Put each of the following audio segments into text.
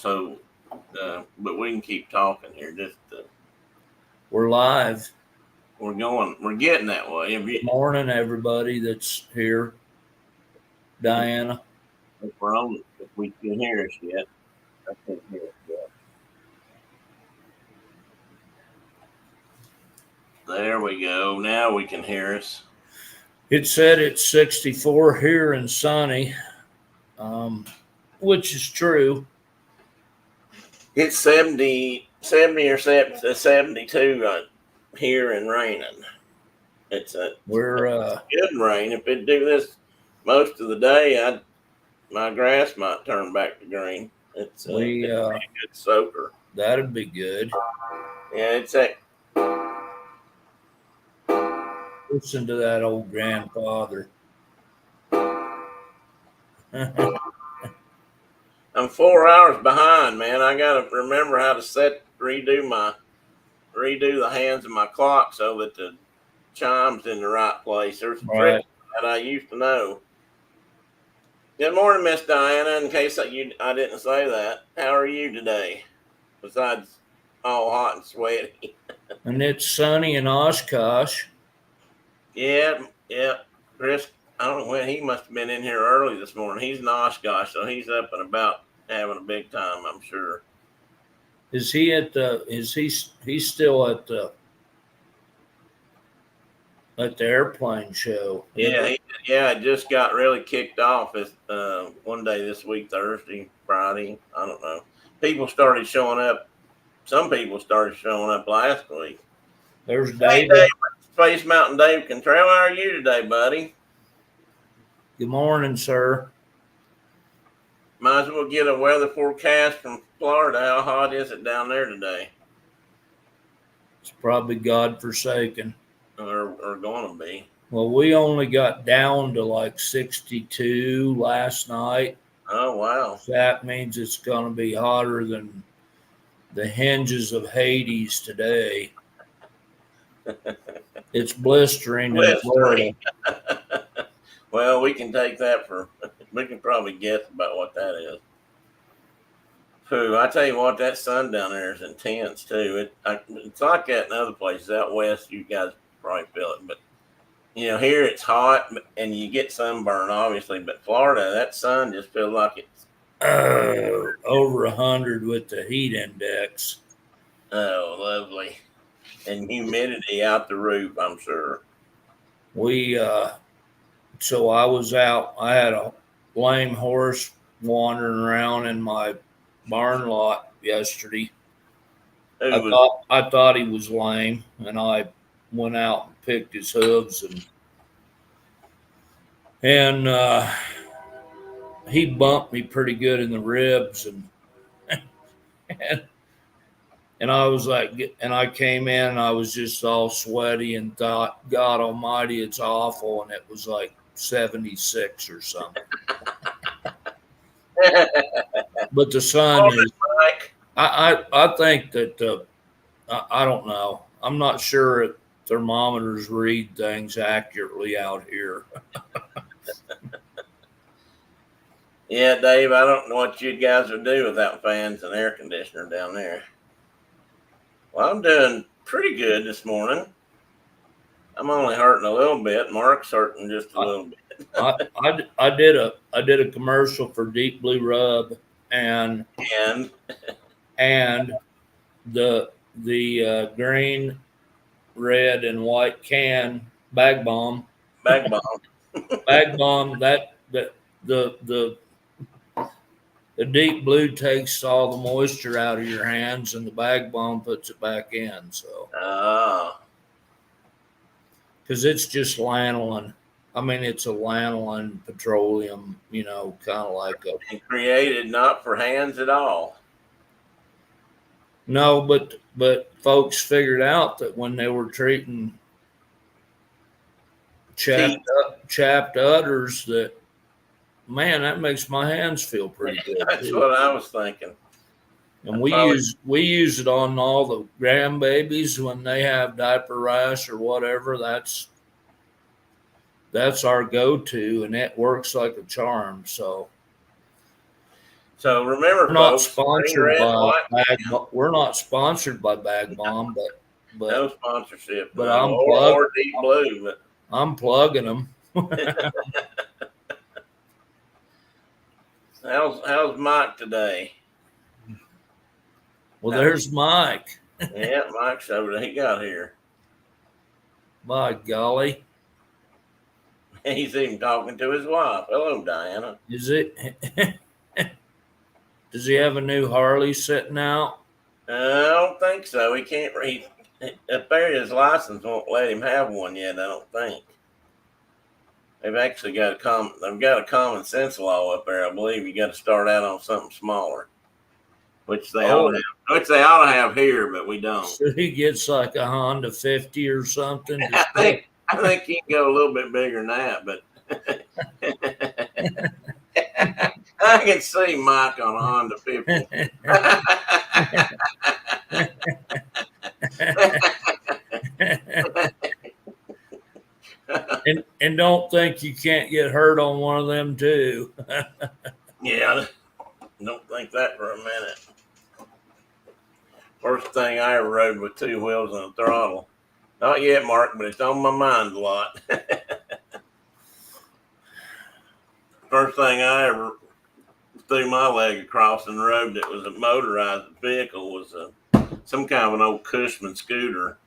But we can keep talking here. We're live. We're getting that way. Good morning, everybody that's here. Diana. If we can hear us yet. I can't hear us yet. There we go. Now we can hear us. It said it's 64 here and sunny, which is true. It's 70 or 72 here and raining. It's good rain. If it do this most of the day, my grass might turn back to green. It's a good soaker. That'd be good. Yeah, it's a. Listen to that old grandfather. I'm 4 hours behind, man. I gotta remember how to redo the hands of my clock so that the chime's in the right place. There's a trick that I used to know. Good morning, Miss Diana. In case I didn't say that, how are you today? Besides all hot and sweaty. And it's sunny in Oshkosh. Yeah. Chris, I don't know when he must have been in here early this morning. He's in Oshkosh, so he's up and about having a big time, I'm sure. Is he at the? He's still at the airplane show? Yeah, it just got really kicked off as one day this week, Thursday, Friday. I don't know. People started showing up. Some people started showing up last week. There's Dave. Space Mountain Dave Contrell. How are you today, buddy? Good morning, sir. Might as well get a weather forecast from Florida. How hot is it down there today? It's probably godforsaken. Or going to be. Well, we only got down to like 62 last night. Oh, wow. So that means it's going to be hotter than the hinges of Hades today. It's blistering in Florida. Well, we can take that we can probably guess about what that is. I tell you what, that sun down there is intense too. It's like that in other places out west. You guys probably feel it, but here it's hot and you get sunburn, obviously. But Florida, that sun just feels like it's over 100 with the heat index. Oh, lovely, and humidity out the roof, I'm sure. So I was out. I had a lame horse wandering around in my barn lot yesterday. I thought he was lame, and I went out and picked his hooves, and he bumped me pretty good in the ribs, and I was like, and I came in, and I was just all sweaty and thought, God Almighty, it's awful, and it was like 76 or something. But the sun is. I think that I don't know. I'm not sure if thermometers read things accurately out here. Yeah, Dave, I don't know what you guys would do without fans and air conditioner down there. Well, I'm doing pretty good this morning. I'm only hurting a little bit. Mark's hurting just a little bit. I did a commercial for Deep Blue Rub and the green, red, and white can bag bomb. That the Deep Blue takes all the moisture out of your hands, and the bag bomb puts it back in. So, because it's just lanolin. I mean, it's a lanolin petroleum, kind of like and created not for hands at all. No, but folks figured out that when they were treating chapped udders, that, man, that makes my hands feel pretty good. That's what I was thinking. And we use it on all the grandbabies when they have diaper rash or whatever. That's our go-to, and it works like a charm. So So remember, We're not folks, green, sponsored red, and by white. we're not sponsored by Bag Bomb, but No sponsorship, but no, or Deep Blue. I'm plugging them. How's Mike today? Well, there's Mike. Yeah, Mike's over there. He got here. By golly. He's even talking to his wife. Hello, Diana. Is it? Does he have a new Harley sitting out? I don't think so. He can't. Apparently his license won't let him have one yet. I don't think. They've actually got they've got a common sense law up there. I believe you got to start out on something smaller, which they ought to have here, but we don't. So he gets like a Honda 50 or something. I think he can go a little bit bigger than that, but I can see Mike on a Honda 50. and don't think you can't get hurt on one of them too. Yeah, don't think that for a minute. First thing I ever rode with two wheels and a throttle. Not yet, Mark, but it's on my mind a lot. First thing I ever threw my leg across the road that was a motorized vehicle was some kind of an old Cushman scooter.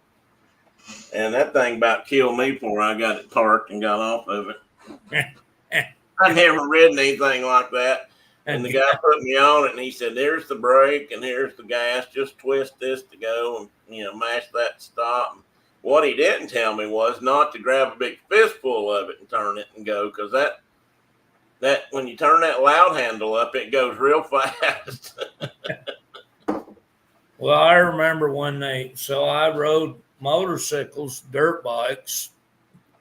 And that thing about killed me before I got it parked and got off of it. I never ridden anything like that. And the guy put me on it and he said, "There's the brake and here's the gas. Just twist this to go and, mash that to stop." And what he didn't tell me was not to grab a big fistful of it and turn it and go, because that when you turn that loud handle up, it goes real fast. Well, I remember so I rode motorcycles, dirt bikes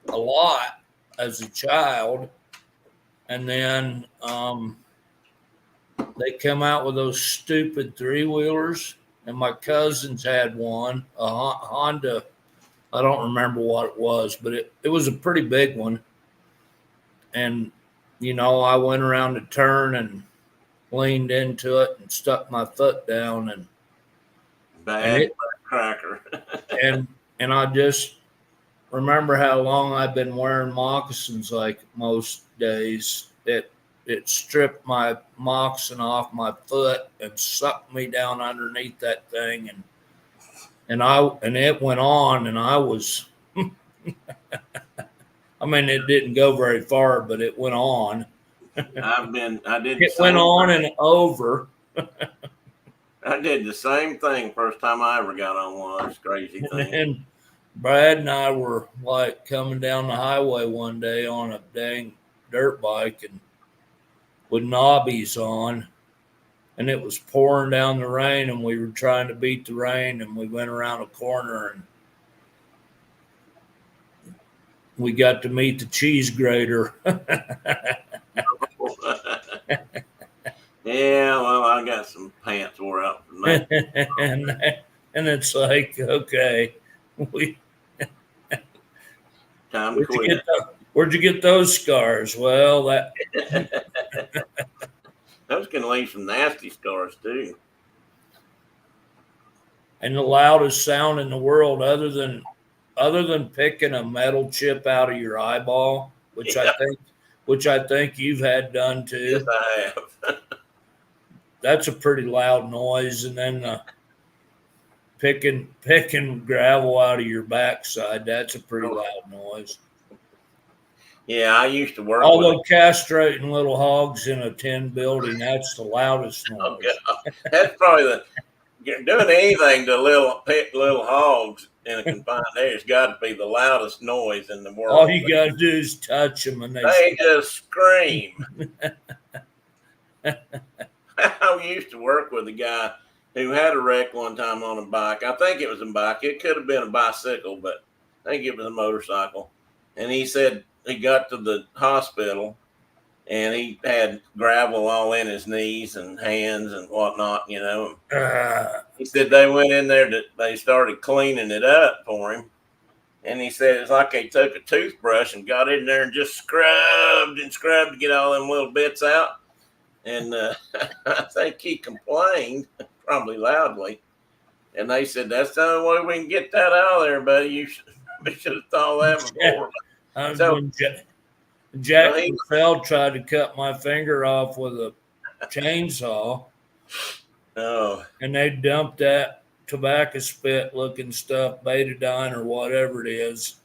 a lot as a child. And then they come out with those stupid 3-wheelers. And my cousins had one, a Honda. I don't remember what it was, but it was a pretty big one. And, I went around the turn and leaned into it and stuck my foot down and Bad cracker. and I just remember how long I've been wearing moccasins like most days. It stripped my moccasin off my foot and sucked me down underneath that thing and it went on and I was I mean it didn't go very far, but it went on. It went on and over. I did the same thing first time I ever got on one of those crazy things. And Brad and I were like coming down the highway one day on a dang dirt bike and with knobbies on, and it was pouring down the rain and we were trying to beat the rain and we went around a corner and we got to meet the cheese grater. Yeah, well, I got some pants wore out from that. and it's like, okay, time to quit. Where'd you get those scars? Well, those can leave some nasty scars too. And the loudest sound in the world, other than picking a metal chip out of your eyeball, which I think you've had done too. Yes, I have. That's a pretty loud noise, and then picking gravel out of your backside, that's a pretty loud noise. Yeah, I used to work. Although castrating little hogs in a tin building, that's the loudest noise. Okay. That's probably doing anything to little hogs in a confined area has got to be the loudest noise in the world. All you got to do is touch them and they just scream. I used to work with a guy who had a wreck one time on a bike. I think it was a bike. It could have been a bicycle, but I think it was a motorcycle. And he said he got to the hospital and he had gravel all in his knees and hands and whatnot, He said they went in there, they started cleaning it up for him. And he said it's like they took a toothbrush and got in there and just scrubbed to get all them little bits out. And I think he complained, probably loudly. And they said, "That's the only way we can get that out of there, buddy. You should have thought that before." So, When Jack he, Purcell tried to cut my finger off with a chainsaw, oh, and they dumped that tobacco spit looking stuff, betadine or whatever it is,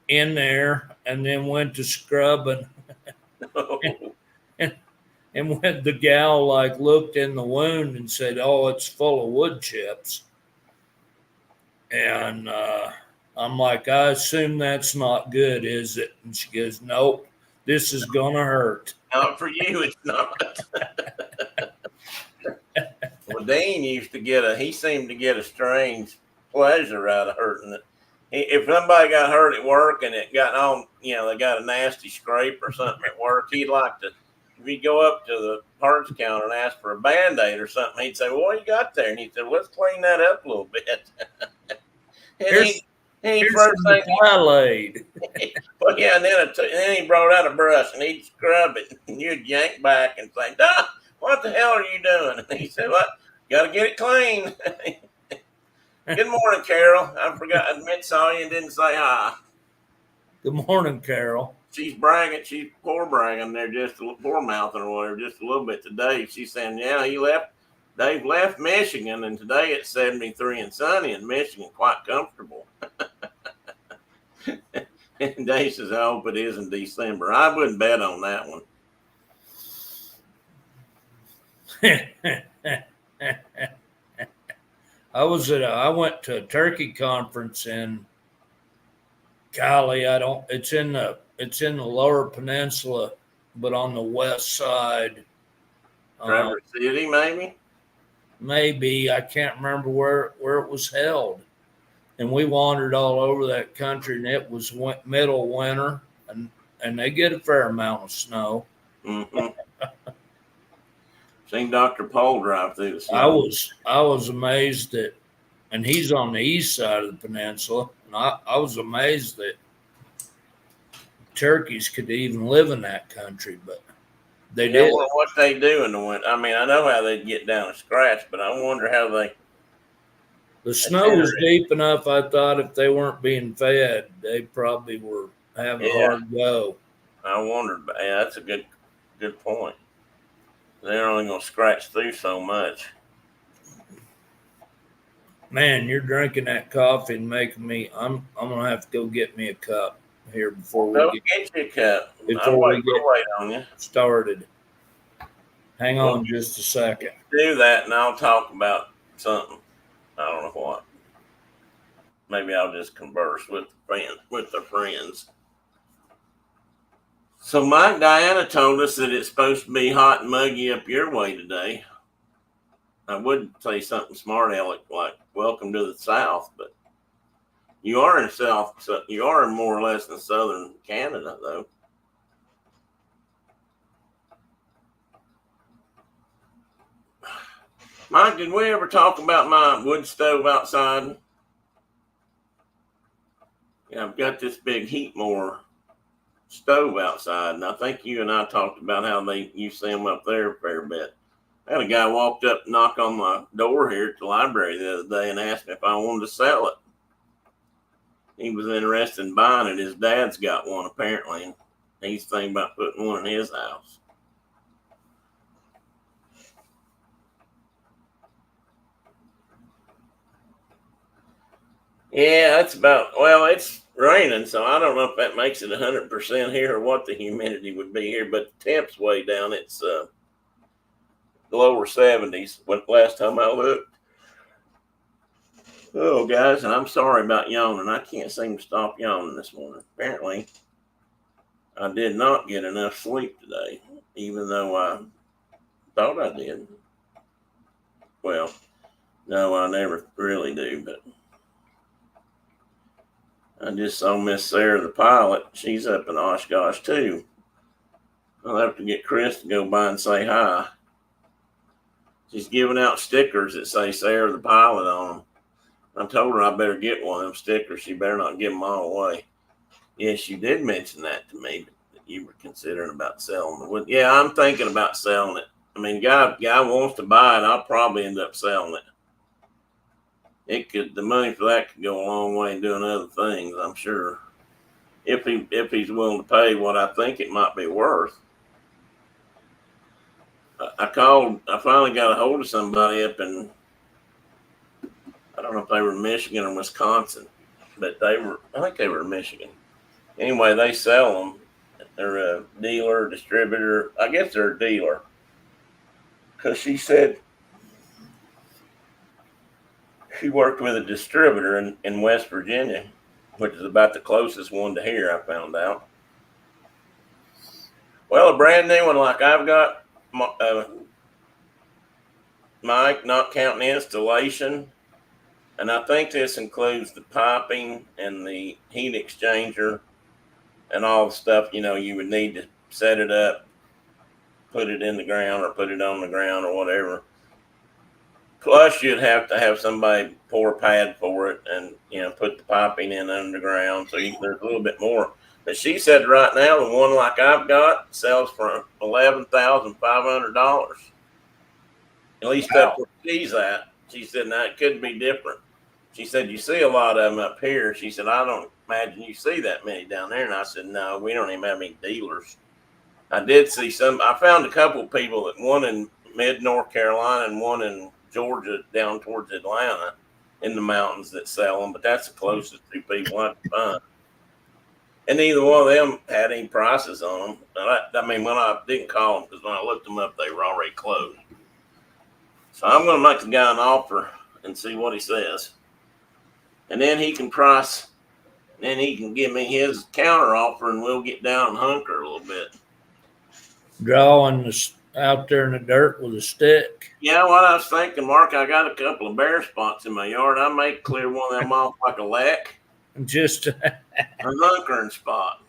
in there, and then went to scrubbing. no. and, and when the gal like looked in the wound and said, "Oh, it's full of wood chips," and I'm like, "I assume that's not good, is it?" And she goes, "Nope, this is gonna hurt." Not for you, it's not. Well, Dean he seemed to get a strange pleasure out of hurting it. If somebody got hurt at work and it got on, they got a nasty scrape or something at work, he'd like to, if he'd go up to the parts counter and ask for a Band-Aid or something, he'd say, "Well, what you got there?" And he said, "Let's clean that up a little bit." And Here's first thing Tylaid. Well, yeah, and then he brought out a brush and he'd scrub it, and you'd yank back and say, "Duh, what the hell are you doing?" And he said, "Well, got to get it clean." Good morning, Carol. I forgot I admit saw you and didn't say hi. Good morning, Carol. She's bragging. She's poor bragging there, just a poor mouthing or whatever, just a little bit today. She's saying, "Yeah, Dave left Michigan, and today it's 73 and sunny in Michigan, quite comfortable." And Dave says, "I hope it is in December." I wouldn't bet on that one. I went to a turkey conference in Cali. It's in the lower peninsula, but on the west side. Traverse City, maybe? Maybe. I can't remember where it was held. And we wandered all over that country, and it was middle winter, and they get a fair amount of snow. Mm-hmm. Seen Dr. Pole drive through the snow. I was amazed that, and he's on the east side of the peninsula, and I was amazed that turkeys could even live in that country, but they did. What they do in the winter. I mean, I know how they get down a scratch, but I wonder how they. The snow was deep enough, I thought if they weren't being fed, they probably were having a hard go. I wondered, but yeah, that's a good point. They're only going to scratch through so much. Man, you're drinking that coffee and making me. I'm gonna have to go get me a cup here before we get you a cup. Before we get wait on you. Started. Hang on just a second. Do that, and I'll talk about something. I don't know what. Maybe I'll just converse with their friends. So Mike Diana told us that it's supposed to be hot and muggy up your way today. I would say something smart, Alec, like "Welcome to the South," but you are in you are more or less in southern Canada, though. Mike, did we ever talk about my wood stove outside? Yeah, I've got this big Heatmore stove outside, and I think you and I talked about how you see them up there a fair bit. I had a guy walked up and knocked on my door here at the library the other day and asked me if I wanted to sell it. He was interested in buying it. His dad's got one, apparently, and he's thinking about putting one in his house. Yeah, it's raining, so I don't know if that makes it 100% here or what the humidity would be here, but the temp's way down. It's the lower 70s last time I looked. Oh, guys, and I'm sorry about yawning. I can't seem to stop yawning this morning. Apparently, I did not get enough sleep today, even though I thought I did. Well, no, I never really do, but I just saw Miss Sarah, the pilot. She's up in Oshkosh, too. I'll have to get Chris to go by and say hi. She's giving out stickers that say Sarah, the pilot on them. I told her I better get one of them stickers. She better not give them all away. Yes, you did mention that to me, that you were considering about selling the wood. Yeah, I'm thinking about selling it. I mean, guy wants to buy it. I'll probably end up selling it. The money for that could go a long way in doing other things. I'm sure, if he's willing to pay what I think it might be worth. I finally got a hold of somebody up in, I don't know if they were in Michigan or Wisconsin, but I think they were in Michigan. Anyway, they sell them. They're a dealer, distributor. I guess they're a dealer. Because she said she worked with a distributor in West Virginia, which is about the closest one to here, I found out. Well, a brand new one like I've got, Mike, not counting installation, and I think this includes the piping and the heat exchanger and all the stuff, you would need to set it up, put it in the ground or put it on the ground or whatever. Plus, you'd have to have somebody pour a pad for it and, put the piping in underground. So there's a little bit more. But she said right now, the one like I've got sells for $11,500. At least up where she's at. She said, now it could be different. She said, you see a lot of them up here. She said, I don't imagine you see that many down there. And I said, no, we don't even have any dealers. I did see I found a couple of people, one in mid North Carolina and one in Georgia down towards Atlanta in the mountains that sell them, but that's the closest two people I could find. And neither one of them had any prices on them. I mean, when I didn't call them, because when I looked them up, they were already closed. So I'm going to make the guy an offer and see what he says. And then he can price, then he can give me his counter offer and we'll get down and hunker a little bit. Drawing out there in the dirt with a stick. Yeah, what I was thinking, Mark, I got a couple of bare spots in my yard. I may clear one of them off like a leck. Just a hunkering spot.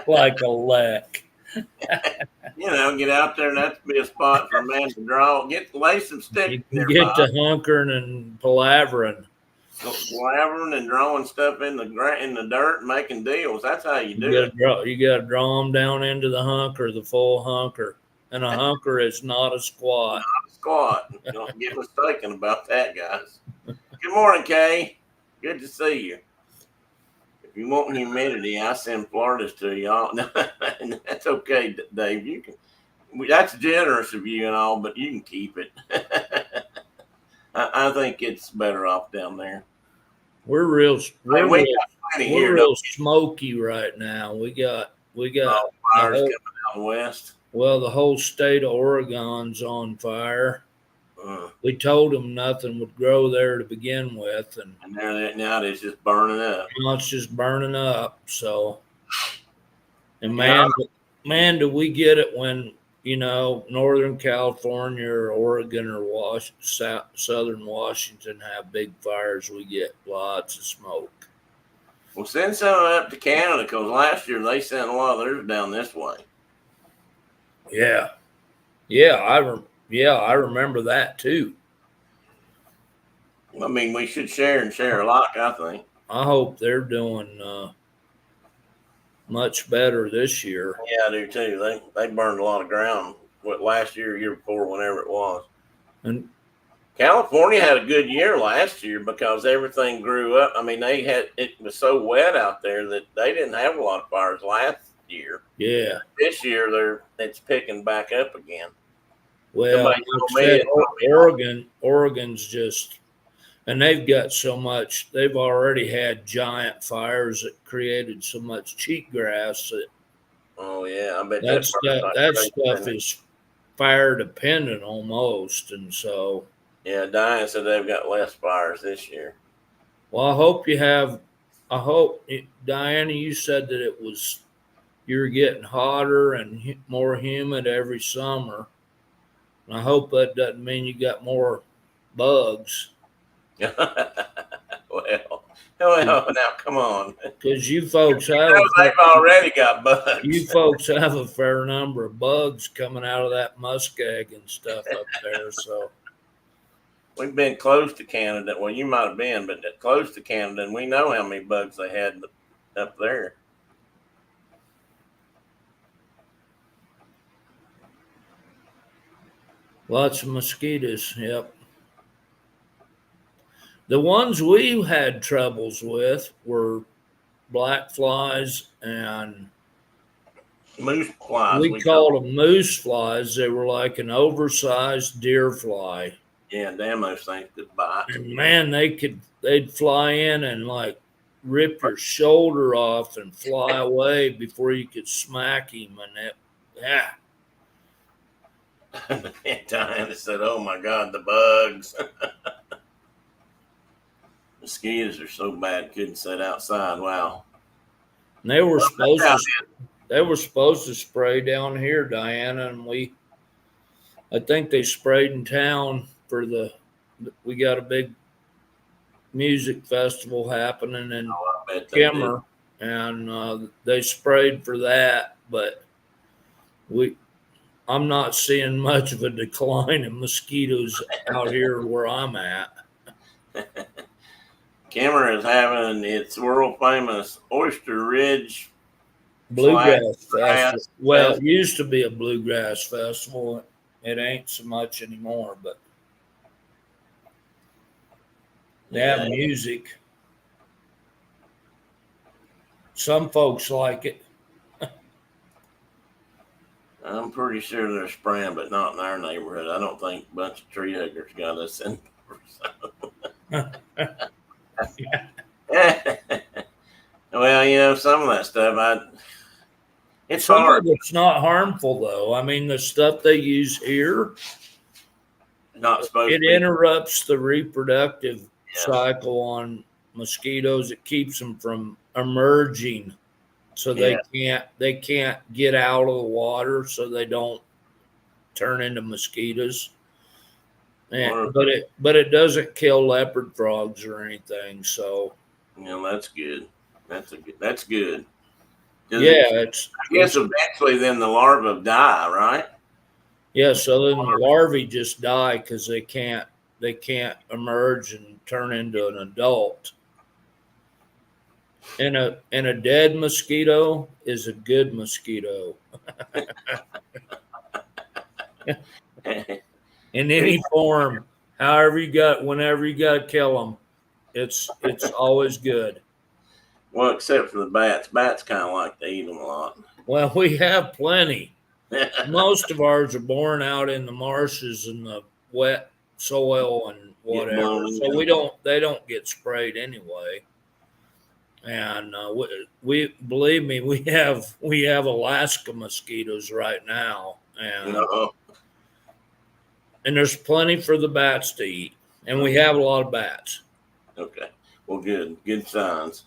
Like a leck. Get out there and that's be a spot for a man to draw. Lay some sticks there. Get to hunkering and palavering. Palavering and drawing stuff in the dirt and making deals. That's how you do it. You got to draw them down into the hunker, the full hunker. And a hunker is not a squat. Not a squat. Don't get mistaken about that, guys. Good morning, Kay. Good to see you. If you want humidity, I send Floridas to y'all. That's okay, Dave. You can. That's generous of you and all, but you can keep it. I think it's better off down there. We're real smoky right now. We got fires coming out west. Well, the whole state of Oregon's on fire. We told them nothing would grow there to begin with, and now it's just burning up. Now it's just burning up. So, and man, do we get it when Northern California or Oregon or Southern Washington have big fires? We get lots of smoke. Well, send some up to Canada because last year they sent a lot of theirs down this way. I remember that too. I mean, we should share and share alike, I think. I hope they're doing much better this year. Yeah, I do too. They burned a lot of ground last year, year before, whenever it was. And California had a good year last year because everything grew up. I mean, it was so wet out there that they didn't have a lot of fires last year. Yeah. This year it's picking back up again. Well, Oregon's just, and they've got so much. They've already had giant fires that created so much cheatgrass that. Oh yeah, I bet that stuff is fire dependent almost, and so. Yeah, Diane said they've got less fires this year. Well, Diana, you said that you're getting hotter and more humid every summer. And I hope that doesn't mean you got more bugs. well, now come on. Because you folks they've already got bugs. You folks have a fair number of bugs coming out of that muskeg and stuff up there, so. We've been close to Canada. Well, you might have been, but close to Canada, and we know how many bugs they had up there. Lots of mosquitoes. Yep. The ones we had troubles with were black flies, and Moose flies, we we call called them moose flies. They were like an oversized deer fly. them. Yeah, damn, those things could bite. And man, they'd fly in and like rip your shoulder off and fly away before you could smack him. And yeah. And Diana said, "Oh my God, the bugs." Mosquitoes are so bad, couldn't sit outside. Wow. And they were Well, supposed that's to they were supposed to spray down here, Diana, and I think they sprayed in town we got a big music festival happening in I bet they did. Kimmer, and they sprayed for that, but I'm not seeing much of a decline in mosquitoes out here where I'm at. Kimmer is having its world famous Oyster Ridge Bluegrass grass festival. Well, it festival. used to be a bluegrass festival. It ain't so much anymore, but they have music. Some folks like it. I'm pretty sure they're spraying, but not in our neighborhood. I don't think a bunch of tree huggers got us in. Well, you know, some of that stuff, it's Some hard. of it's not harmful though. I mean, the stuff they use here, Not supposed it to be. interrupts the reproductive cycle on mosquitoes. It keeps them from emerging, so they can't get out of the water, so they don't turn into mosquitoes. And, but it doesn't kill leopard frogs or anything. So that's good. That's good. Yeah, I guess eventually then the larvae die, right? Yeah, so then the larvae just die because they can't emerge and turn into an adult. And a dead mosquito is a good mosquito. In any form, whenever you got to kill them, it's always good. Well, except for the bats. Bats kind of like to eat them a lot. Well, we have plenty. Most of ours are born out in the marshes and the wet soil and whatever. So they don't get sprayed anyway. And we believe me, we have Alaska mosquitoes right now, and there's plenty for the bats to eat, and we have a lot of bats. Okay, well, good signs.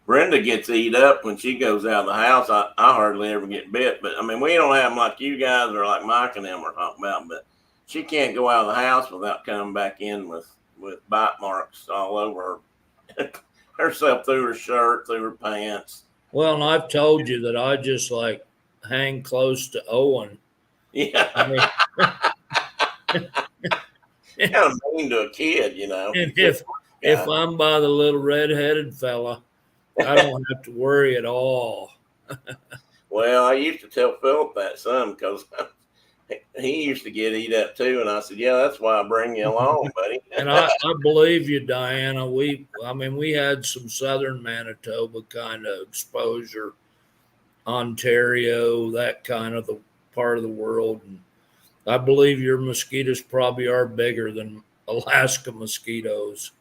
Brenda gets eat up when she goes out of the house. I hardly ever get bit, but I mean, we don't have them like you guys or like Mike and them are talking about. But she can't go out of the house without coming back in with bite marks all over her. Herself, through her shirt, through her pants. Well, and I've told you that I just like hang close to Owen. Yeah. I mean, kind of mean to a kid, you know. And if I'm by the little red-headed fella, I don't have to worry at all. Well, I used to tell Philip that some because he used to get eat up too, and I said, "Yeah, that's why I bring you along, buddy." And I believe you, Diana. We had some southern Manitoba kind of exposure, Ontario, that kind of the part of the world, and I believe your mosquitoes probably are bigger than Alaska mosquitoes.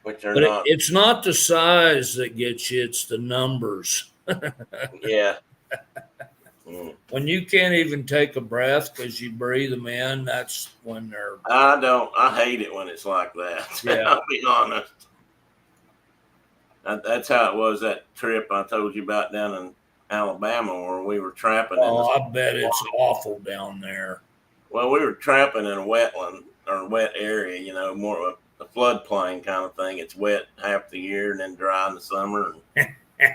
Which are but not. It's not the size that gets you; it's the numbers. Yeah. When you can't even take a breath because you breathe them in, that's when they're. I hate it when it's like that. Yeah. I'll be honest. That's how it was that trip I told you about down in Alabama where we were trapping. Oh, I bet it's awful down there. Well, we were trapping in a wetland or wet area, you know, more of a floodplain kind of thing. It's wet half the year and then dry in the summer.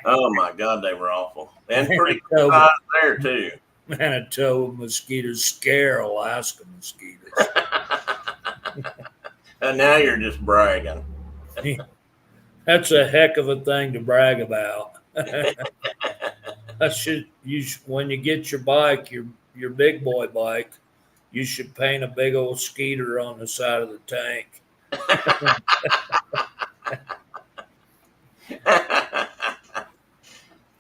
Oh my God, they were awful. And pretty good size there too. Manitoba mosquitoes scare Alaska mosquitoes. And now you're just bragging. That's a heck of a thing to brag about. When you get your bike, your big boy bike, You should paint a big old Skeeter on the side of the tank.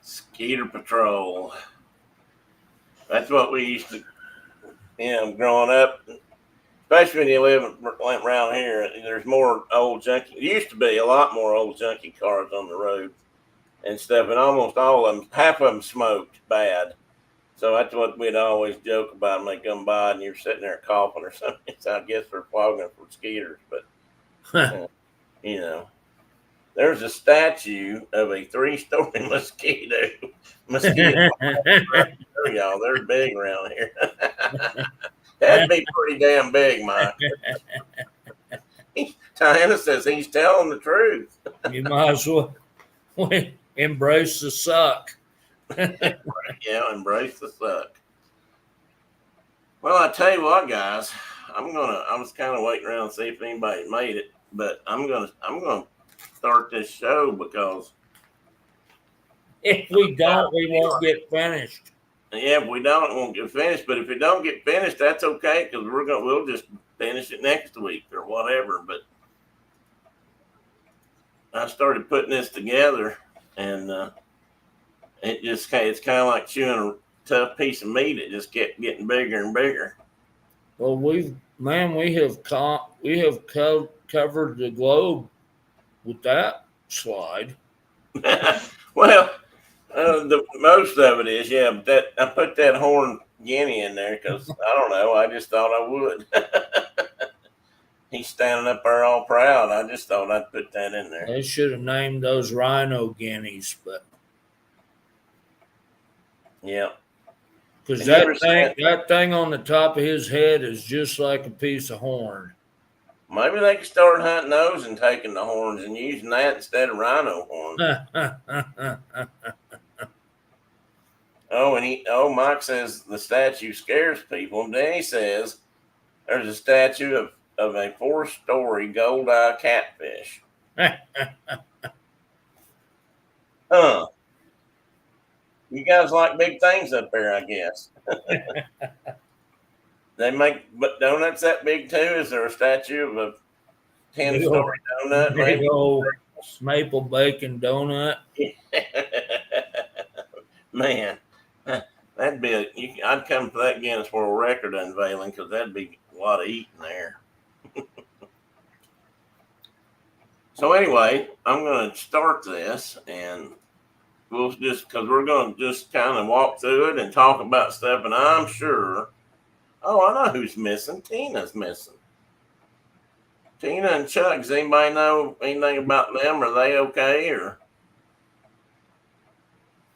Skeeter Patrol. That's what we used to, growing up. Especially when you live around here, there's more old junky. There used to be a lot more old junky cars on the road and stuff, and almost all of them, half of them smoked bad. So that's what we'd always joke about when they come by and you're sitting there coughing or something. So I guess they're fogging for Skeeters, but there's a statue of a 3-story mosquito. Y'all, they're big around here. That'd be pretty damn big, Mike. Diana says he's telling the truth. You might as well embrace the suck. Yeah, embrace the suck. Well, I tell you what, guys, I was kind of waiting around to see if anybody made it, but I'm gonna start this show because if we don't, we won't get finished. Yeah, if we don't, it won't get finished. But if it don't get finished, that's okay because we'll just finish it next week or whatever. But I started putting this together, and it's kind of like chewing a tough piece of meat. It just kept getting bigger and bigger. Well, we have covered the globe with that slide. Well. The most of it is, yeah. But I put that horn guinea in there because I don't know. I just thought I would. He's standing up there all proud. I just thought I'd put that in there. They should have named those rhino guineas, but yeah, because that thing on the top of his head is just like a piece of horn. Maybe they could start hunting those and taking the horns and using that instead of rhino horns. Mike says the statue scares people. And then he says there's a statue of a 4-story gold-eye catfish. Huh. You guys like big things up there, I guess. They make donuts that big too. Is there a statue of a 10-story donut? Big old maple bacon donut. Man, that'd be I'd come for that Guinness World Record unveiling because that'd be a lot of eating there. So anyway, I'm going to start this, and we'll just because we're going to just kind of walk through it and talk about stuff, and I'm sure. Oh, I know who's missing. Tina's missing. Tina and Chuck. Does anybody know anything about them? Are they okay? Or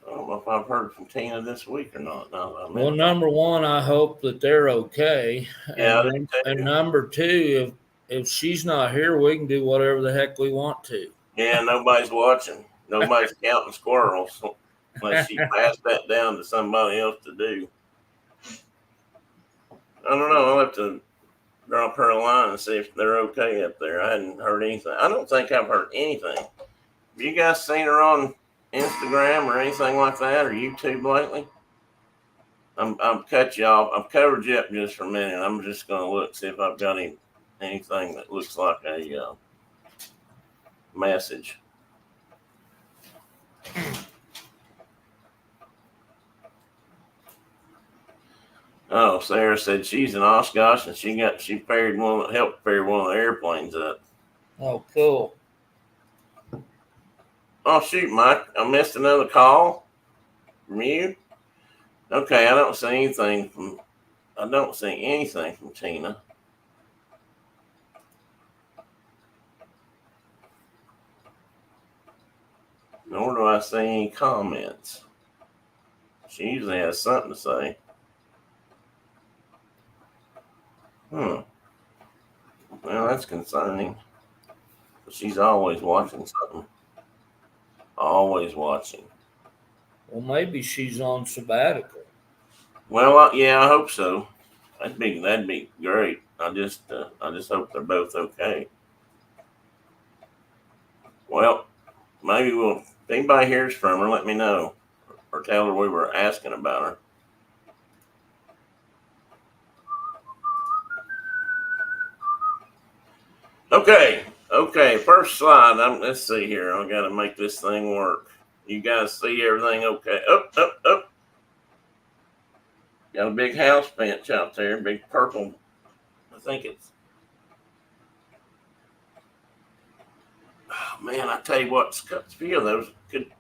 I don't know if I've heard from Tina this week or not. Well, number one, I hope that they're okay. Yeah. And number two, if she's not here, we can do whatever the heck we want to. Yeah, nobody's watching. Nobody's counting squirrels unless she passed that down to somebody else to do. I don't know. I'll have to drop her a line and see if they're okay up there. I hadn't heard anything. I don't think I've heard anything. Have you guys seen her on Instagram or anything like that or YouTube lately? I've cut you off. I've covered you up just for a minute. I'm just going to look, see if I've got anything that looks like a message. Oh, Sarah said she's in Oshkosh and she helped ferry one of the airplanes up. Oh, cool. Oh shoot, Mike, I missed another call from you. Okay, I don't see anything from Tina. Nor do I see any comments. She usually has something to say. Well, that's concerning. She's always watching something. Always watching. Well, maybe she's on sabbatical. Well, yeah, I hope so. That'd be great. I just hope they're both okay. Well, maybe if anybody hears from her, let me know or tell her we were asking about her. Okay. Okay. First slide. Let's see here. I got to make this thing work. You guys see everything okay? Up. Got a big house bench out there. Big purple. I think it's. Oh, man, I tell you what, a few of those could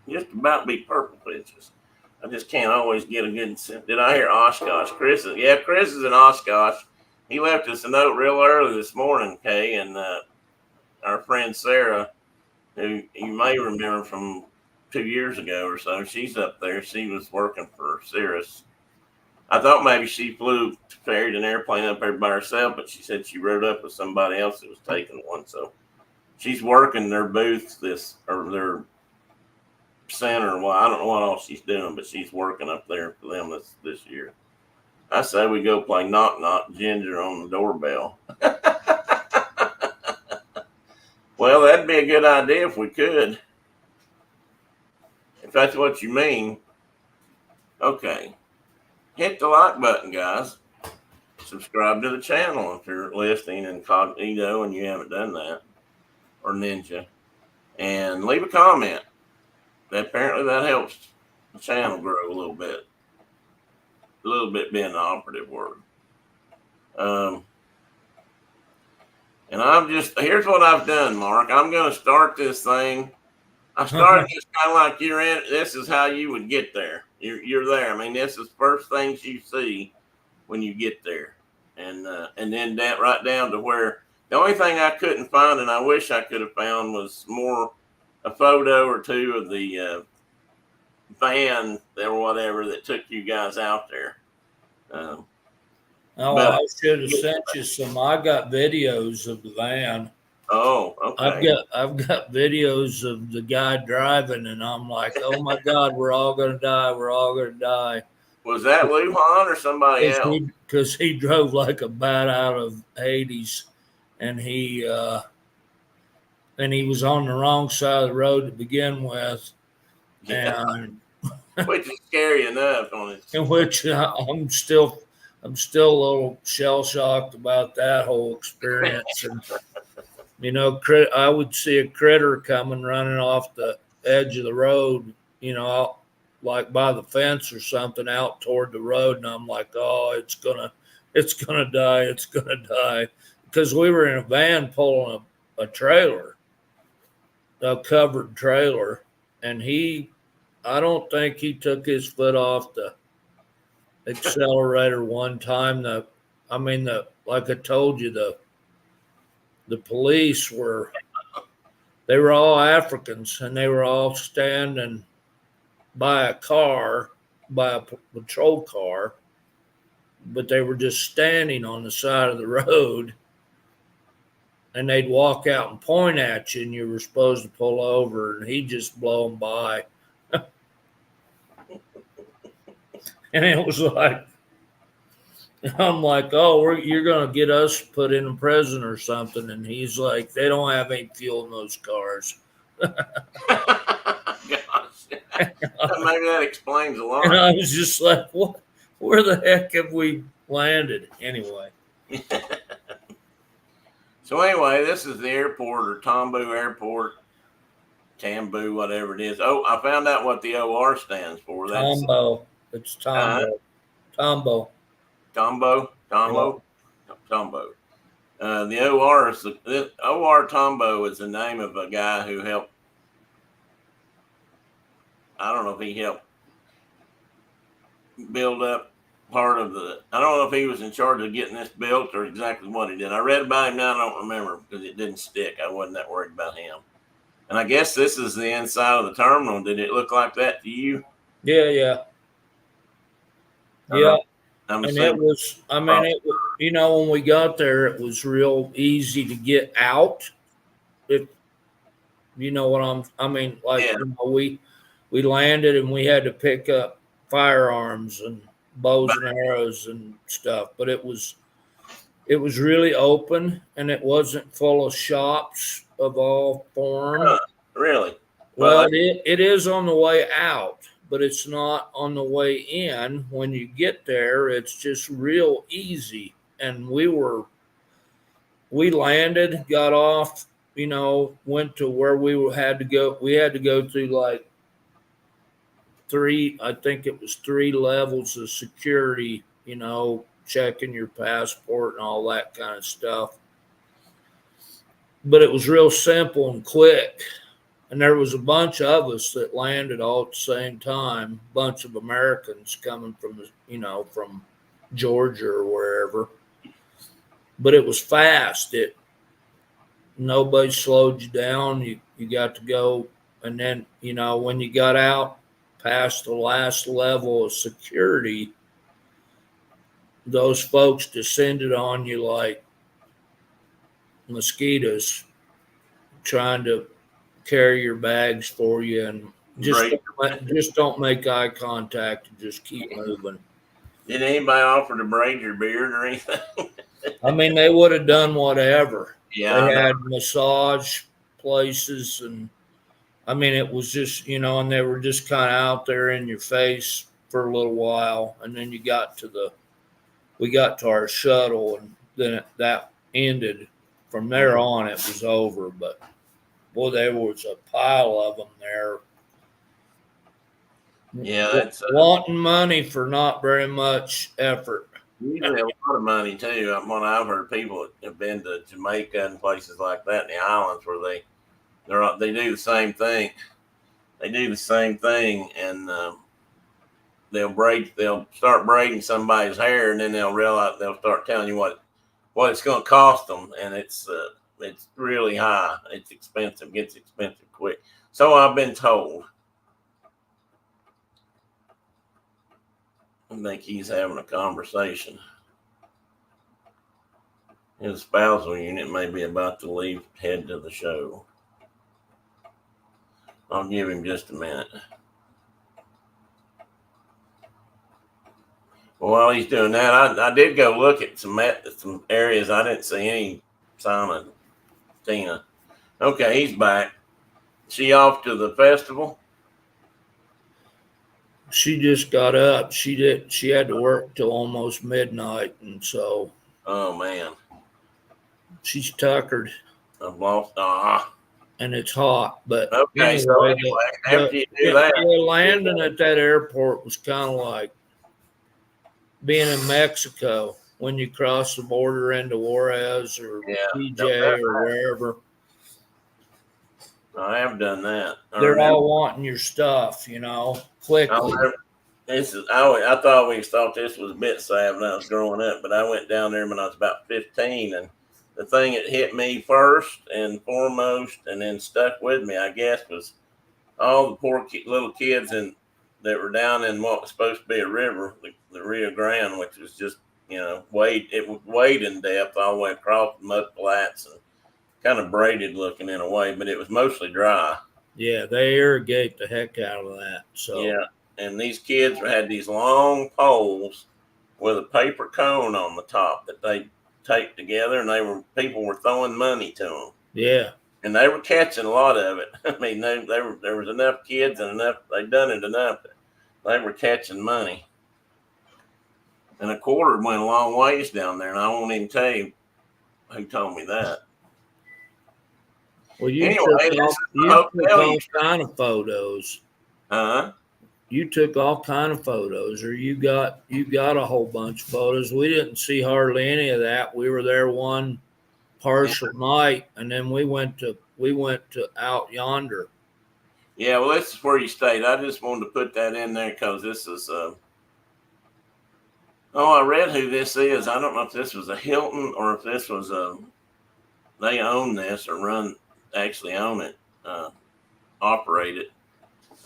just about be purple benches. I just can't always get a good sense. Did I hear Oshkosh? Chris is in Oshkosh. He left us a note real early this morning, Kay, and our friend Sarah, who you may remember from 2 years ago or so, she's up there. She was working for Cirrus. I thought maybe she ferried an airplane up there by herself, but she said she rode up with somebody else that was taking one. So she's working their booth or their center. Well, I don't know what all she's doing, but she's working up there for them this year. I say we go play knock knock ginger on the doorbell. Well, that'd be a good idea if we could. If that's what you mean. Okay. Hit the like button, guys. Subscribe to the channel if you're listening incognito and you haven't done that, or ninja. And leave a comment. Apparently that helps the channel grow a little bit. A little bit being the operative word. And here's what I've done, Mark. I'm going to start this thing. I started just kind of like you're in. This is how you would get there. You're there. I mean, this is first things you see when you get there, and then that right down to where the only thing I couldn't find, and I wish I could have found, was a photo or two of the van or whatever that took you guys out there. I should have sent you some. I got videos of the van. Oh, okay. I've got videos of the guy driving, and I'm like, oh my God, we're all gonna die. We're all gonna die. Was that Lujan or somebody else? Because he drove like a bat out of Hades, and he was on the wrong side of the road to begin with, and which is scary enough on it. In which I'm still a little shell shocked about that whole experience. And I would see a critter coming running off the edge of the road, like by the fence or something out toward the road, and I'm like, oh, it's gonna die, because we were in a van pulling a trailer, a covered trailer, and I don't think he took his foot off the accelerator one time. Like I told you, the police were all Africans, and they were all standing by a patrol car, but they were just standing on the side of the road, and they'd walk out and point at you, and you were supposed to pull over, and he'd just blow them by. And it was like, I'm like, oh, you're going to get us put in prison or something. And he's like, they don't have any fuel in those cars. Gosh. Maybe that explains a lot. And I was just like, what? Where the heck have we landed? Anyway. So anyway, this is the airport, or Tambu Airport. Tambu, whatever it is. Oh, I found out what the OR stands for. Tombo. It's Tombo. Tombo. Tombo. Tombo. Yeah. Tombo. The OR Tombo is the name of a guy who helped. I don't know if he helped build up part of I don't know if he was in charge of getting this built or exactly what he did. I read about him now. I don't remember because it didn't stick. I wasn't that worried about him. And I guess this is the inside of the terminal. Did it look like that to you? Yeah. Yeah. And it was, when we got there, it was real easy to get out. We landed and we had to pick up firearms and bows and arrows and stuff, but it was really open, and it wasn't full of shops of all forms. Really? Well, it is on the way out, but it's not on the way in. When you get there, it's just real easy. And we were we landed, got off, went to where we had to go. We had to go through like I think it was 3 levels of security, checking your passport and all that kind of stuff. But it was real simple and quick. And there was a bunch of us that landed all at the same time, a bunch of Americans coming from, from Georgia or wherever. But it was fast. Nobody slowed you down. You got to go. And then, when you got out past the last level of security, those folks descended on you like mosquitoes, trying to carry your bags for you, and just don't make eye contact and just keep moving. Did anybody offer to braid your beard or anything? I mean, they would have done whatever. Yeah, they had massage places, and I mean, it was just, and they were just kind of out there in your face for a little while, and then we got to our shuttle, and then that ended. From there on, it was over. But boy, there was a pile of them there. Yeah, it's wanting money for not very much effort. Usually a lot of money too. When I've heard people have been to Jamaica and places like that in the islands where they do the same thing. They do the same thing, and they'll start braiding somebody's hair, and then they'll start telling you what it's going to cost them, and it's really high. It's expensive. Gets expensive quick. So I've been told. I think he's having a conversation. His spousal unit may be about to head to the show. I'll give him just a minute. Well, while he's doing that, I did go look at some areas. I didn't see any sign of Tina. Okay, he's back. She off to the festival? She just got up. She had to work till almost midnight, and so. Oh man. She's tuckered. I've lost. And it's hot, but okay. So anyway, after you do that, landing at that airport was kind of like being in Mexico when you cross the border into Juarez or PJ or wherever. I have done that. They're all wanting your stuff, quickly. I thought we thought this was a bit sad when I was growing up, but I went down there when I was about 15, and the thing that hit me first and foremost and then stuck with me, I guess, was all the poor little kids that were down in what was supposed to be a river, the Rio Grande, which was just, it was wade in depth all the way across the mud flats and kind of braided looking in a way, but it was mostly dry. Yeah, they irrigate the heck out of that. So yeah, and these kids had these long poles with a paper cone on the top that they taped together, and people were throwing money to them. Yeah, and they were catching a lot of it. I mean, there was enough kids and they'd done it enough that they were catching money. And a quarter went a long ways down there, and I won't even tell you who told me that. Well, you took all kind of photos. Huh? You took all kind of photos, or you got a whole bunch of photos. We didn't see hardly any of that. We were there one partial night, and then we went to out yonder. Yeah, well, this is where you stayed. I just wanted to put that in there because this is I read who this is. I don't know if this was a Hilton or if this was they own this or actually own it, operate it,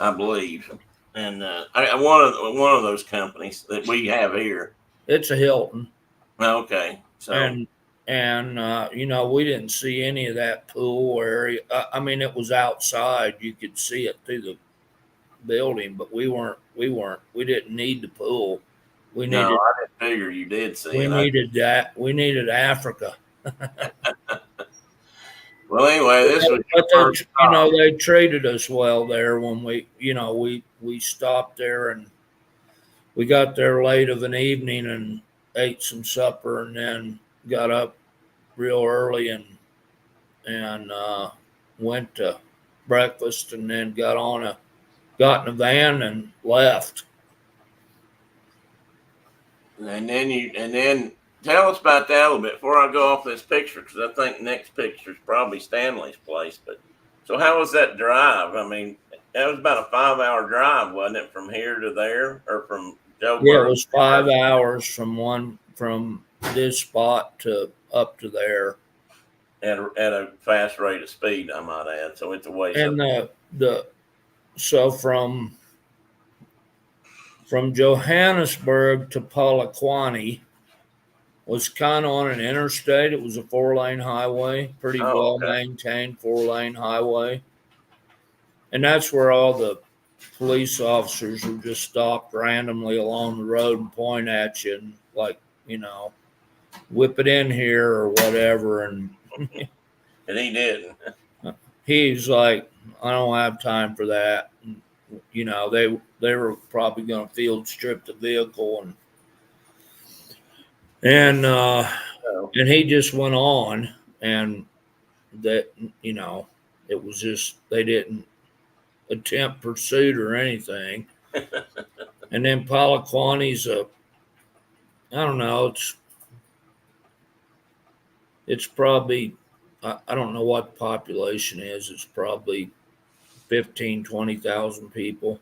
I believe. And one of those companies that we have here. It's a Hilton. Okay. So and we didn't see any of that pool area. I mean, it was outside. You could see it through the building, but we didn't need the pool. I didn't figure you did see it. Needed that. We needed Africa. Well, anyway, they treated us well there when we stopped there, and we got there late of an evening and ate some supper, and then got up real early and went to breakfast, and then got in a van and left. And then tell us about that a little bit before I go off this picture, because I think next picture is probably Stanley's place. But so how was that drive? I mean, that was about a 5-hour drive, wasn't it, from here to there, or from Yeah, it Joburg? was 5 hours from this spot to up to there. At a fast rate of speed, I might add. So it's a ways up. And so from Johannesburg to Polokwane was kind of on an interstate. It was a 4-lane highway, pretty Oh, well okay. maintained 4-lane highway. And that's where all the police officers would just stop randomly along the road and point at you and, like, whip it in here or whatever. And And he didn't. he's like, I don't have time for that. And, they were probably going to field strip the vehicle and and he just went on, and that it was just they didn't attempt pursuit or anything. And then Polokwane's I don't know, it's probably I don't know what the population is. It's probably 15,000-20,000 people.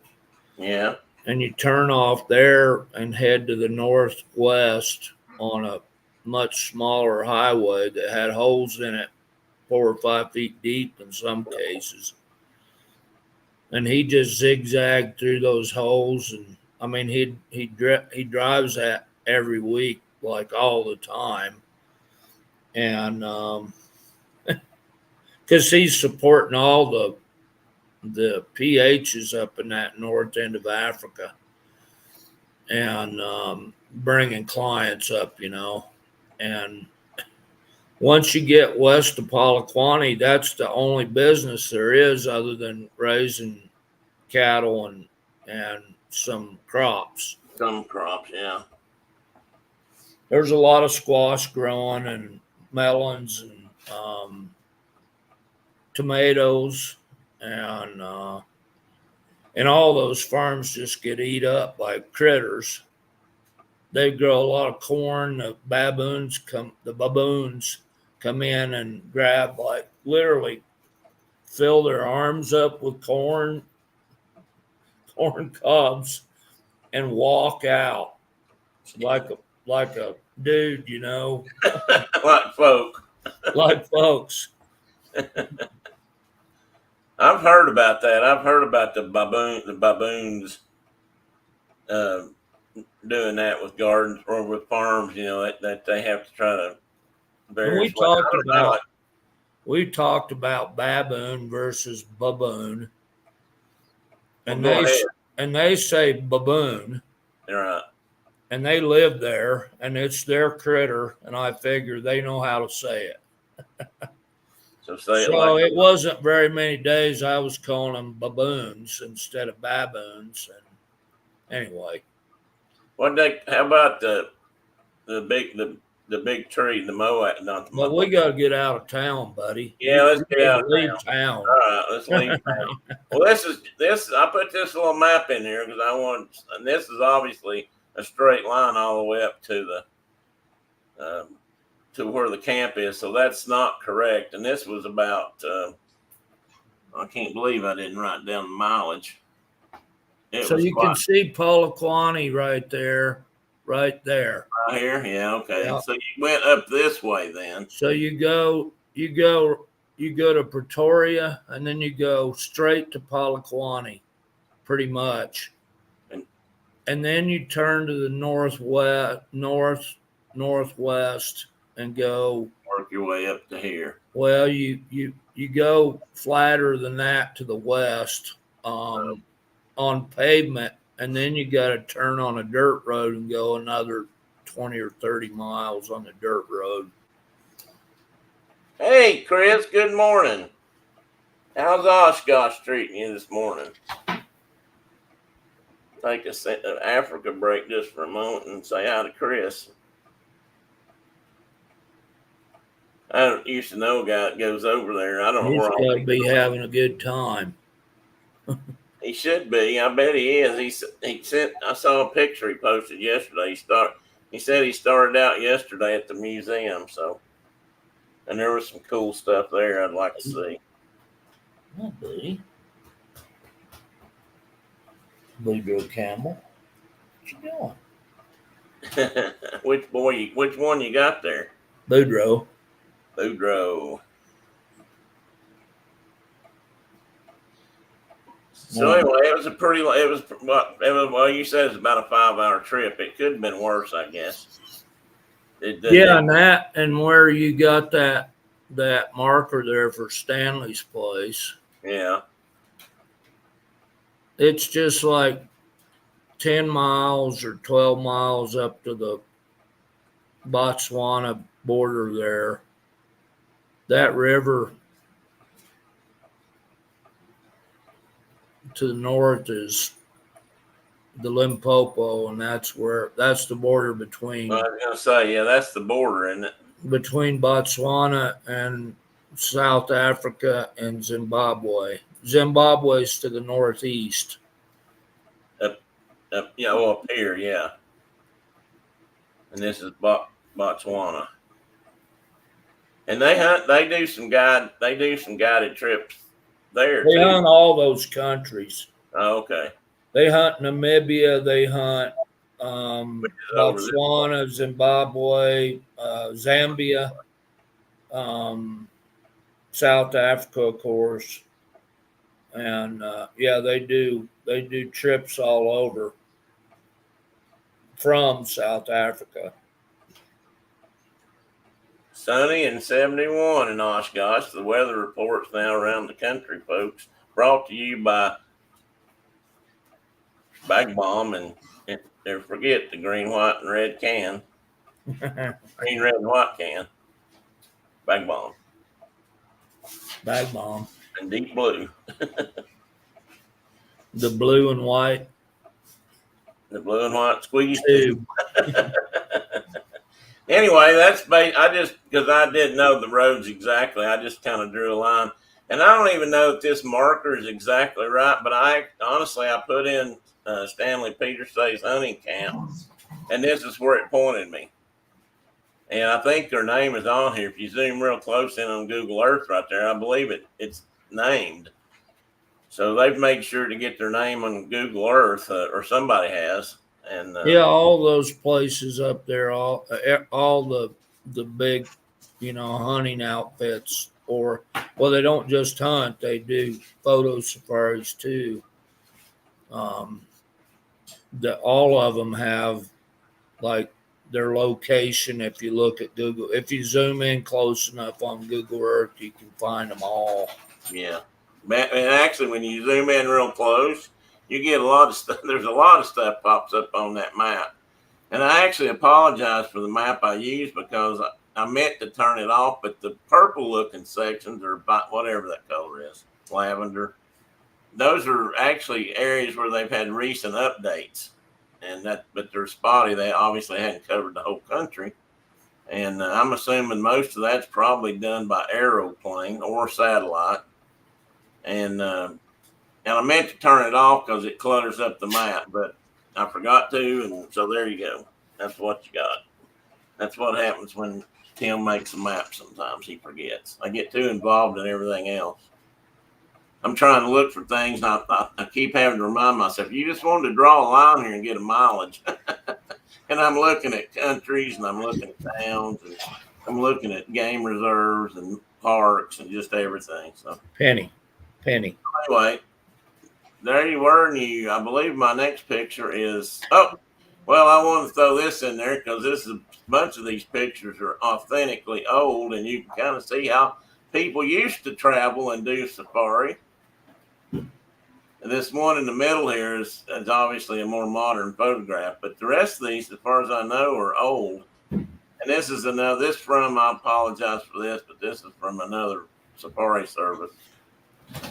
Yeah. And you turn off there and head to the northwest on a much smaller highway that had holes in it 4 or 5 feet deep in some cases. And he just zigzagged through those holes. And I mean, he drives that every week, like all the time. And because he's supporting all the PHs up in that north end of Africa, and bringing clients up, and once you get west of Polokwane, that's the only business there is other than raising cattle and some crops. Some crops, yeah. There's a lot of squash growing and melons and tomatoes, and all those farms just get eat up by critters. They grow a lot of corn. The baboons come in and grab, like, literally fill their arms up with corn cobs and walk out like a dude, Like folk. like folks. I've heard about that. I've heard about the baboons uh, doing that with gardens or with farms. That they have to try to And various ways. I don't know. we talked about baboon versus baboon, Well, and go ahead. they say baboon, You're right. and they live there, and it's their critter, and I figure they know how to say it. So say it So like it wasn't very many days I was calling them baboons instead of baboons. And anyway, how about the big tree, the moab, not the but moab. we got to get out of town, buddy. Yeah, let's You get need out to of leave town. town. All right, let's leave town. Well, this. I put this little map in here because I want, and this is obviously a straight line all the way up to where the camp is. So that's not correct. And this was about. I can't believe I didn't write down the mileage. So you can see Polokwane right there. Right here. Yeah. Okay. Yeah. So you went up this way then. So you go to Pretoria, and then you go straight to Polokwane, pretty much. And then you turn to the northwest and go, work your way up to here. Well, you go flatter than that to the west on pavement, and then you got to turn on a dirt road and go another 20 or 30 miles on the dirt road. Hey, Chris, good morning. How's Oshkosh treating you this morning? Take an Africa break just for a moment and say hi to Chris. I used to know a guy that goes over there. I don't know He's where all got to be having a good time. he should be. I bet he is. He sent. I saw a picture he posted yesterday. He said he started out yesterday at the museum. So, and there was some cool stuff there I'd like to see. Oh, buddy. Boudreaux Camel. What you doing? Which one you got there? Boudreaux. Boudreaux. So anyway, it was well, you said it's about a 5-hour trip. It could have been worse, I guess. And where you got that marker there for Stanley's place. Yeah. It's just like 10 miles or 12 miles up to the Botswana border there. That river to the north is the Limpopo, and that's the border between. Well, I was gonna say, yeah, that's the border, isn't it? Between Botswana and South Africa and Zimbabwe. Zimbabwe's to the northeast. Up here, yeah. And this is Botswana. And they do some guided trips there. They too. hunt all those countries. Oh, okay. They hunt Namibia. They hunt Botswana, Zimbabwe, Zambia, South Africa, of course, and they do trips all over from South Africa. Sunny and 71 in Oshkosh. The weather reports now around the country, folks. Brought to you by Bag Bomb and forget the green, white, and red can. Green, red, and white can. Bag Bomb. Bag Bomb. And Deep Blue. The blue and white. The blue and white squeeze tube. Anyway, because I didn't know the roads exactly, I just kind of drew a line. And I don't even know if this marker is exactly right, but I put in Stanley Petersay's hunting camp, and this is where it pointed me. And I think their name is on here. If you zoom real close in on Google Earth right there, I believe it's named. So they've made sure to get their name on Google Earth, or somebody has. And all those places up there, all the big, hunting outfits, they don't just hunt; they do photo safaris too. All of them have like their location. If you look at Google, if you zoom in close enough on Google Earth, you can find them all. Yeah, and actually, when you zoom in real close, you get a lot of stuff. There's a lot of stuff pops up on that map. And I actually apologize for the map I used because I meant to turn it off, but the purple looking sections, or whatever that color is, lavender, those are actually areas where they've had recent updates. But they're spotty. They obviously hadn't covered the whole country. And I'm assuming most of that's probably done by aeroplane or satellite. And I meant to turn it off because it clutters up the map, but I forgot to, and so there you go. That's what you got. That's what happens when Tim makes a map sometimes. He forgets. I get too involved in everything else. I'm trying to look for things, and I keep having to remind myself, you just wanted to draw a line here and get a mileage. And I'm looking at countries, and I'm looking at towns, and I'm looking at game reserves and parks and just everything. So Penny. Anyway, there you were, and I believe my next picture is, I want to throw this in there because a bunch of these pictures are authentically old, and you can kind of see how people used to travel and do safari. And this one in the middle here is obviously a more modern photograph, but the rest of these, as far as I know, are old. And this is I apologize for this, but this is from another safari service.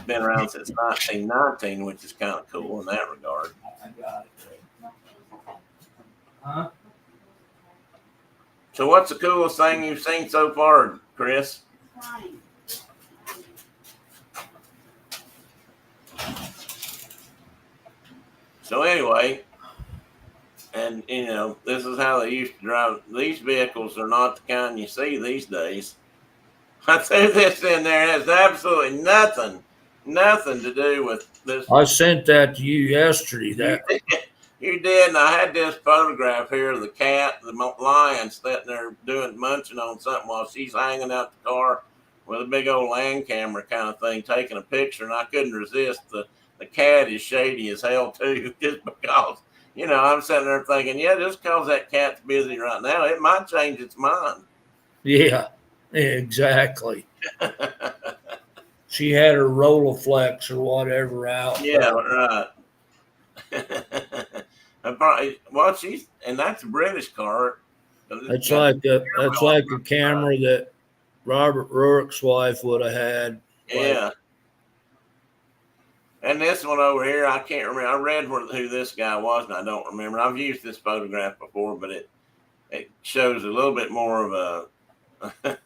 Been around since 1919, which is kind of cool in that regard. I got it. Huh? So what's the coolest thing you've seen so far, Chris. So anyway, and you know, this is how they used to drive. These vehicles are not the kind you see these days. I threw this in there. It has absolutely nothing to do with this. I sent that to you yesterday. You That did, you did, and I had this photograph here of the cat, the lion, sitting there munching on something while she's hanging out the car with a big old land camera kind of thing, taking a picture, and I couldn't resist. The cat is shady as hell too, just because, you know, I'm sitting there thinking, yeah, just because that cat's busy right now, it might change its mind. Yeah, exactly. She had her Rolleiflex or whatever out. Yeah, right. Well, and that's a British car. That's like a camera that Robert Ruark's wife would have had. Yeah. Like, and this one over here, I can't remember. I read who this guy was, and I don't remember. I've used this photograph before, but it shows a little bit more of a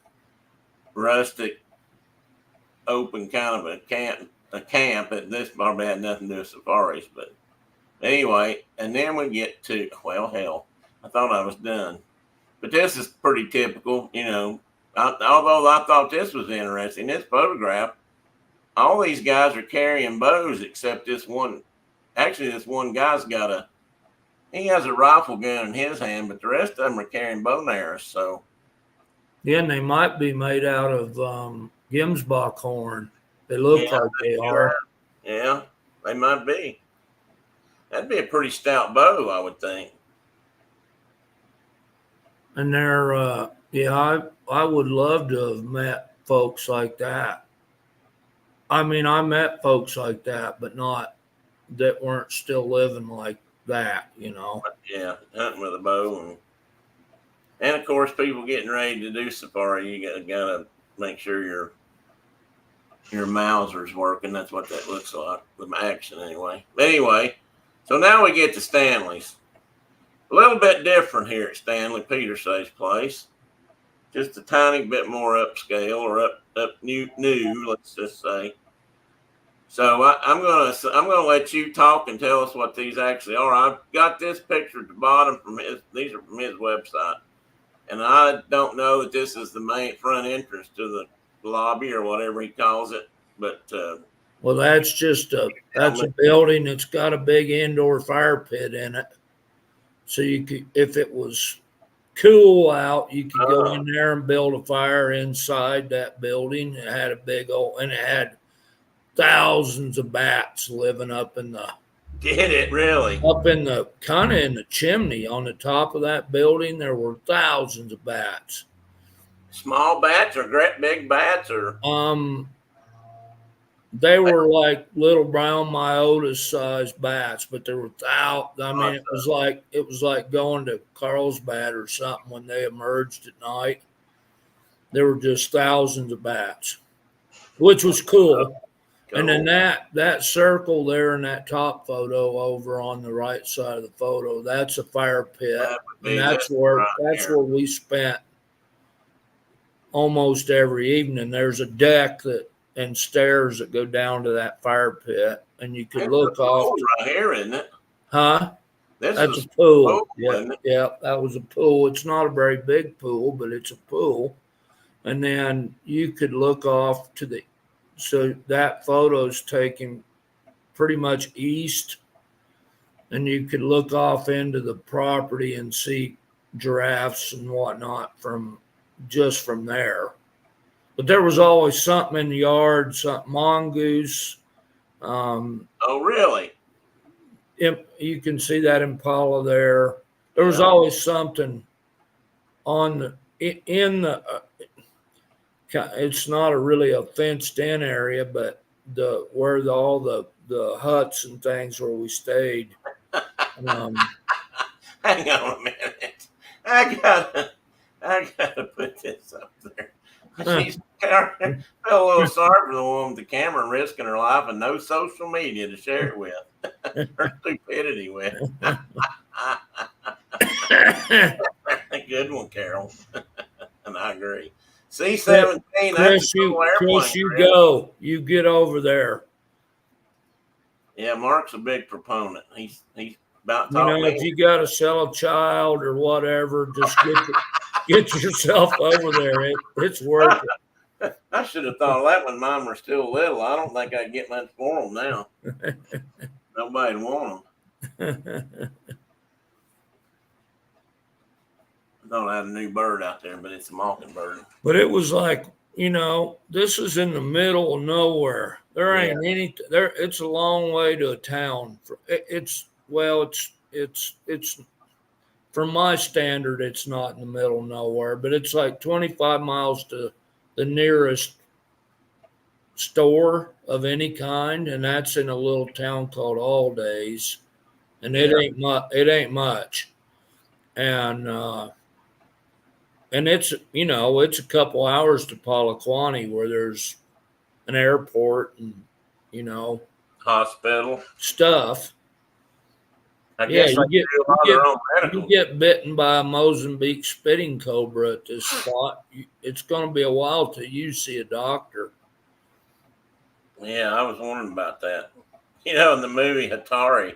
rustic, open kind of a camp. This probably had nothing to do with safaris, but anyway. And then we get to, well, hell, I thought I was done, but this is pretty typical, you know. Although I thought this was interesting, this photograph. All these guys are carrying bows except this one. Actually, this one guy's he has a rifle gun in his hand, but the rest of them are carrying bow and arrows. So, yeah, and they might be made out of Gemsbach horn. They look like they are. Yeah, they might be. That'd be a pretty stout bow, I would think. And they're, yeah, I would love to have met folks like that. I mean, I met folks like that, but not that weren't still living like that, you know. Yeah, hunting with a bow, and of course, people getting ready to do safari, you gotta make sure your Mauser's working. That's what that looks like, the action anyway. But anyway, so now we get to Stanley's. A little bit different here at Stanley Petersay's place. Just a tiny bit more upscale or up new, let's just say. So I'm gonna let you talk and tell us what these actually are. I've got this picture at the bottom these are from his website, and I don't know that this is the main front entrance to the lobby or whatever he calls it, but well, that's a building that's got a big indoor fire pit in it. So you could, if it was cool out, you could go in there and build a fire inside that building. It had a big and it had thousands of bats living up in the. Did it really? Up in the kind of in the chimney on the top of that building, there were thousands of bats. Small bats or great big bats or? They were like little brown myotis sized bats, but there were thousands. I mean, it was like going to Carlsbad or something when they emerged at night. There were just thousands of bats, which was cool. And then that circle there in that top photo over on the right side of the photo, that's a fire pit. And that's where we spent almost every evening. There's a deck and stairs that go down to that fire pit, and you could look off. Right here, isn't it? Huh? That's a pool. Yeah, that was a pool. It's not a very big pool, but it's a pool. And then you could look off to so that photo's taken pretty much east, and you could look off into the property and see giraffes and whatnot from there. But there was always something in the yard, something mongoose. Oh, really? You can see that Impala there. There was always something in the. It's not really a fenced in area, but where all the huts and things where we stayed. Hang on a minute. I gotta put this up there. She's feel a little sorry for the woman with the camera risking her life and no social media to share it with. Her stupidity with. Good one, Carol. And I agree. C-17. That's a cool airplane. Chris, go. You get over there. Yeah, Mark's a big proponent. He's about taught me. If you got to sell a child or whatever, just get yourself over there. It's worth it. I should have thought of that when mine were still little. I don't think I'd get much for them now. Nobody'd want them. I thought I had a new bird out there, but it's a mockingbird. But it was like, this is in the middle of nowhere. There ain't any there. It's a long way to a town. It's from my standard, it's not in the middle of nowhere, but it's like 25 miles to the nearest store of any kind, and that's in a little town called All Days, and it ain't much, and it's it's a couple hours to Polokwane where there's an airport and hospital stuff. I guess you get bitten by a Mozambique spitting cobra at this spot. It's going to be a while till you see a doctor. Yeah, I was wondering about that. In the movie Hatari,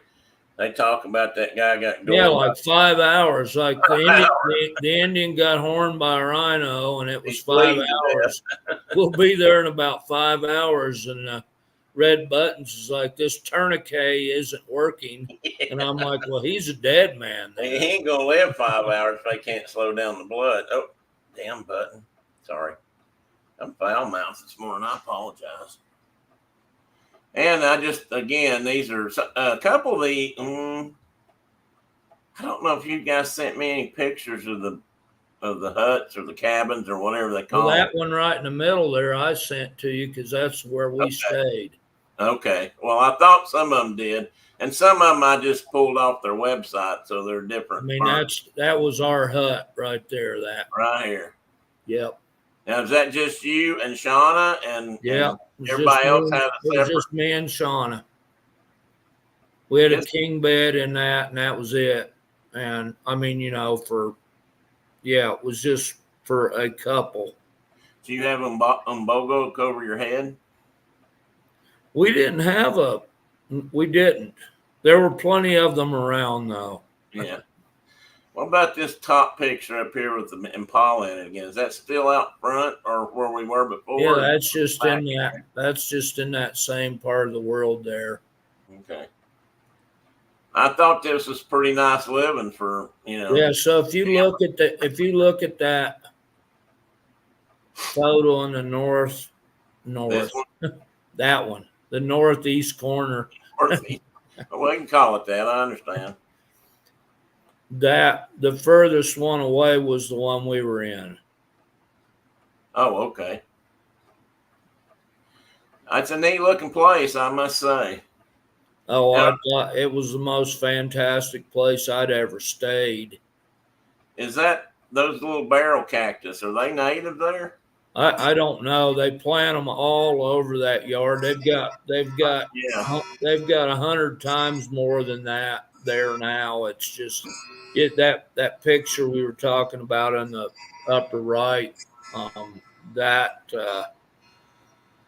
they talk about that guy got gored. Yeah, like 5 hours. Like the Indian got horned by a rhino, and it was 5 hours. We'll be there in about 5 hours, and red buttons is like, this tourniquet isn't working. Yeah. And I'm like, well, he's a dead man. He ain't going to live 5 hours if they can't slow down the blood. Oh, damn button. Sorry. I'm foul mouthed this morning. I apologize. And these are a couple of the, I don't know if you guys sent me any pictures of the huts or the cabins or whatever they call that one right in the middle there I sent to you because that's where we stayed. Okay. Well, I thought some of them did, and some of them I just pulled off their website, so they're different. I mean, that was our hut right there. That right here. Yep. Now, is that just you and Shawna and everybody else had a separate? It was just me and Shawna. We had a king bed in that, and that was it. And I mean, it was just for a couple. Do you have umbogo over your head? We didn't. There were plenty of them around, though. Yeah. What about this top picture up here with the Impala in it again? Is that still out front or where we were before? Yeah, that's just in that same part of the world there. Okay. I thought this was pretty nice living for, Yeah, so if you look at that photo in the north, that one, the northeast corner. Well, we can call it that. I understand. That the furthest one away was the one we were in. Oh, okay. It's a neat looking place, I must say. Oh, I thought it was the most fantastic place I'd ever stayed. Is that those little barrel cactus? Are they native there? I don't know. They plant them all over that yard. They've got 100 times more than that there now. It's just that picture we were talking about in the upper right.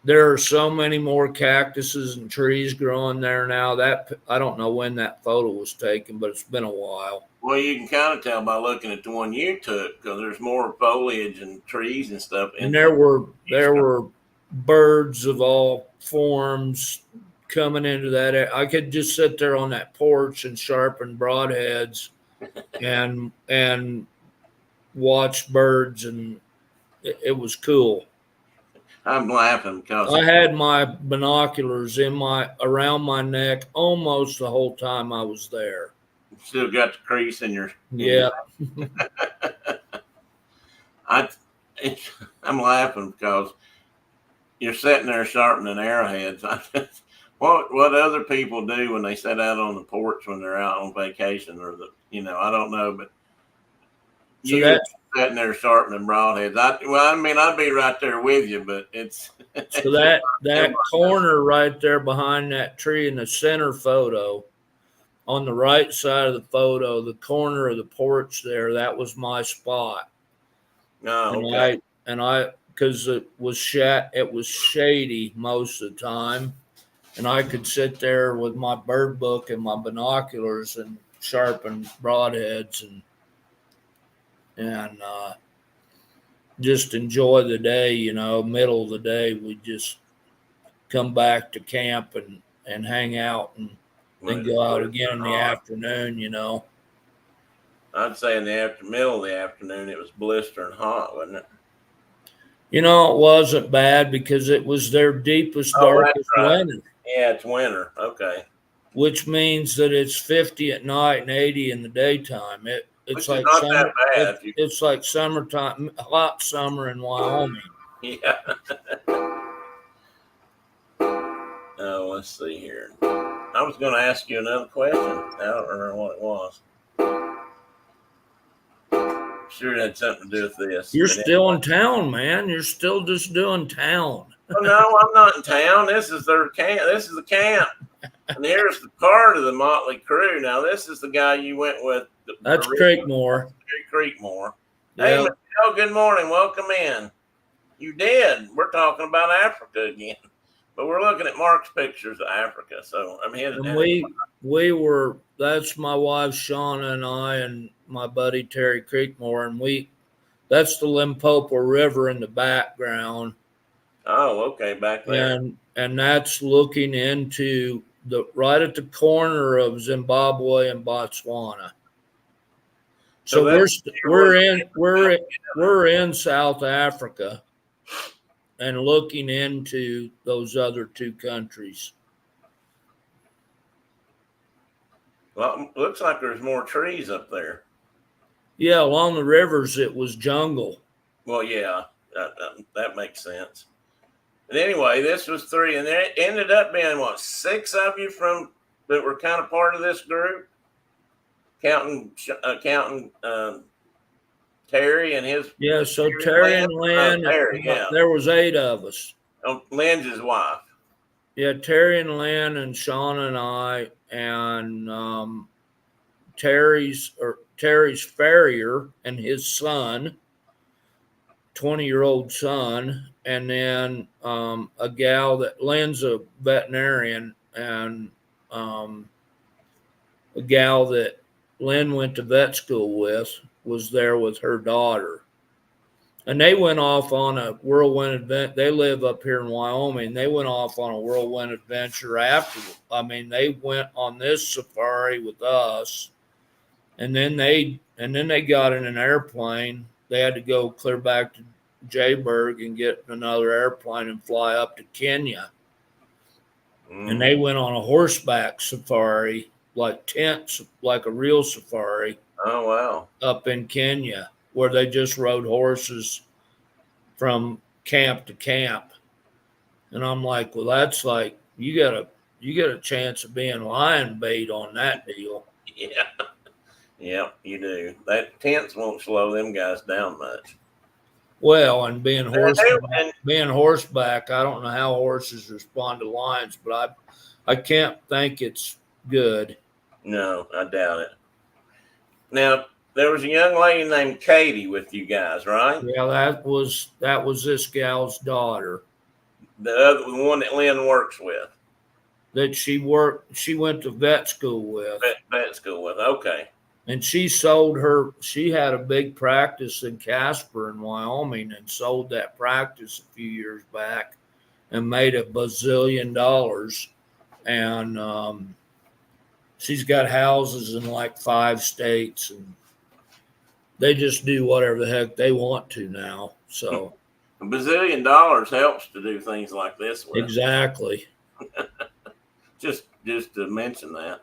There are so many more cactuses and trees growing there now. That I don't know when that photo was taken, but it's been a while. Well, you can kind of tell by looking at the one you took because there's more foliage and trees and stuff. And there were birds of all forms coming into that. I could just sit there on that porch and sharpen broadheads and watch birds, and it was cool. I'm laughing because I had my binoculars around my neck almost the whole time I was there. Still got the crease in your I'm laughing because you're sitting there sharpening arrowheads. What other people do when they sit out on the porch when they're out on vacation I don't know, but so you sitting there sharpening broadheads. I'd be right there with you, but it's so that corner right there behind that tree in the center photo, on the right side of the photo, the corner of the porch there, that was my spot. Oh, okay. And I because it was shady most of the time, and I could sit there with my bird book and my binoculars and sharpen broadheads and just enjoy the day. Middle of the day, we just come back to camp and hang out and then go out again in the afternoon. I'd say in the middle of the afternoon, it was blistering hot, wasn't it? It wasn't bad because it was their deepest, darkest winter. Yeah, it's winter. Okay. Which means that it's 50 at night and 80 in the daytime. It's like not summer. That bad. It's like summertime, hot summer in Wyoming. Yeah. Oh, let's see here. I was going to ask you another question. I don't remember what it was. Sure, it had something to do with this. You're still in town, man. You're still just doing town. Oh, no, I'm not in town. This is their camp. This is the camp. And here's the part of the Motley crew. Now, this is the guy you went with. That's Creekmore. Creekmore. Yep. Hey, Michelle, good morning. Welcome in. You did. We're talking about Africa again. But we're looking at Mark's pictures of Africa. So I'm headed down. We were, that's my wife, Shawna, and I, and my buddy, Terry Creekmore. And that's the Limpopo River in the background. Oh, okay. Back there. And that's looking into right at the corner of Zimbabwe and Botswana. So we're in South Africa and looking into those other two countries. Well, it looks like there's more trees up there. Yeah, along the rivers, it was jungle. Well, yeah, that makes sense. And anyway, this was 3, and there ended up being, 6 of you that were kind of part of this group? Counting Terry and his... Yeah, so Terry and Lynn, there was 8 of us. Oh, Lynn's his wife. Yeah, Terry and Lynn and Shawna and I, and Terry's farrier and his son, 20-year-old son, and then a gal that Lynn's a veterinarian, and a gal that Lynn went to vet school with was there with her daughter. And they went off on a whirlwind adventure. They live up here in Wyoming. They went off on a whirlwind adventure after. They went on this safari with us, and then they got in an airplane. They had to go clear back to Jayberg and get another airplane and fly up to Kenya. And they went on a horseback safari, like tents, like a real safari. Oh, wow. Up in Kenya, where they just rode horses from camp to camp. And I'm like, well, that's like, you get a chance of being lion bait on that deal. Yeah. Yeah, you do. That tents won't slow them guys down much. Well, and being horseback, I don't know how horses respond to lions, but I can't think it's good. No, I doubt it. Now, there was a young lady named Katie with you guys, right? Yeah, that was this gal's daughter. The one that Lynn works with. That she went to vet school with. Vet school with, okay. And she had a big practice in Casper in Wyoming and sold that practice a few years back and made $1 bazillion. And she's got houses in like 5 states, and they just do whatever the heck they want to now. So $1 bazillion helps to do things like this with. Exactly. just to mention that.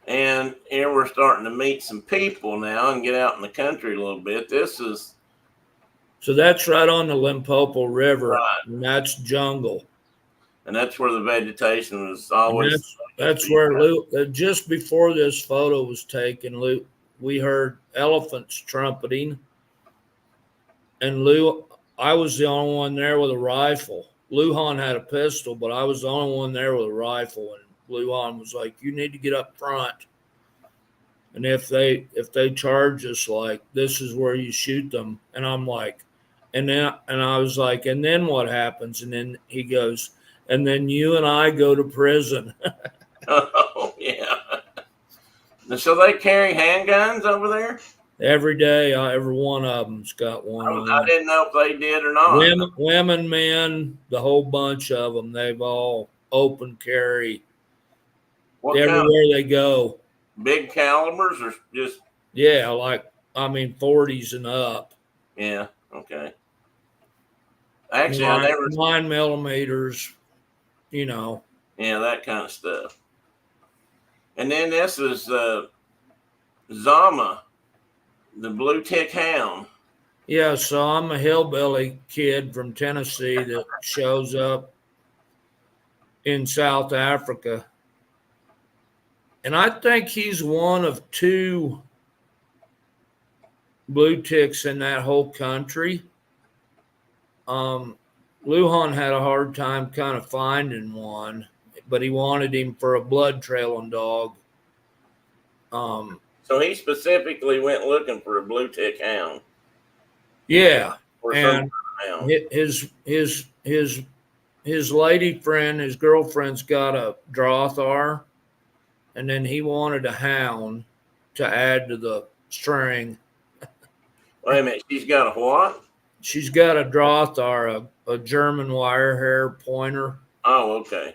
And here we're starting to meet some people now and get out in the country a little bit. So that's right on the Limpopo River. Right. And that's jungle. And that's where the vegetation was always. That's where just before this photo was taken, we heard elephants trumpeting. And I was the only one there with a rifle. Lujan had a pistol, but I was the only one there with a rifle. And Lujan was like, you need to get up front. And if they charge us like this is where you shoot them, and I'm like, and I was like, and then what happens? And then he goes, and then you and I go to prison. Oh yeah. So they carry handguns over there? Every day. Every one of them's got one on I them. didn't know if they did or not. Women, men, the whole bunch of them. They've all open carry What kind everywhere they go. of big calibers or just? Yeah, like I mean, 40s and up. Yeah. Okay. Actually, I never. 9 millimeters. You know. Yeah, that kind of stuff. And then this is Zama, the blue tick hound. Yeah, so I'm a hillbilly kid from Tennessee that shows up in South Africa. And I think he's one of two blue ticks in that whole country. Lujan had a hard time kind of finding one, but he wanted him for a blood trailing dog. So he specifically went looking for a blue tick hound. Yeah, Or and hound. his lady friend, his girlfriend's got a Drothar, and then he wanted a hound to add to the string. Wait a minute, she's got a what? She's got a Drothar, a German wire hair pointer. Oh, okay.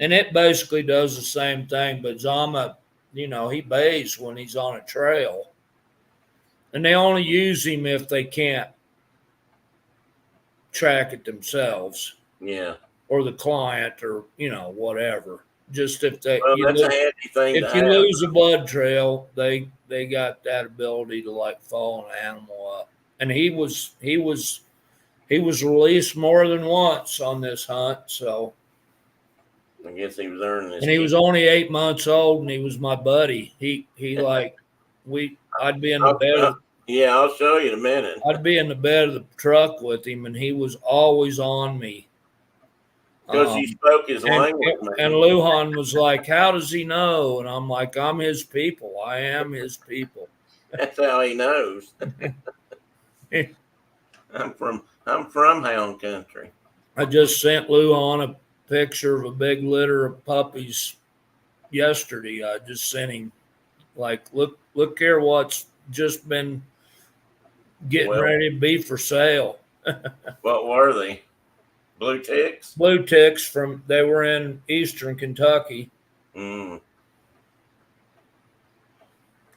And it basically does the same thing, but Zama, he bays when he's on a trail. And they only use him if they can't track it themselves. Yeah. Or the client or, whatever. Just if they that's a handy thing. If you lose a blood trail, they got that ability to like follow an animal up. And he was released more than once on this hunt, so I guess he was earning his. And he was only 8 months old, and he was my buddy. I'd be in the bed. Yeah, I'll show you in a minute. I'd be in the bed of the truck with him, and he was always on me. Because he spoke his language. And Lujan was like, "How does he know?" And I'm like, "I'm his people. I am his people." That's how he knows. I'm from hound country. I just sent Lujan a picture of a big litter of puppies yesterday. I just sent him, like, look here, what's just been getting ready to be for sale. What were they? Blue ticks? Blue ticks they were in eastern Kentucky. I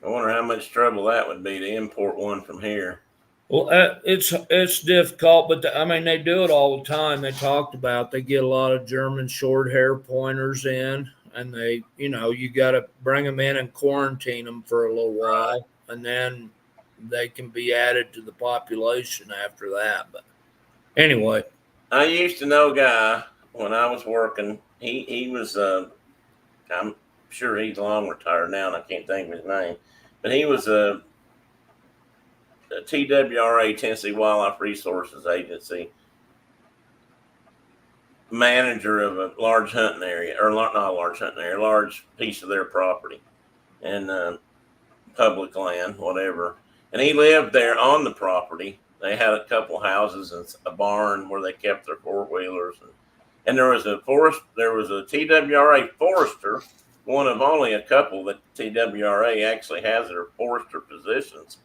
wonder how much trouble that would be to import one from here. Well, it's difficult, but they do it all the time. They talked about they get a lot of German short hair pointers in, and they, you got to bring them in and quarantine them for a little while, and then they can be added to the population after that. But anyway, I used to know a guy when I was working. He was I'm sure he's long retired now, and I can't think of his name, but he was a TWRA, Tennessee Wildlife Resources Agency, manager of a large hunting area, or not a large hunting area, a large piece of their property and public land, whatever. And he lived there on the property. They had a couple houses and a barn where they kept their four-wheelers. And there was a TWRA forester, one of only a couple that TWRA actually has their forester positions.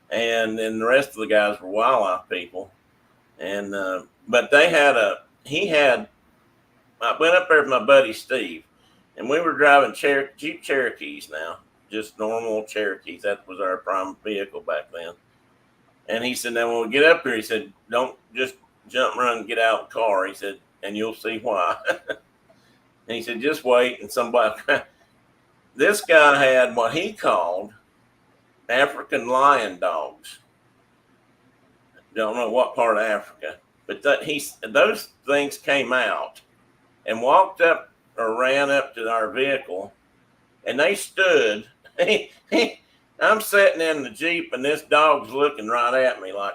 And then the rest of the guys were wildlife people. And but I went up there with my buddy Steve, and we were driving Jeep Cherokees now, just normal Cherokees. That was our prime vehicle back then. And he said, now when we get up there, he said, don't just jump, run, and get out of the car. He said, and you'll see why. And he said, just wait. And this guy had what he called African lion dogs. Don't know what part of Africa, but those things came out and walked up or ran up to our vehicle, and they stood. I'm sitting in the Jeep, and this dog's looking right at me like,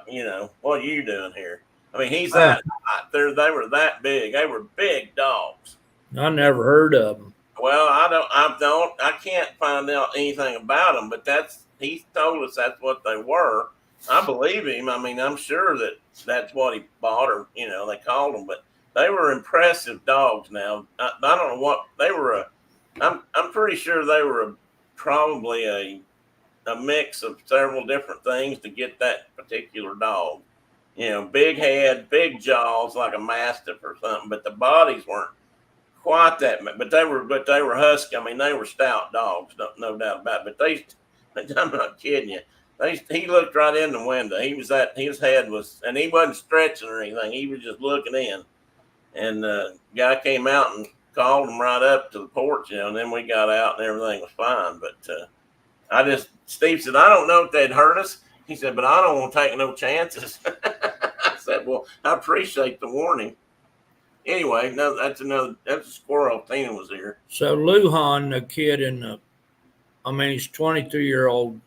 what are you doing here? He's that hot. They were that big. They were big dogs. I never heard of them. Well, I can't find out anything about them, but he told us that's what they were. I believe him. I mean, I'm sure that that's what he bought, or they called them, but they were impressive dogs. Now, I don't know what they were. I'm pretty sure they were probably a mix of several different things to get that particular dog. Big head, big jaws, like a mastiff or something, but the bodies weren't quite that much. But they were husky. I mean, they were stout dogs, no doubt about it. I'm not kidding you. He looked right in the window. His head was, and he wasn't stretching or anything. He was just looking in. And guy came out and called him right up to the porch, and then we got out and everything was fine. But Steve said, I don't know if they'd hurt us. He said, but I don't want to take no chances. I said, well, I appreciate the warning. Anyway, no, that's a squirrel. Tina was here. So Lujan, the kid he's 23-year-old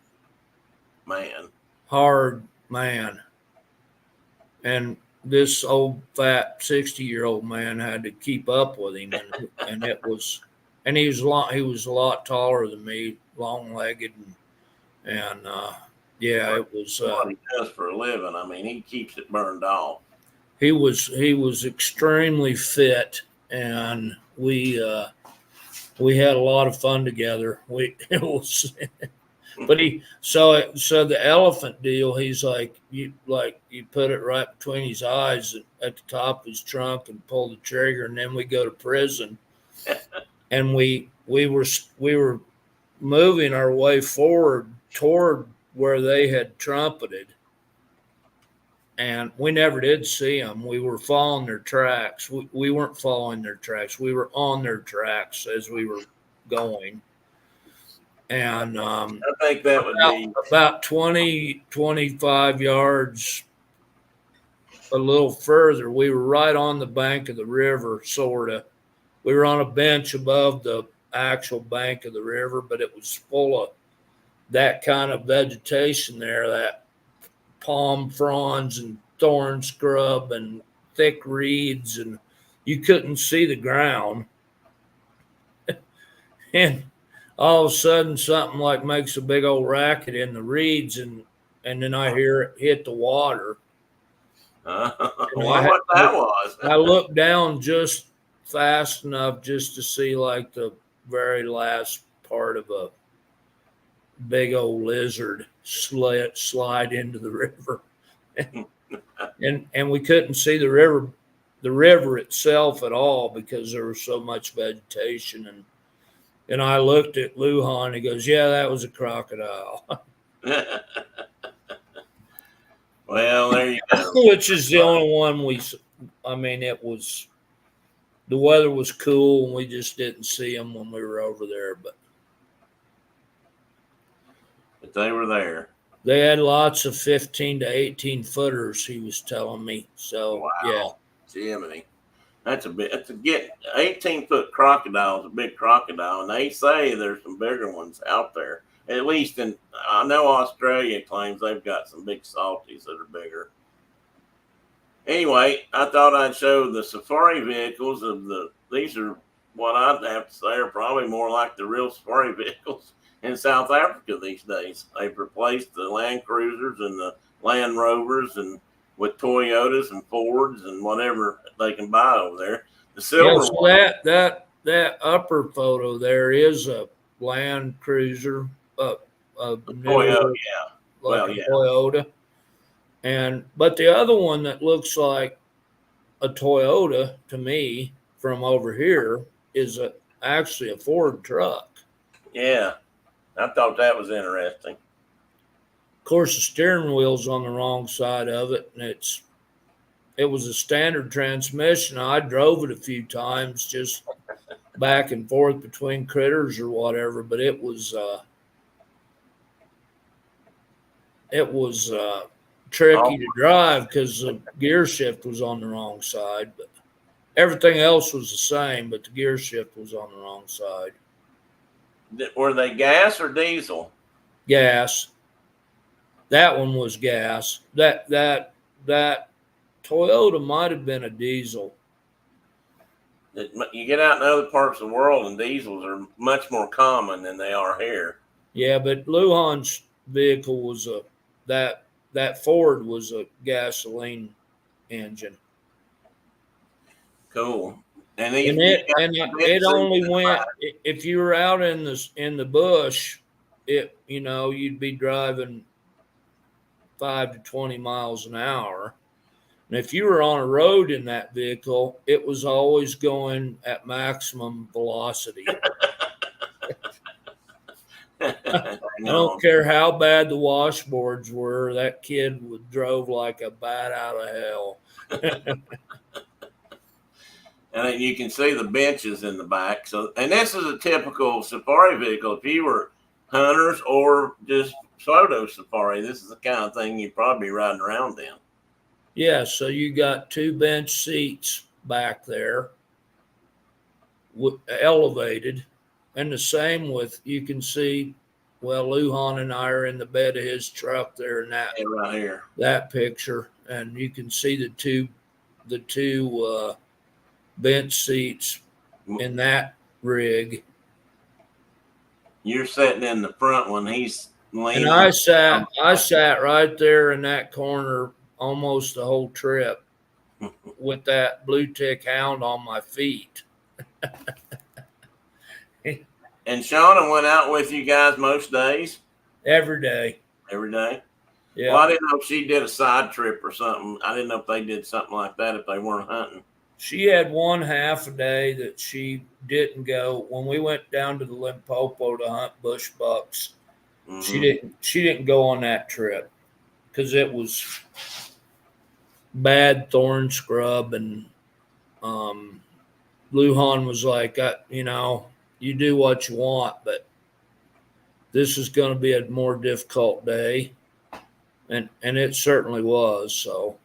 Man. hard man. And this old fat 60-year-old man had to keep up with him, and he was a lot taller than me, long-legged, and it was what he does for a living. I mean, he keeps it burned off. He was extremely fit, and we had a lot of fun together. But so the elephant deal. He's like you put it right between his eyes at the top of his trunk and pull the trigger, and then we go to prison, and we were moving our way forward toward where they had trumpeted. And we never did see them. We were following their tracks. We weren't following their tracks. We were on their tracks as we were going. And I think that would be about 20, 25 yards a little further. We were right on the bank of the river, sort of. We were on a bench above the actual bank of the river, but it was full of that kind of vegetation there, that palm fronds and thorn scrub and thick reeds, and you couldn't see the ground. And all of a sudden something like makes a big old racket in the reeds, and then I hear it hit the water. What that was. I looked down just fast enough just to see like the very last part of a big old lizard slide into the river. and we couldn't see the river itself at all because there was so much vegetation. And I looked at Lujan. He goes, "Yeah, that was a crocodile." Well, there you go. Which is the only one it was, the weather was cool and we just didn't see them when we were over there, but they were there. They had lots of 15 to 18 footers, he was telling me. So, wow. Yeah. Jiminy. That's 18-foot crocodile is a big crocodile, and they say there's some bigger ones out there. At least I know Australia claims they've got some big salties that are bigger. Anyway, I thought I'd show the safari vehicles these are what I'd have to say are probably more like the real safari vehicles in South Africa these days. They've replaced the Land Cruisers and the Land Rovers and with Toyotas and Fords and whatever they can buy over there. The silver one. That upper photo there is a Land Cruiser, a Toyota, yeah. Toyota. But the other one that looks like a Toyota to me from over here is actually a Ford truck. Yeah, I thought that was interesting. Of course, the steering wheel's on the wrong side of it, and it was a standard transmission. I drove it a few times, just back and forth between critters or whatever, but it was tricky to drive because the gear shift was on the wrong side. But everything else was the same, but the gear shift was on the wrong side. Were they gas or diesel? Gas. That one was gas. That Toyota might have been a diesel. You get out in other parts of the world, and diesels are much more common than they are here. Yeah, but Lujan's vehicle was that Ford was a gasoline engine. Cool. And And you got it seats only in the went back. if you were out in the bush, you'd be driving 5 to 20 miles an hour. And if you were on a road in that vehicle, it was always going at maximum velocity. I I don't know. care how bad the washboards were, that kid drove like a bat out of hell. And you can see the benches in the back. So, and this is a typical safari vehicle. If you were hunters or just photo safari, this is the kind of thing you'd probably be riding around in. Yeah, so you got two bench seats back there, elevated, and the same with you can see. Well, Lujan and I are in the bed of his truck there in Yeah, right here. that picture, and you can see the two bench seats in that rig. You're sitting in the front one. He's And leaning. I sat right there in that corner almost the whole trip with that blue tick hound on my feet. And Shawna went out with you guys most days? Every day. Every day? Yeah. Well, I didn't know if she did a side trip or something. I didn't know if they did something like that if they weren't hunting. She had one half a day that she didn't go. When we went down to the Limpopo to hunt bush bucks, she didn't go on that trip because it was bad thorn scrub, and Lujan was like, you do what you want, but this is going to be a more difficult day, and it certainly was. So,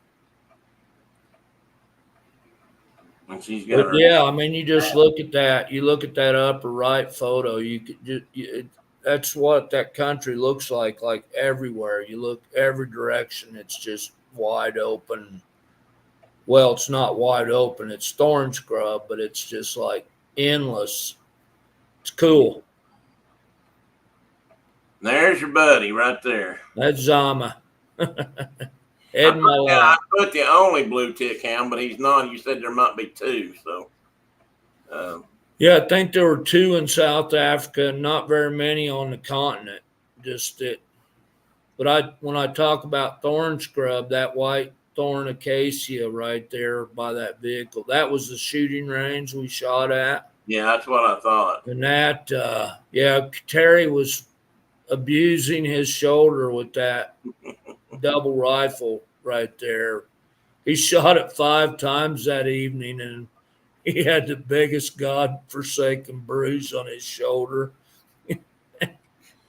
And she's got but her. yeah, I mean, you just look at that. You look at that upper right photo. You could that's what that country looks like. Like everywhere you look, every direction, it's just wide open. Well, it's not wide open. It's thorn scrub, but it's just like endless. It's cool. There's your buddy right there. That's Zama. I Ed Malott. put the only blue tick hound, but he's not. You said there might be two, so. Yeah, I think there were two in South Africa, not very many on the continent. Just it. But when I talk about thorn scrub, that white thorn acacia right there by that vehicle, that was the shooting range we shot at. Yeah, that's what I thought. And that, Terry was abusing his shoulder with that double rifle right there. He shot it 5 times that evening, and he had the biggest godforsaken bruise on his shoulder.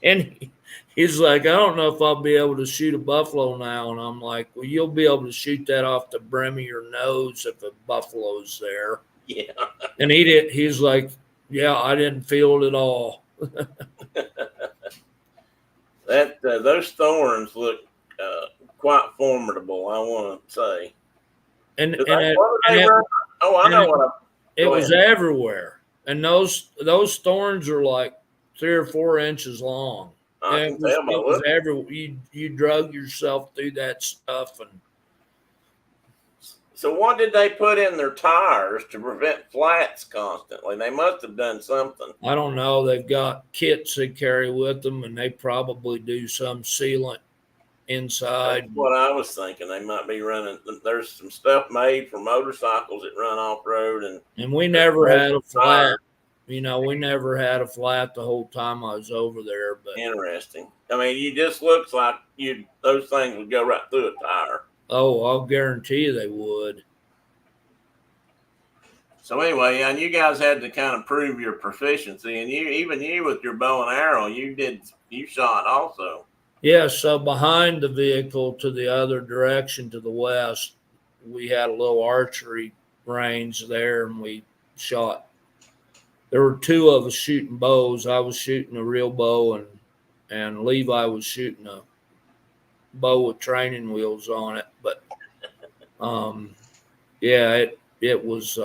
And he's like, I don't know if I'll be able to shoot a buffalo now. And I'm like, well, you'll be able to shoot that off the brim of your nose if a buffalo's there. Yeah. And he did. He's like, yeah, I didn't feel it at all. Those thorns look quite formidable, I want to say. And I know what it was everywhere. And those thorns are like 3 or 4 inches long. I can tell by it was everywhere. You drug yourself through that stuff. And so what did they put in their tires to prevent flats constantly? They must have done something. I don't know. They've got kits they carry with them, and they probably do some sealant inside. That's what I was thinking. They might be running. There's some stuff made for motorcycles that run off road, and we never had a flat. We never had a flat the whole time I was over there. But interesting. I mean, it just looks like those things would go right through a tire. Oh, I'll guarantee you they would. So anyway, and you guys had to kind of prove your proficiency, and you with your bow and arrow, you shot also. Yeah, so behind the vehicle to the other direction to the west, we had a little archery range there, and we shot. There were 2 of us shooting bows. I was shooting a real bow, and Levi was shooting a bow with training wheels on it. But yeah, it was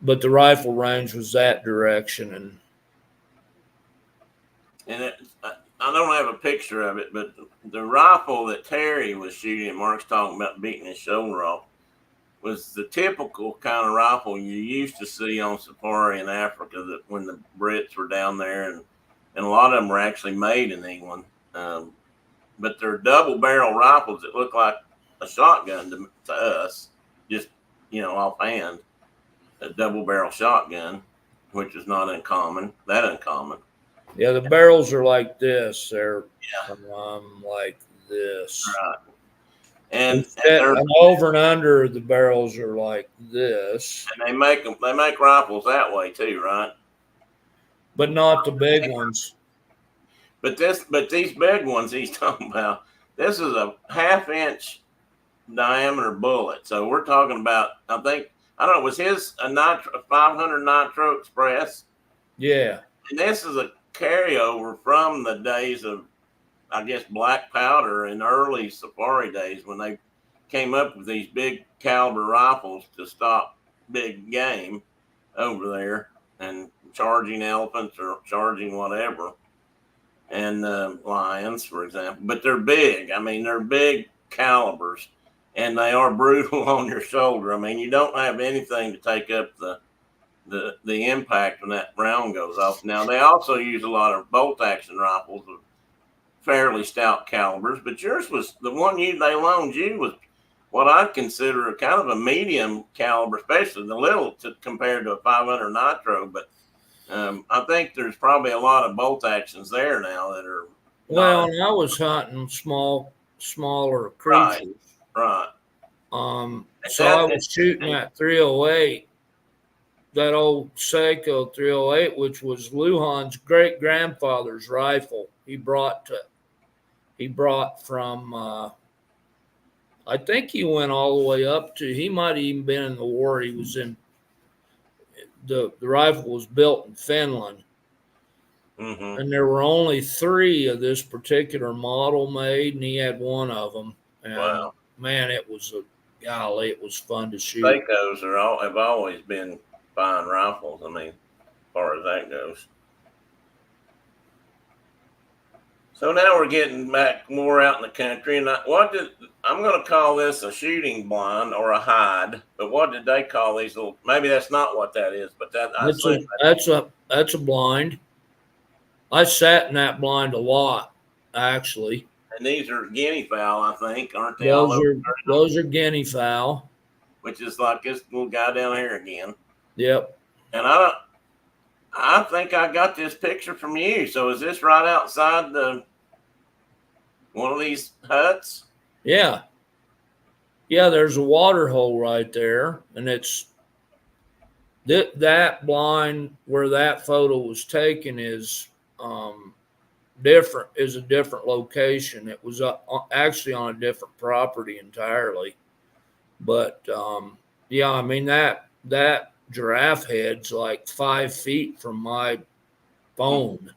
but the rifle range was that direction, and I don't have a picture of it, but the rifle that Terry was shooting, and Mark's talking about beating his shoulder off, was the typical kind of rifle you used to see on safari in Africa that when the Brits were down there, and a lot of them were actually made in England. But they're double barrel rifles that look like a shotgun to us, just, offhand, a double barrel shotgun, which is not uncommon, yeah, the barrels are like this. They're Yeah. like this. Right. And over and under the barrels are like this. And they make rifles that way too, right? But not the big ones. But these big ones he's talking about, this is a 1/2 inch diameter bullet. So we're talking about, I don't know, was his a 500 Nitro Express? Yeah. And this is a carryover from the days of, I guess, black powder in early safari days when they came up with these big caliber rifles to stop big game over there and charging elephants or charging whatever, and lions, for example. But they're big. I mean, they're big calibers, and they are brutal on your shoulder. I mean, you don't have anything to take up the impact when that round goes off. Now, they also use a lot of bolt action rifles of fairly stout calibers, but yours was the one they loaned you was what I'd consider a kind of a medium caliber, especially the little compared to a 500 Nitro. But I think there's probably a lot of bolt actions there now that are. Well, I was hunting smaller creatures. Right. So I was shooting that 308, that old Seiko 308, which was Luhan's great grandfather's rifle. He brought from, I think he went all the way up to, he might have even been in the war. He was in, the rifle was built in Finland. Mm-hmm. And there were only 3 of this particular model made, and he had one of them. And wow. Man, it was fun to shoot. Seikos have always been fine rifles. I mean, as far as that goes. So now we're getting back more out in the country, and I'm going to call this a shooting blind or a hide. But what did they call these little? Maybe that's not what that is, but that's a blind. I sat in that blind a lot, actually. And these are guinea fowl, I think, aren't they? Those are guinea fowl, which is like this little guy down here again. Yep. And I think I got this picture from you. So is this right outside one of these huts? Yeah. Yeah, there's a water hole right there, and it's that blind where that photo was taken is a different location. It was actually on a different property entirely. But yeah, I mean that giraffe head's like 5 feet from my phone.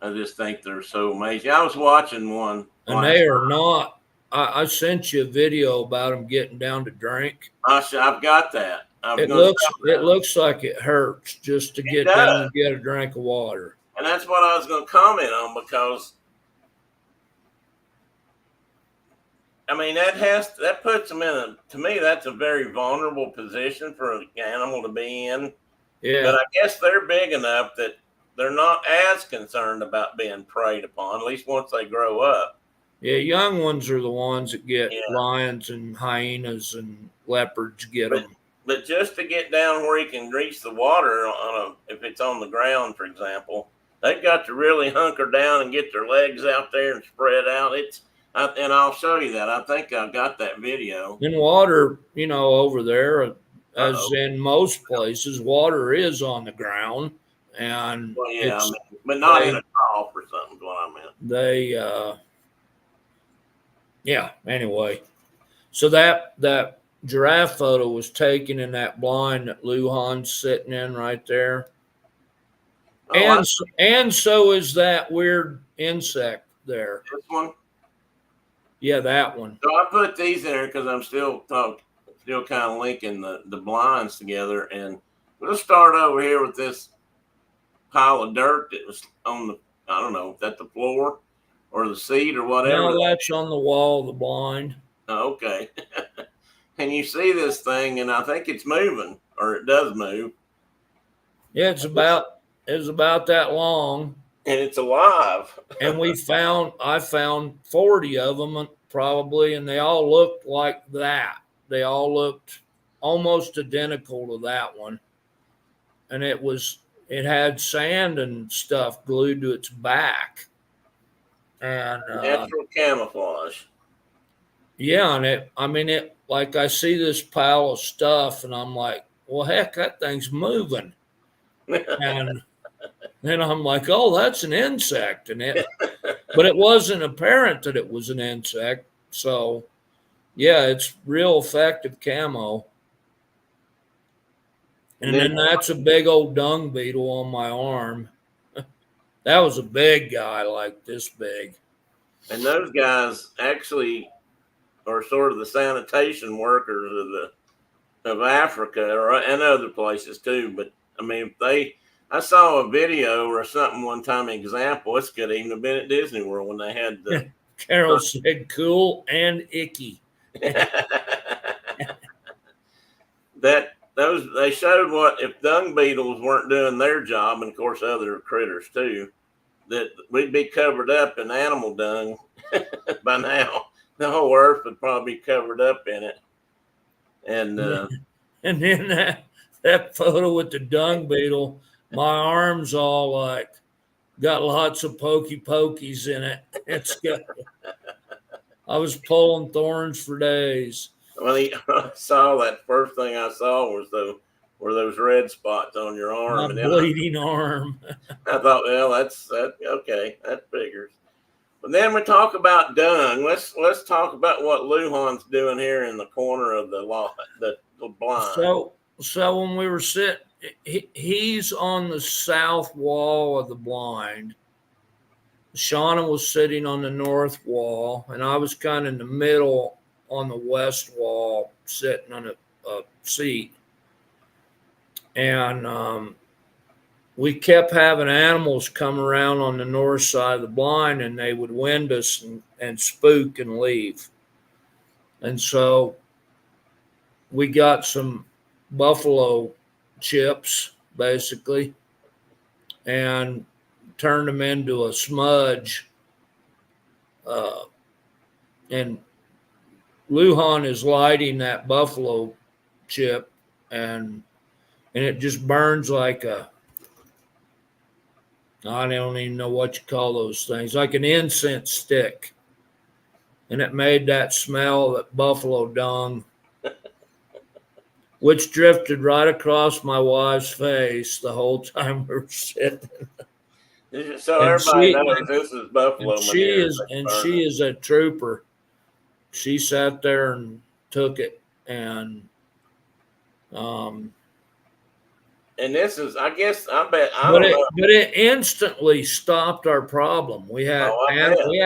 I just think they're so amazing. I was watching one, and they are not. I sent you a video about them getting down to drink. I've got that. It looks like it hurts just to get down and get a drink of water. And that's what I was going to comment on, because I mean that puts them to me that's a very vulnerable position for an animal to be in. Yeah. But I guess they're big enough that they're not as concerned about being preyed upon, at least once they grow up. Yeah, young ones are the ones that get lions and hyenas and leopards get them. But just to get down where he can reach the water if it's on the ground, for example, they've got to really hunker down and get their legs out there and spread out. And I'll show you that. I think I've got that video. In water, over there, as in most places, water is on the ground, and but not in a trough or something. Is what I meant. Anyway, so that giraffe photo was taken in that blind that Luhan's sitting in right there. And so is that weird insect there. This one? Yeah, that one. So I put these in there because I'm still talking. still kind of linking the blinds together. And we'll start over here with this pile of dirt that was on the, I don't know, is that the floor or the seat or whatever? No, that's on the wall of the blind. Oh, okay. And you see this thing, and I think it's moving, or it does move. Yeah, it's about that long. And it's alive. And I found 40 of them probably, and they all looked like that. They all looked almost identical to that one. And it had sand and stuff glued to its back. And Natural camouflage. yeah, and it like I see this pile of stuff and I'm like, well, heck, that thing's moving. And then I'm like, oh, that's an insect. But it wasn't apparent that it was an insect. So yeah, it's real effective camo. And then that's a big old dung beetle on my arm. That was a big guy, like this big. And those guys actually are sort of the sanitation workers of Africa and other places too. But I mean, I saw a video or something one time, example. This could even have been at Disney World when they had the Carol said cool and icky. They showed what if dung beetles weren't doing their job, and of course other critters too, that we'd be covered up in animal dung by now. The whole earth would probably be covered up in it. And then that photo with the dung beetle, my arm's all like got lots of pokies in it. I was pulling thorns for days. When I saw that, first thing I saw were those red spots on your arm. My bleeding arm. I thought, well, that's okay. That figures. But then we talk about dung. Let's talk about what Lujan's doing here in the corner of the blind. So when we were sitting, he's on the south wall of the blind. Shawna was sitting on the north wall, and I was kind of in the middle on the west wall, sitting on a seat. And we kept having animals come around on the north side of the blind, and they would wind us and spook and leave. And so we got some buffalo chips, basically, and turned them into a smudge. And Lujan is lighting that buffalo chip, and it just burns like I don't even know what you call those things, like an incense stick. And it made that smell, that buffalo dung, which drifted right across my wife's face the whole time we were sitting. So everybody knows this is buffalo. She is a trooper. She sat there and took it, and this is, I guess, but it instantly stopped our problem. We had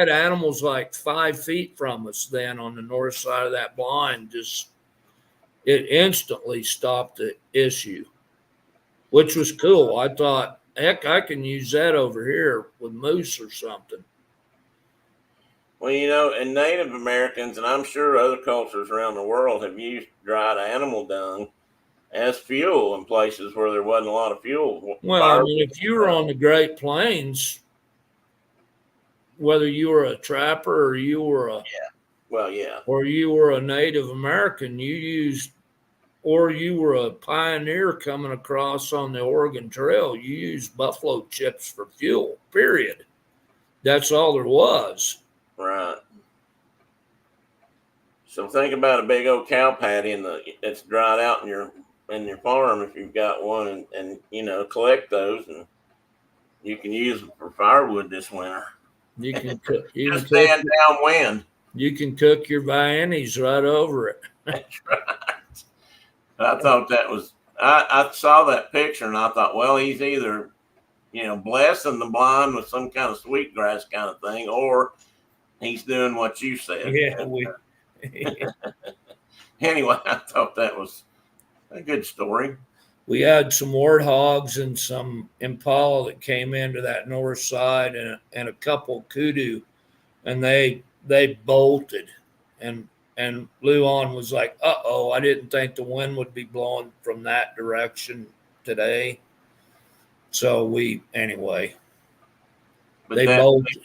animals like 5 feet from us then on the north side of that blind. It instantly stopped the issue, which was cool. I thought, heck, I can use that over here with moose or something. Well, and Native Americans, and I'm sure other cultures around the world, have used dried animal dung as fuel in places where there wasn't a lot of fuel. Well, I mean, if you were on the Great Plains, whether you were a trapper or you were or you were a Native American, or you were a pioneer coming across on the Oregon Trail, you used buffalo chips for fuel, period. That's all there was. Right. So think about a big old cow patty it's dried out in your farm if you've got one, and collect those, and you can use them for firewood this winter. You can cook. Just stand downwind. You can cook your viannies right over it. That's right. I thought that was. I saw that picture and I thought, well, he's either, blessing the blind with some kind of sweetgrass kind of thing, or he's doing what you said. Yeah, Anyway, I thought that was a good story. We had some warthogs and some impala that came into that north side, and a couple kudu, and they bolted, and Luan was like, "Uh-oh, I didn't think the wind would be blowing from that direction today." So But they that bolted.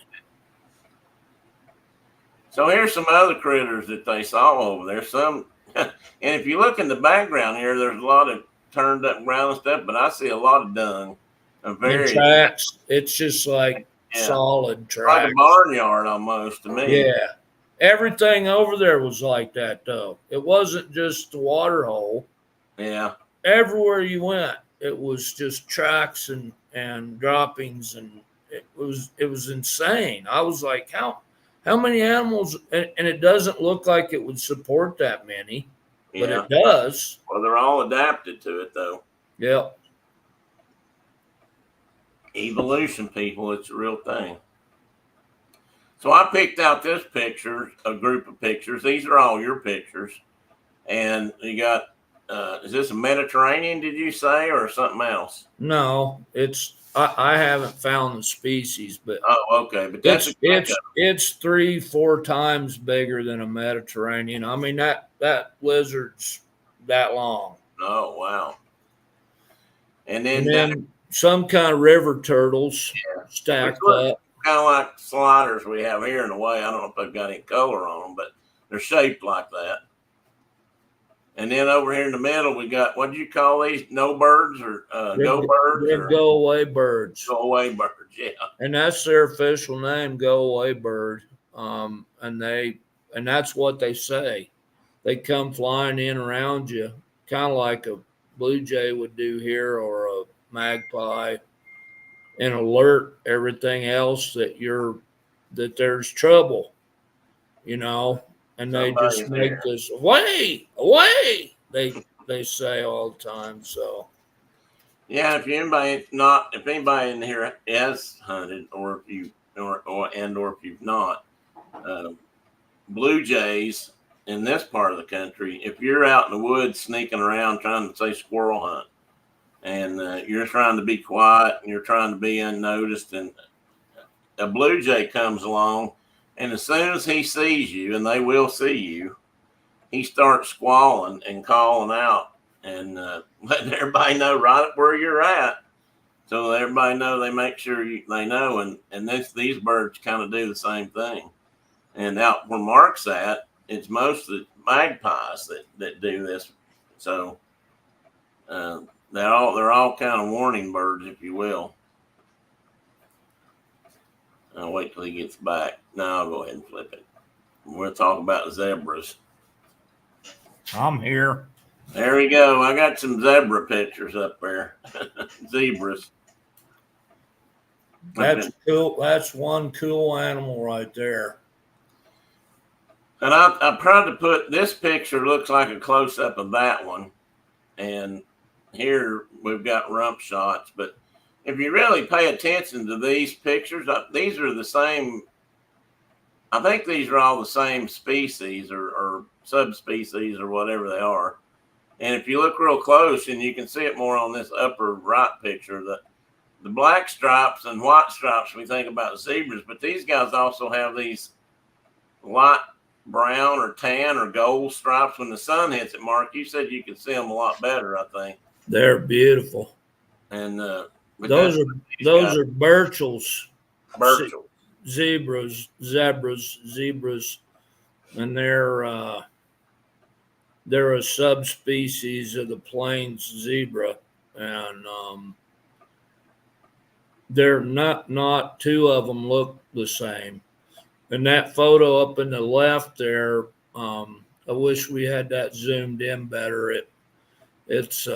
so here's some other critters that they saw over there. Some, and if you look in the background here, there's a lot of turned up ground and stuff, but I see a lot of dung. A And very tracks, it's just like yeah, solid like a tracks. barnyard almost to me. Yeah. Everything over there was like that though. It wasn't just the water hole. Yeah, Everywhere you went, it was just tracks and droppings, and it was insane. I was like, how many animals, and it doesn't look like it would support that many, but yeah. it does. Well, they're all adapted to it though. Yep. Evolution, people, it's a real thing. So I picked out this picture, a group of pictures. These are all your pictures. And you got, is this a Mediterranean, did you say, or something else? No, I haven't found the species, but Oh, okay. But that's a it's 3-4 times bigger than a Mediterranean. I mean that lizard's that long. oh, wow. And And then then some kind of river turtles yeah, stacked up. kind of like sliders we have here in a way. I don't know if they've got any color on them, but they're shaped like that. And then over here in the middle, we got, what do you call these? No birds or go birds? They're Or go away birds. go away birds, yeah. And that's their official name, go away bird. And that's what they say. They come flying in around you, kind of like a blue jay would do here, or a magpie, and alert everything else that there's trouble, and they just Somebody's make there. this away. They say all the time. So Yeah, if anybody in here has hunted, or if you or if you've not, uh, blue jays in this part of the country, if you're out in the woods sneaking around trying to say squirrel hunt, and you're trying to be quiet and you're trying to be unnoticed, and a blue jay comes along, and as soon as he sees you, and they will see you, he starts squalling and calling out, and letting everybody know right where you're at. So everybody know, they make sure they know, and these birds kind of do the same thing. And out where Mark's at, it's mostly magpies that do this. So they're all kind of warning birds, if you will. I'll wait till he gets back. Now I'll go ahead and flip it. We'll talk about zebras. I'm here. There we go. I got some zebra pictures up there. Zebras. That's cool. That's one cool animal right there. And I tried to put, this picture looks like a close up of that one. And here we've got rump shots. But if you really pay attention to these pictures, these are the same. I think these are all the same species or subspecies or whatever they are. And if you look real close, and you can see it more on this upper right picture, the black stripes and white stripes, we think about zebras, but these guys also have these light brown or tan or gold stripes when the sun hits it. Mark, you said you could see them a lot better, I think. They're beautiful. And those are Burchell's. Burchell. Zebras, and they're a subspecies of the plains zebra, and they're not two of them look the same. And that photo up in the left there, I wish we had that zoomed in better. It's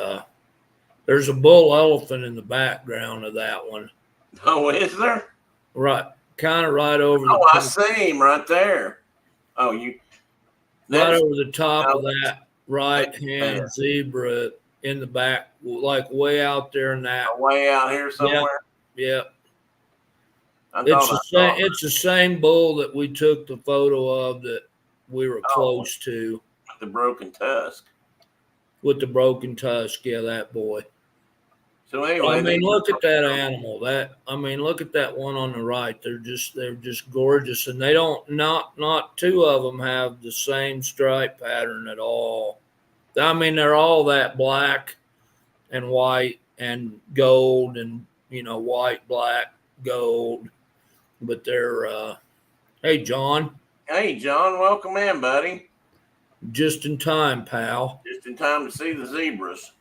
there's a bull elephant in the background of that one. Oh, is there? Right, kind of right over. Oh, I see him right there. Oh, right over the top of that right-hand zebra in the back, like way out there in that. Way out here somewhere? Yeah. It's the same bull that we took the photo of that we were close to. the broken tusk. With the broken tusk, yeah, that boy. So anyway, I mean, look at that animal. Look at that one on the right. They're just gorgeous, and they don't not two of them have the same stripe pattern at all. I mean, they're all that black and white and gold and white, black, gold, but they're hey John, hey John, welcome in, buddy. just in time, pal. Just in time to see the zebras.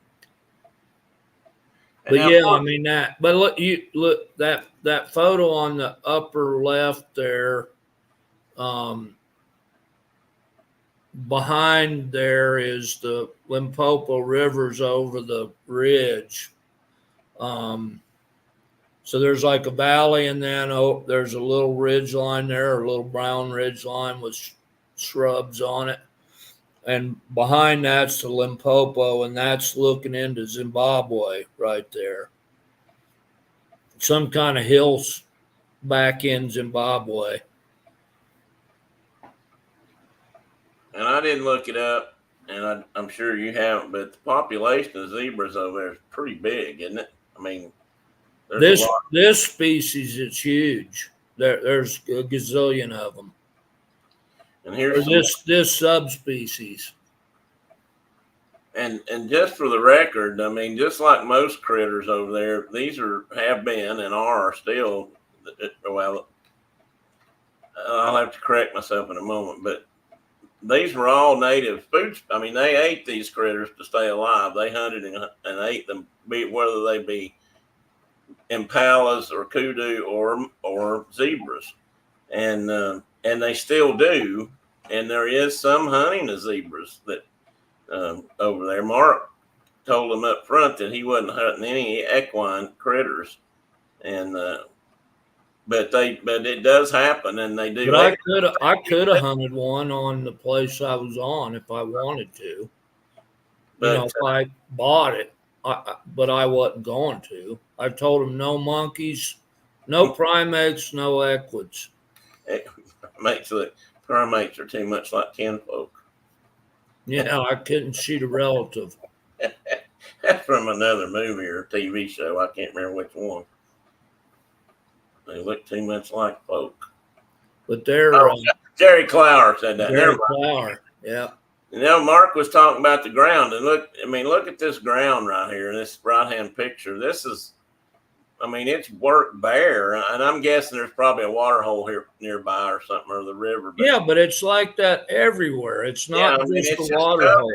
But yeah, I mean that. But look that photo on the upper left there. Behind there is the Limpopo Rivers over the ridge. So there's like a valley, and then there's a little ridge line there, a little brown ridge line with shrubs on it. And behind that's the Limpopo, and that's looking into Zimbabwe right there. Some kind of hills back in Zimbabwe. And I didn't look it up, and I'm sure you haven't, but the population of zebras over there is pretty big, isn't it? I mean, this species is huge. There's a gazillion of them. And here's this subspecies. And just for the record, I mean, just like most critters over there, these have been and are still. Well, I'll have to correct myself in a moment, but these were all native foods. I mean, they ate these critters to stay alive. They hunted and ate them, whether they be impalas or kudu or zebras, and they still do. And there is some hunting of zebras that. Over there, Mark told him up front that he wasn't hunting any equine critters, and but it does happen, and they do. But I could have hunted one on the place I was on if I wanted to. But if I bought it, but I wasn't going to. I told him no monkeys, no primates, no equids. Primates are too much like kinfolk. Yeah, I couldn't shoot a relative. That's from another movie or TV show. I can't remember which one. They look too much like folk. But they're Jerry Clower said that. Jerry Clower, yeah. Mark was talking about the ground, and look at this ground right here in this right-hand picture. This is, it's worked bare, and I'm guessing there's probably a water hole here nearby or something, or the river. But it's like that everywhere. It's not just a water hole.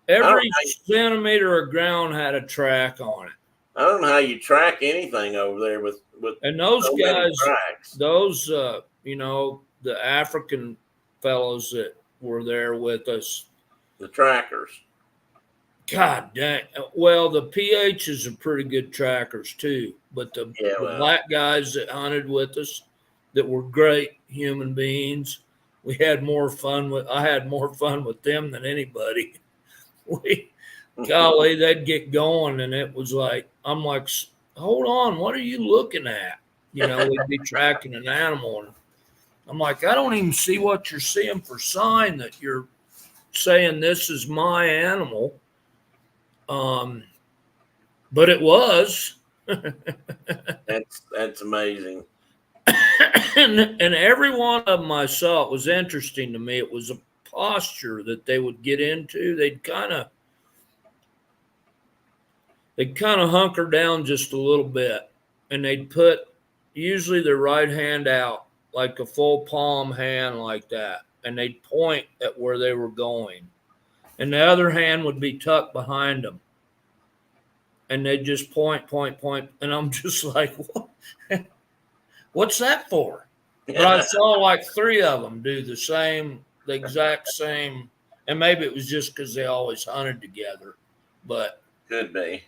Every centimeter of ground had a track on it. I don't know how you track anything over there with and those guys, those the African fellows that were there with us, the trackers. God dang. Well, the PHs are pretty good trackers too, but the black guys that hunted with us that were great human beings, I had more fun with them than anybody. Golly, they'd get going, and it was like, I'm like, hold on, what are you looking at? We'd be tracking an animal, and I'm like, I don't even see what you're seeing for sign that you're saying this is my animal. But it was. That's amazing. and every one of them I saw, it was interesting to me. It was a posture that they would get into. They'd kind of hunker down just a little bit, and they'd put usually their right hand out like a full palm hand like that, and they'd point at where they were going, and the other hand would be tucked behind them, and they'd just point, and I'm just like, what's that for? But I saw like three of them do the exact same, and maybe it was just because they always hunted together, but could be.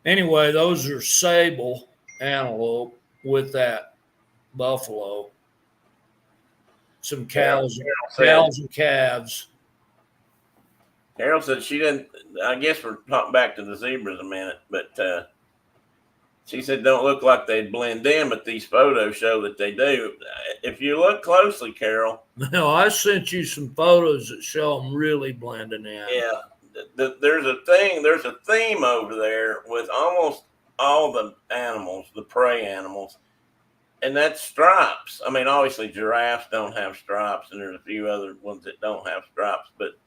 Anyway, those are sable antelope with that buffalo. Some cows and calves. Carol said she didn't. I guess we're talking back to the zebras a minute, but she said don't look like they blend in, but these photos show that they do. If you look closely, Carol. No, I sent you some photos that show them really blending in. Yeah, there's a theme over there with almost all the animals, the prey animals, and that's stripes. I mean, obviously giraffes don't have stripes, and there's a few other ones that don't have stripes, but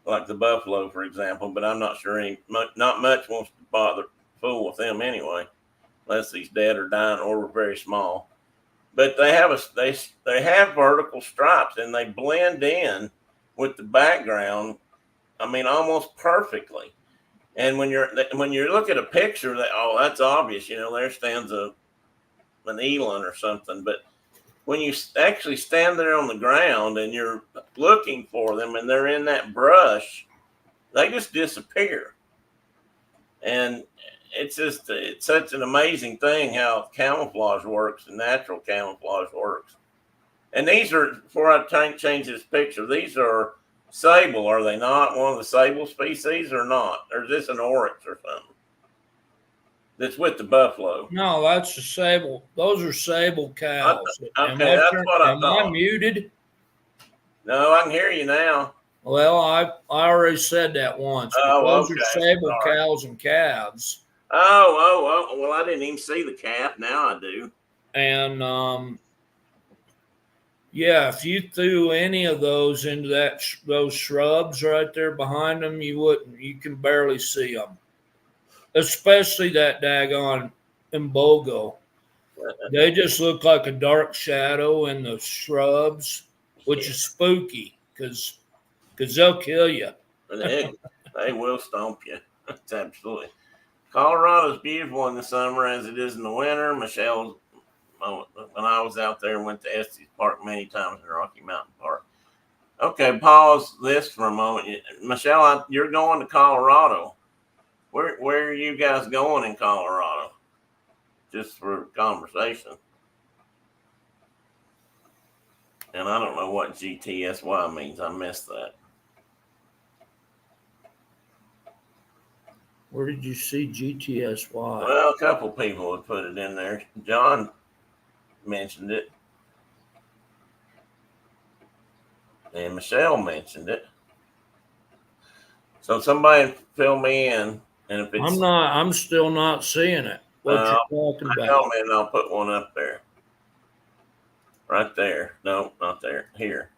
like the buffalo, for example. But I'm not sure not much wants to bother fool with them anyway, unless he's dead or dying or very small. But they have vertical stripes, and they blend in with the background. I mean, almost perfectly. And when you look at a picture, that's obvious. There stands an eland or something. But when you actually stand there on the ground and you're looking for them, and they're in that brush, they just disappear. And it's such an amazing thing how camouflage works and natural camouflage works. And these are, before I change this picture, these are sable, are they not? One of the sable species or not? Or is this an oryx or something that's with the buffalo? No, that's the sable. Those are sable cows. Okay, that's what I thought. Am I muted? No, I can hear you now. Well, I already said that once. Those are sable cows and calves. Oh, well, I didn't even see the calf. Now I do. And yeah, if you threw any of those into those shrubs right there behind them, you wouldn't. You can barely see them, especially that daggone imbogo. They just look like a dark shadow in the shrubs, which is spooky because they'll kill you. They will stomp you. It's absolutely. Colorado's beautiful in the summer as it is in the winter. Michelle, when I was out there, went to Estes Park many times in Rocky Mountain Park. Okay, pause this for a moment. Michelle, you're going to Colorado. Where are you guys going in Colorado? Just for conversation. And I don't know what GTSY means. I missed that. Where did you see GTSY? Well, a couple people have put it in there. John mentioned it. And Michelle mentioned it. So somebody fill me in. And if it's I'm still not seeing it. What you're talking about? And I'll put one up there. Right there. No, not there. Here.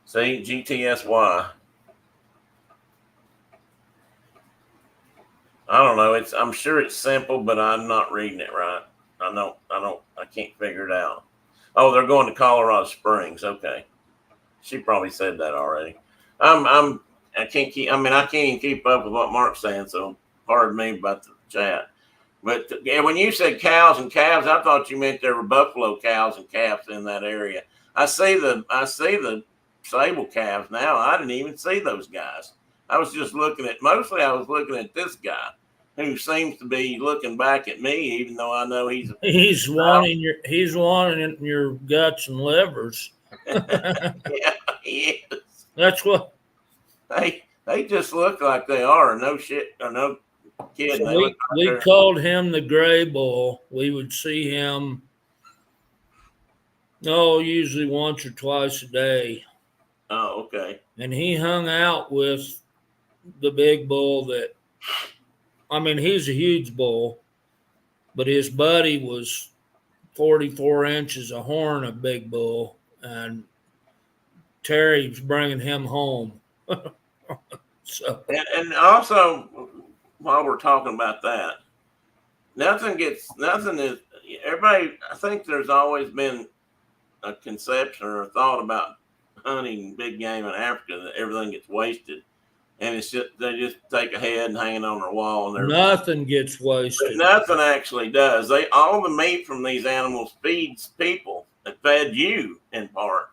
See, GTSY. I don't know. I'm sure it's simple, but I'm not reading it right. I can't figure it out. Oh, they're going to Colorado Springs. Okay. She probably said that already. I can't even keep up with what Mark's saying, so pardon me about the chat. But yeah, when you said cows and calves, I thought you meant there were buffalo cows and calves in that area. I see the sable calves now. I didn't even see those guys. I was looking at this guy who seems to be looking back at me, even though I know he's wanting your guts and livers. Yeah, he is. That's what they just look like they are. No shit, or no kidding. So we called him the gray bull. We would see him usually once or twice a day. Oh, okay. And he hung out with the big bull he's a huge bull, but his buddy was 44 inches of horn of big bull, and Terry's bringing him home. So and also, while we're talking about that, nothing is everybody. I think there's always been a conception or a thought about hunting big game in Africa that everything gets wasted. And they just take a head and hang it on their wall, and nothing gets wasted. But nothing actually does. All the meat from these animals feeds people. It fed you in part.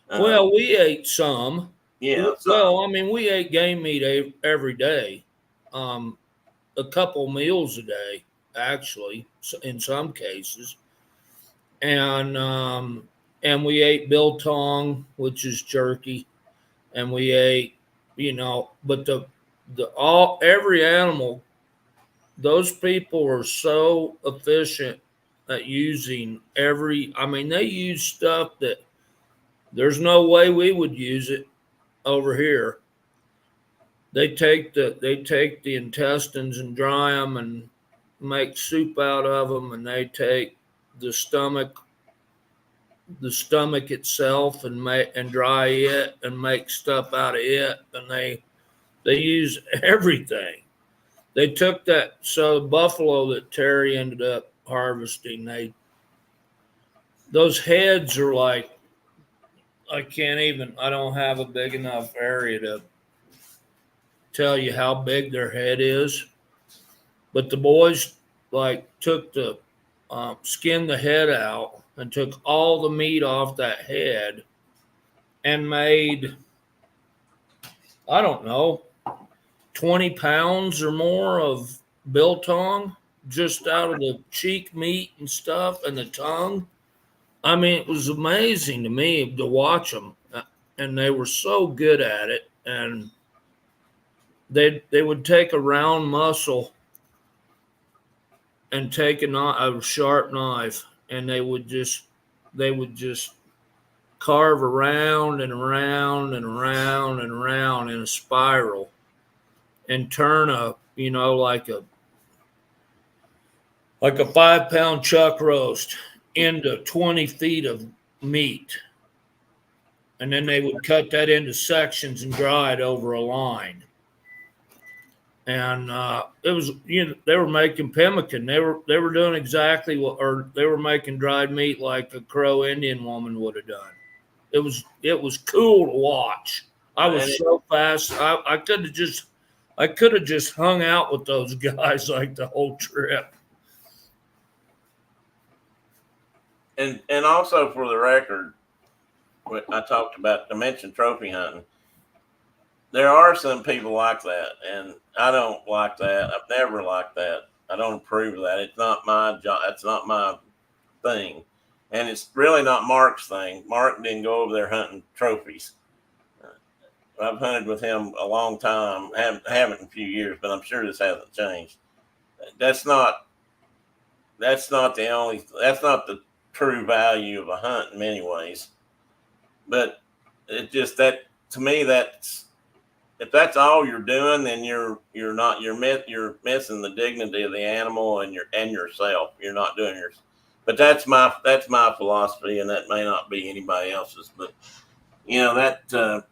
Well, we ate some. Yeah. Well, we ate game meat every day, a couple meals a day, actually, in some cases, and we ate biltong, which is jerky, and we ate. But every animal those people are so efficient at using they use stuff that there's no way we would use it over here. They take the intestines and dry them and make soup out of them, and they take the stomach the stomach itself and dry it and make stuff out of it, and they use everything. They took that, so the buffalo that Terry ended up harvesting, those heads are like, I don't have a big enough area to tell you how big their head is, but the boys like took skinned the head out and took all the meat off that head and made, I don't know, 20 pounds or more of biltong just out of the cheek meat and stuff and the tongue. I mean, it was amazing to me to watch them, and they were so good at it. And they would take a round mussel and take a sharp knife, and they would just carve around and around and around and around in a spiral, and turn like a 5-pound chuck roast into 20 feet of meat. And then they would cut that into sections and dry it over a line. And it was, they were making pemmican. They were doing exactly or they were making dried meat like a Crow Indian woman would have done. It was cool to watch. I was so fast. I could have just hung out with those guys like the whole trip. And also for the record, what I talked about, I mentioned trophy hunting. There are some people like that, and I don't like that. I've never liked that. I don't approve of that. It's not my job. That's not my thing. And it's really not Mark's thing. Mark didn't go over there hunting trophies. I've hunted with him a long time. Haven't in a few years, but I'm sure this hasn't changed. That's not the true value of a hunt in many ways. But it just, that to me, that's, if that's all you're doing, then you're missing the dignity of the animal and yourself. You're not doing yours. But that's my philosophy, and that may not be anybody else's. But that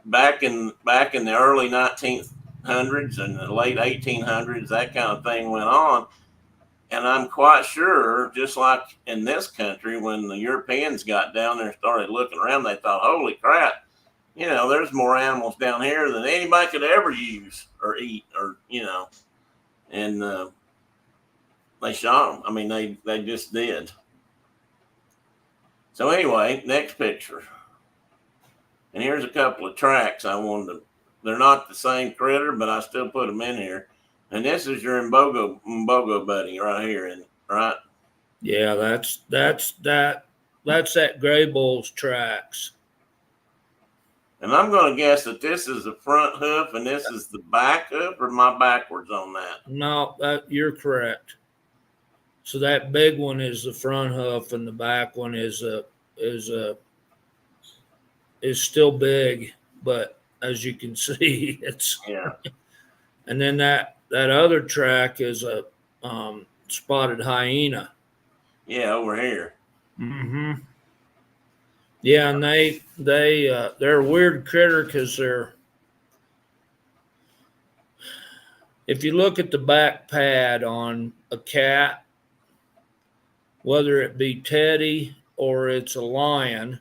back in the early 1900s and the late 1800s, that kind of thing went on. And I'm quite sure, just like in this country, when the Europeans got down there and started looking around, they thought, "Holy crap! There's more animals down here than anybody could ever use or eat, and they shot them. I mean, they just did." So anyway, next picture. And here's a couple of tracks I wanted to. They're not the same critter, but I still put them in here. And this is your Mbogo buddy right here, right? Yeah, that's that gray bull's tracks. And I'm going to guess that this is the front hoof and this is the back hoof, or am I backwards on that? No, you're correct. So that big one is the front hoof, and the back one is still big, but as you can see, it's yeah. And then that other track is a spotted hyena. Yeah, over here. Mm-hmm. Yeah, and they're a weird critter because if you look at the back pad on a cat, whether it be Teddy or it's a lion,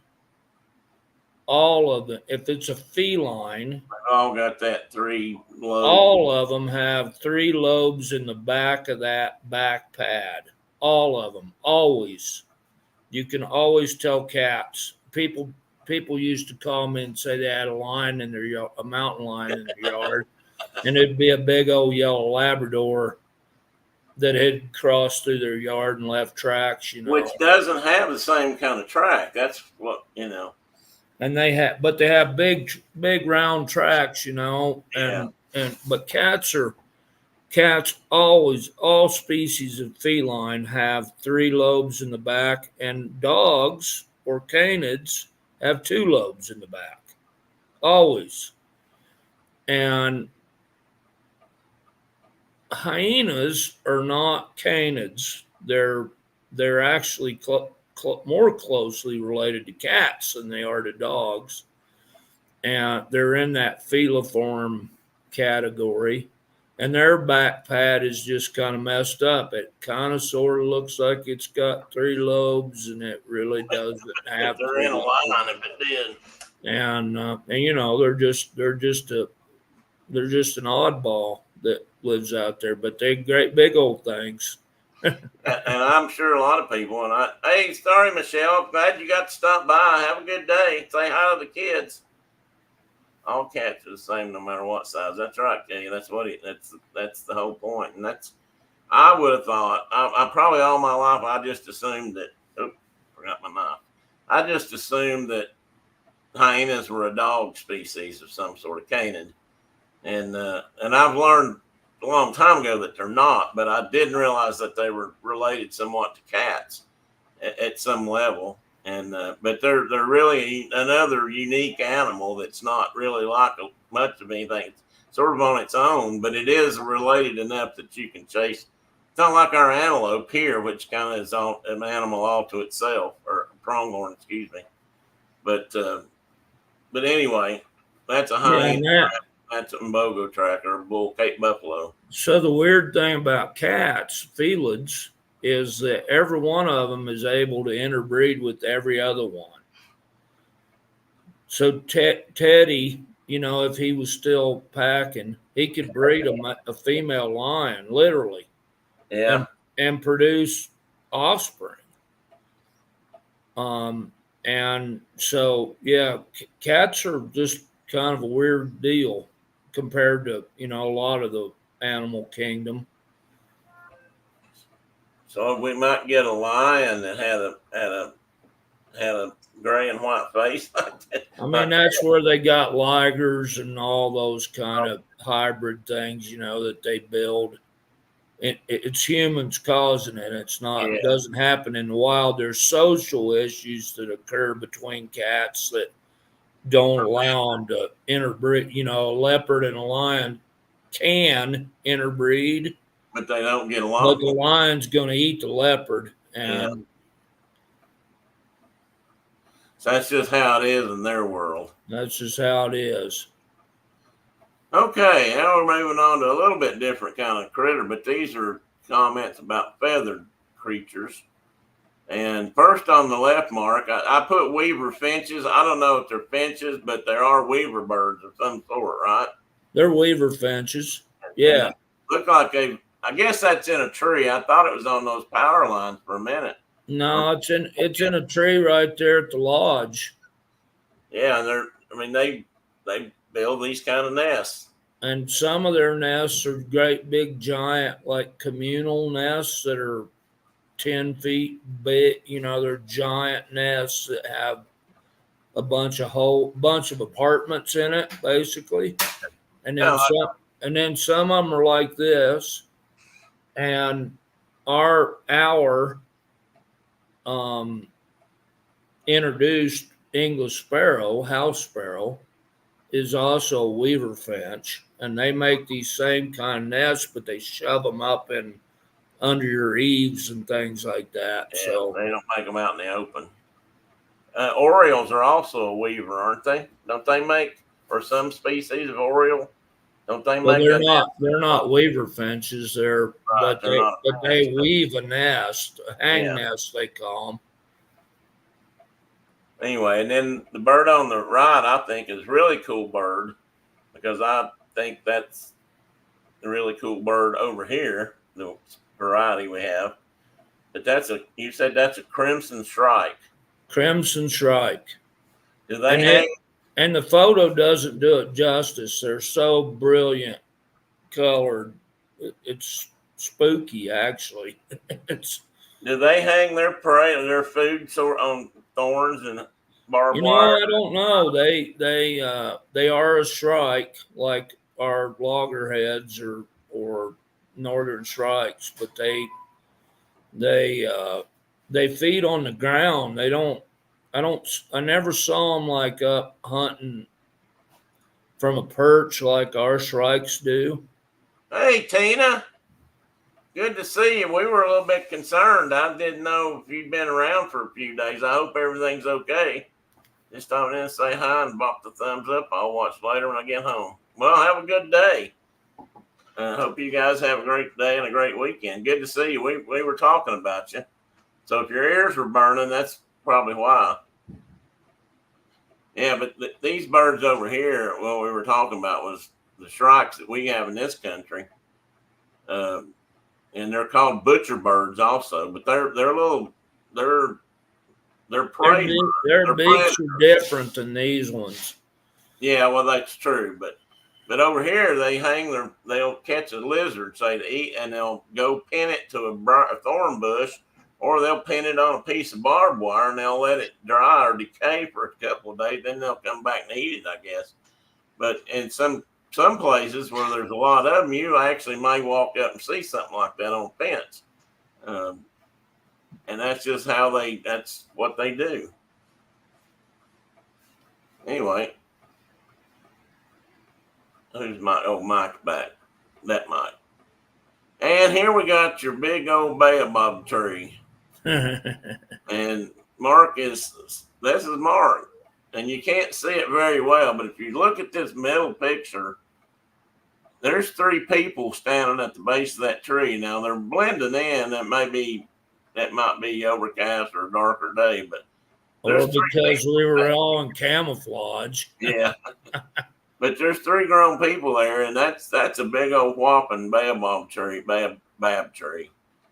all of them, if it's a feline, they've all got that 3 lobes. All of them have 3 lobes in the back of that back pad. All of them, always. You can always tell cats. People used to call me and say they had a lion in their yard, a mountain lion in their yard, and it'd be a big old yellow Labrador that had crossed through their yard and left tracks. Which doesn't have the same kind of track. That's what. And they have big round tracks, Yeah. But cats are cats always, all species of feline have 3 lobes in the back, and dogs or canids have 2 lobes in the back. Always. And hyenas are not canids. They're actually more closely related to cats than they are to dogs, and they're in that feliform category. And their back pad is just kind of messed up. It kind of sort of looks like it's got 3 lobes, and it really doesn't If have they're three in a lobes. line, if it did. And you know they're just an oddball that lives out there, but they're great big old things. And I'm sure a lot of people. Hey, sorry, Michelle. Glad you got to stop by. Have a good day. Say hi to the kids. All cats are the same, no matter what size. That's right, Kenny. That's the whole point. And I would have thought. I probably all my life I just assumed that. Oh, forgot my knife. I just assumed that hyenas were a dog species of some sort of canid, and I've learned a long time ago that they're not, but I didn't realize that they were related somewhat to cats at some level. And but they're really another unique animal that's not really like much of anything. It's sort of on its own, but it is related enough that you can chase. It's not like our antelope here, which kind of is an animal all to itself, or pronghorn, excuse me. But anyway, that's a Yeah, hyena. That's a mbogo tracker, a bull Cape buffalo. so the weird thing about cats, felids, is that every one of them is able to interbreed with every other one. So Teddy, you know, if he was still packing, he could breed a female lion, literally, Yeah. and produce offspring. And so yeah, cats are just kind of a weird deal compared to a lot of the animal kingdom. So we might get a lion that had a gray and white face like that. I mean, that's where they got ligers and all those kind of hybrid things, that they build. It's humans causing it. It's not. Yeah. It doesn't happen in the wild. There's social issues that occur between cats that don't allow them to interbreed. A leopard and a lion can interbreed, But they don't get but along. the lion's going to eat the leopard, Yeah. and So that's just how it is in their world. that's just how it is. Okay, now we're moving on to a little bit different kind of critter, but these are comments about feathered creatures. And first on the left, Mark, I put weaver finches. I don't know if they're finches, but there are weaver birds of some sort, right? They're weaver finches. Yeah. Look like I guess that's in a tree. I thought it was on those power lines for a minute. No, it's in a tree right there at the lodge. Yeah, and they build these kind of nests. And some of their nests are great big giant like communal nests that are 10 feet big. They're giant nests that have a bunch of apartments in it, basically. And then some of them are like this. And our introduced English sparrow, house sparrow, is also a weaver finch, and they make these same kind of nests, but they shove them up in under your eaves and things like that. Yeah, so they don't make them out in the open. Orioles are also a weaver, aren't they? Don't they make, for some species of oriole? Don't they well, make? they're not weaver finches. Right, But they weave a nest, a hang Yeah. nest they call them. Anyway, and then the bird on the right, I think, is a really cool bird because I think that's a really cool bird over here, the variety we have. But you said that's a crimson shrike. Crimson shrike. Do they hang? And the photo doesn't do it justice. They're so brilliant colored. It's spooky, actually. Do they hang their prey, their food, on thorns and barbed wire? I don't know. They are a shrike, like our loggerheads or northern shrikes, but they they feed on the ground. They don't. I never saw them like up hunting from a perch like our shrikes do. Hey, Tina. Good to see you. We were a little bit concerned. I didn't know if you'd been around for a few days. I hope everything's okay. Just stopping in and say hi and bop the thumbs up. I'll watch later when I get home. Well, have a good day. I hope you guys have a great day and a great weekend. Good to see you. We were talking about you. So if your ears were burning, that's probably why. Yeah, but these birds over here, what we were talking about was the shrikes that we have in this country. And they're called butcher birds also, but they're little, they're prey birds. Their beaks are different than these ones. Yeah, well, that's true, but over here they'll catch a lizard, say to eat, and they'll go pin it to a thorn bush, or they'll pin it on a piece of barbed wire and they'll let it dry or decay for a couple of days. Then they'll come back and eat it, I guess. But in some places where there's a lot of them, you actually may walk up and see something like that on a fence. And that's just that's what they do. Anyway, who's Mike's back? That Mike. And here we got your big old baobab tree. And this is Mark. And you can't see it very well, but if you look at this middle picture, there's 3 people standing at the base of that tree. Now they're blending in. That might be overcast or a darker day, but or because we were all in camouflage. Yeah. But there's 3 grown people there, and that's a big old whopping baobab tree.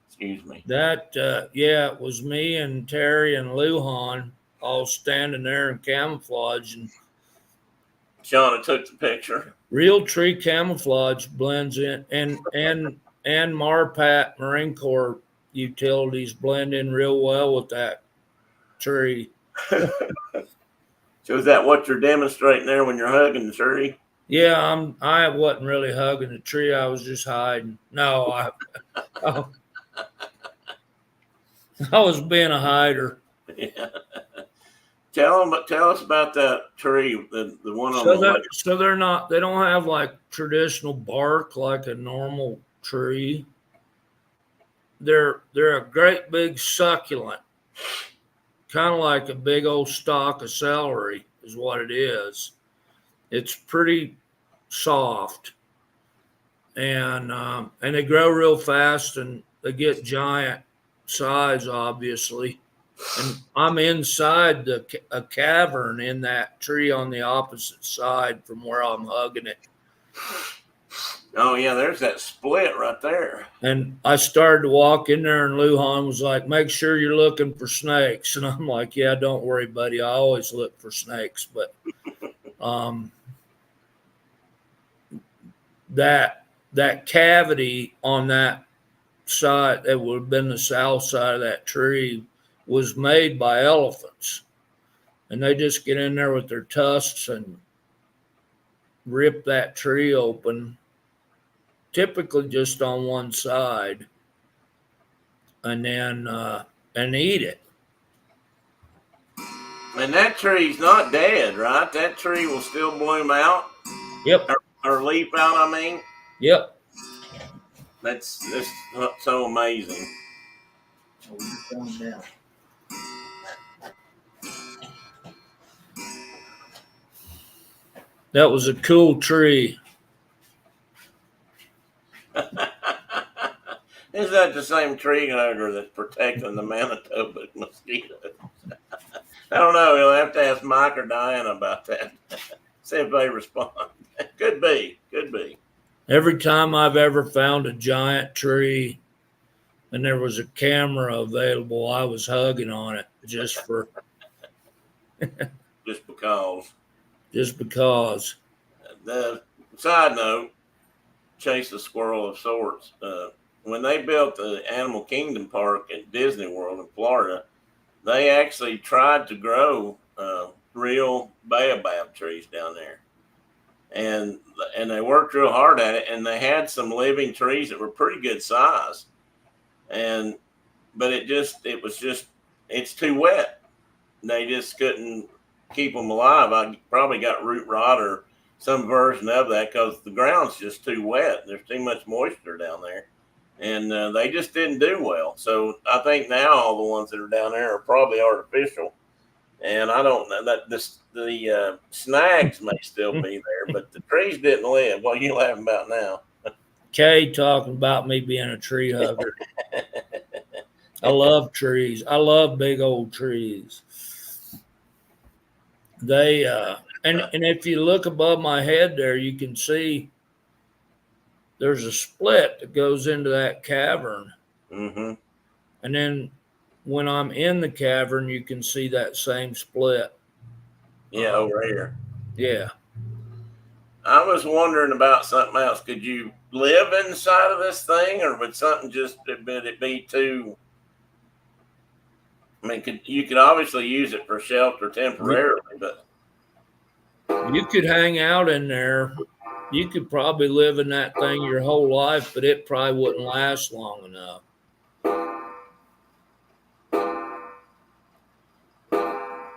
Excuse me. That it was me and Terry and Lujan all standing there in camouflage, and Shawna took the picture. Real tree camouflage blends in, and Marpat Marine Corps utilities blend in real well with that tree. So is that what you're demonstrating there when you're hugging the tree? Yeah, I wasn't really hugging the tree. I was just hiding. No, I was being a hider. Yeah. Tell us about that tree, the one on the left. So they don't have like traditional bark like a normal tree. They're a great big succulent, kind of like a big old stalk of celery is what it is. It's pretty soft, and they grow real fast, and they get giant size, obviously. And I'm inside a cavern in that tree on the opposite side from where I'm hugging it. Oh, yeah, there's that split right there. And I started to walk in there, and Lujan was like, make sure you're looking for snakes. And I'm like, yeah, don't worry, buddy. I always look for snakes. But that cavity on that side, that would have been the south side of that tree, was made by elephants. And they just get in there with their tusks and rip that tree open, typically just on one side, and then and eat it. And that tree's not dead, right? That tree will still bloom out. Yep. Or leaf out, I mean. Yep. That's so amazing. That was a cool tree. Is that the same tree hugger that's protecting the Manitoba mosquitoes? I don't know. You'll have to ask Mike or Diana about that. See if they respond. Could be. Every time I've ever found a giant tree and there was a camera available, I was hugging on it just because. The side note, chase the squirrel of sorts. When they built the Animal Kingdom Park at Disney World in Florida, they actually tried to grow real baobab trees down there. And and they worked real hard at it, and they had some living trees that were pretty good size, but it's too wet. They just couldn't keep them alive. I probably got root rot or some version of that because the ground's just too wet. There's too much moisture down there, and they just didn't do well. So I think now all the ones that are down there are probably artificial. And I don't know that the snags may still be there, but the trees didn't live. What are you laughing about now? Kay talking about me being a tree hugger. I love trees. I love big old trees. They and if you look above my head there, you can see there's a split that goes into that cavern. Mm-hmm. And then when I'm in the cavern, you can see that same split. Yeah, over here. Yeah. I was wondering about something else. Could you live inside of this thing, or would something would it be too? I mean, you could obviously use it for shelter temporarily, but you could hang out in there. You could probably live in that thing your whole life, but it probably wouldn't last long enough.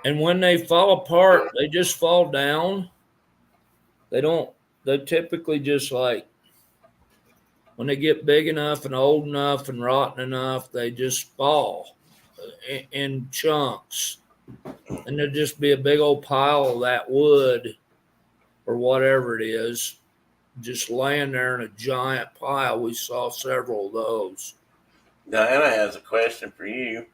And when they fall apart, they just fall down. They typically just like, when they get big enough and old enough and rotten enough, they just fall in chunks. And there'd just be a big old pile of that wood or whatever it is, just laying there in a giant pile. We saw several of those. Diana has a question for you.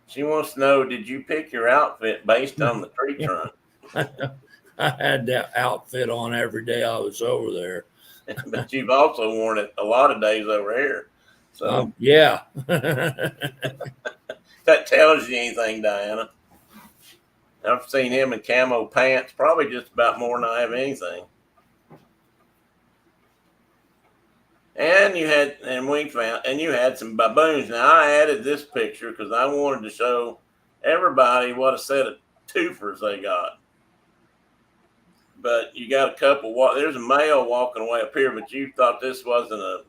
She wants to know, did you pick your outfit based on the tree trunk? I had that outfit on every day I was over there. But you've also worn it a lot of days over here. So yeah. that tells you anything, Diana. I've seen him in camo pants probably just about more than I have anything. And you had some baboons. Now I added this picture because I wanted to show everybody what a set of twofers they got. But you got a couple. There's a male walking away up here, but you thought this wasn't a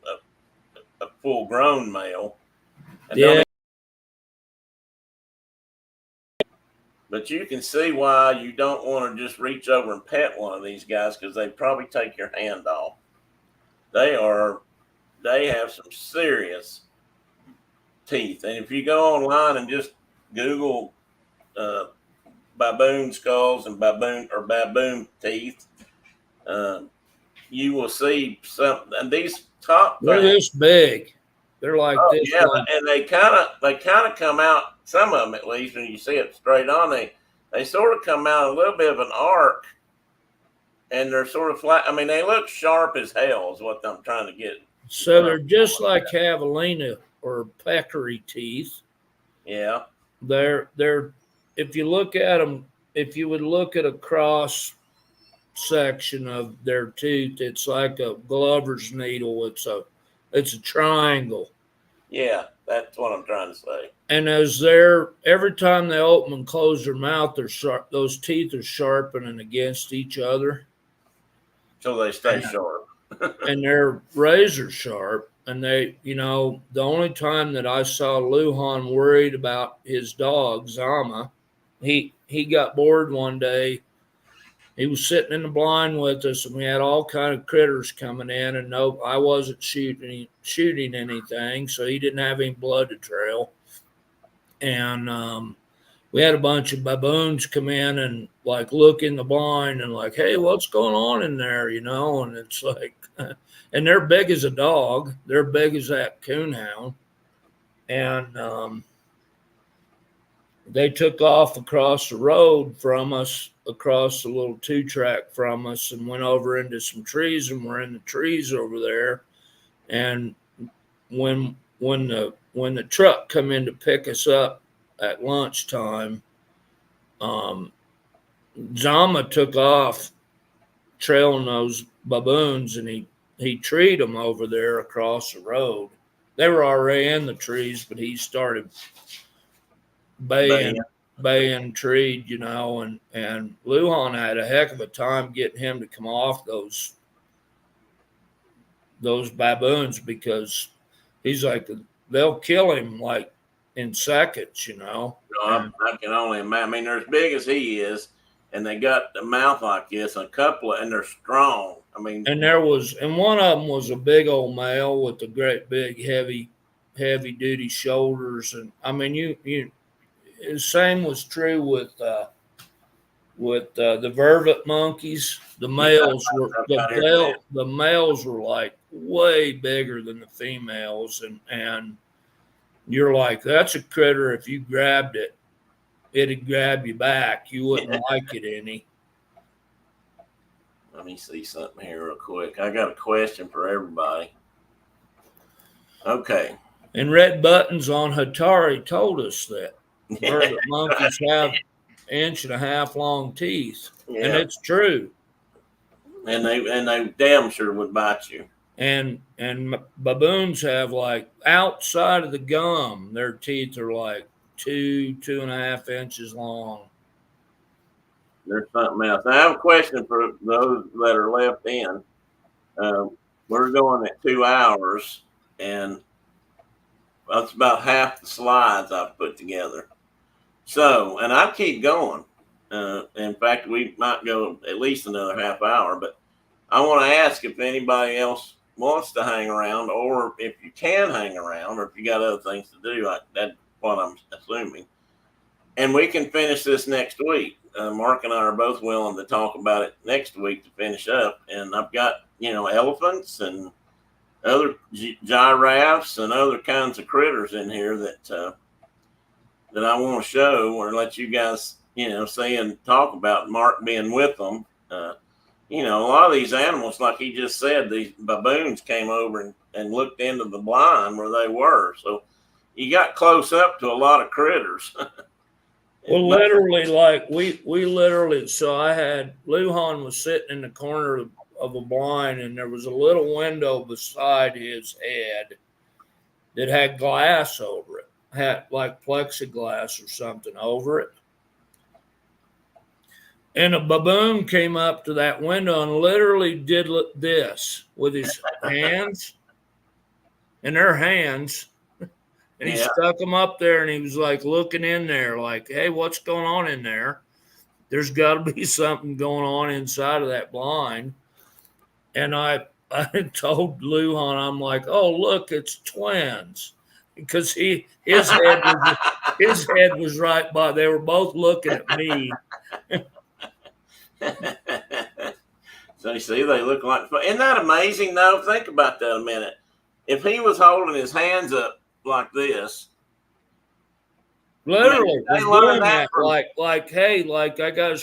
full-grown male. Yeah. But you can see why you don't want to just reach over and pet one of these guys, because they probably take your hand off. They have some serious teeth. And if you go online and just Google baboon skulls and baboon teeth, you will see some. And these top they're this big. They're like this. Yeah, and they kind of come out. Some of them, at least, when you see it straight on, they sort of come out a little bit of an arc, and they're sort of flat. I mean, they look sharp as hell, is what I'm trying to get. So they're just like javelina or peccary teeth. Yeah. They're if you look at them, if you would look at a cross section of their tooth, it's like a glover's needle. It's a triangle. Yeah, that's what I'm trying to say. And every time they open and close their mouth, they're sharp. Those teeth are sharpening against each other, so they stay sharp. And they're razor sharp. And the only time that I saw Lujan worried about his dog Zama, he got bored one day. He was sitting in the blind with us, and we had all kind of critters coming in, and no, I wasn't shooting anything, so he didn't have any blood to trail. And we had a bunch of baboons come in and like look in the blind and like, hey, what's going on in there? And it's like, and they're big as a dog. They're big as that coonhound. And they took off across the road from us, across the little 2-track from us, and went over into some trees, and we're in the trees over there. And when the truck come in to pick us up at lunchtime, Zama took off trailing those baboons, and he treed them over there across the road. They were already in the trees, but he started baying. baying treed, and Lujan had a heck of a time getting him to come off those baboons, because he's like, they'll kill him like in seconds. I can only imagine. I mean, they're as big as he is, and they got the mouth like this, and and they're strong. I mean, And one of them was a big old male with the great big heavy duty shoulders, and I mean, the same was true with the vervet monkeys. The males were the males were like way bigger than the females, and you're like, that's a critter. If you grabbed it, it'd grab you back. You wouldn't like it any. Let me see something here real quick. I got a question for everybody. Okay. And Red Buttons on Hatari told us that vervet monkeys have 1.5-inch long teeth, and it's true. And they damn sure would bite you. And baboons have, like, outside of the gum, their teeth are like 2.5 inches long. There's something else. I have a question for those that are left in. We're going at 2 hours, and that's about half the slides I've put together. So, and I keep going. In fact, we might go at least another half hour, but I want to ask if anybody else wants to hang around, or if you can hang around, or if you got other things to do. That's what I'm assuming. And we can finish this next week. Mark and I are both willing to talk about it next week to finish up. And I've got, elephants and other giraffes and other kinds of critters in here that I want to show or let you guys, see and talk about. Mark being with them. A lot of these animals, like he just said, these baboons came over and looked into the blind where they were. So you got close up to a lot of critters. Well, literally, like we literally. So I had Lujan was sitting in the corner of a blind, and there was a little window beside his head that had glass over it, had like plexiglass or something over it. And a baboon came up to that window and literally did this with his hands, in their hands. And he stuck them up there, and he was like looking in there like, hey, what's going on in there? There's got to be something going on inside of that blind. And I told Lujan, I'm like, oh, look, it's twins. Because his head was right by, they were both looking at me. So you see, they look like, isn't that amazing though? Think about that a minute. If he was holding his hands up like this, literally was doing that like, hey, like I gotta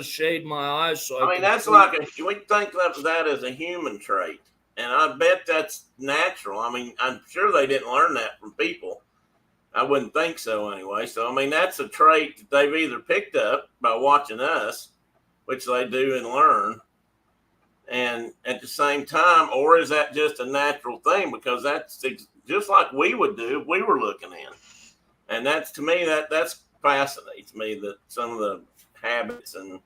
shade my eyes. So I mean, that's like we think of that as a human trait, and I bet that's natural. I mean, I'm sure they didn't learn that from people. I wouldn't think so anyway. So I mean, that's a trait that they've either picked up by watching us, which they do and learn, and at the same time, or is that just a natural thing? Because that's just like we would do if we were looking in. And that's, to me, that's fascinates me, that some of the habits and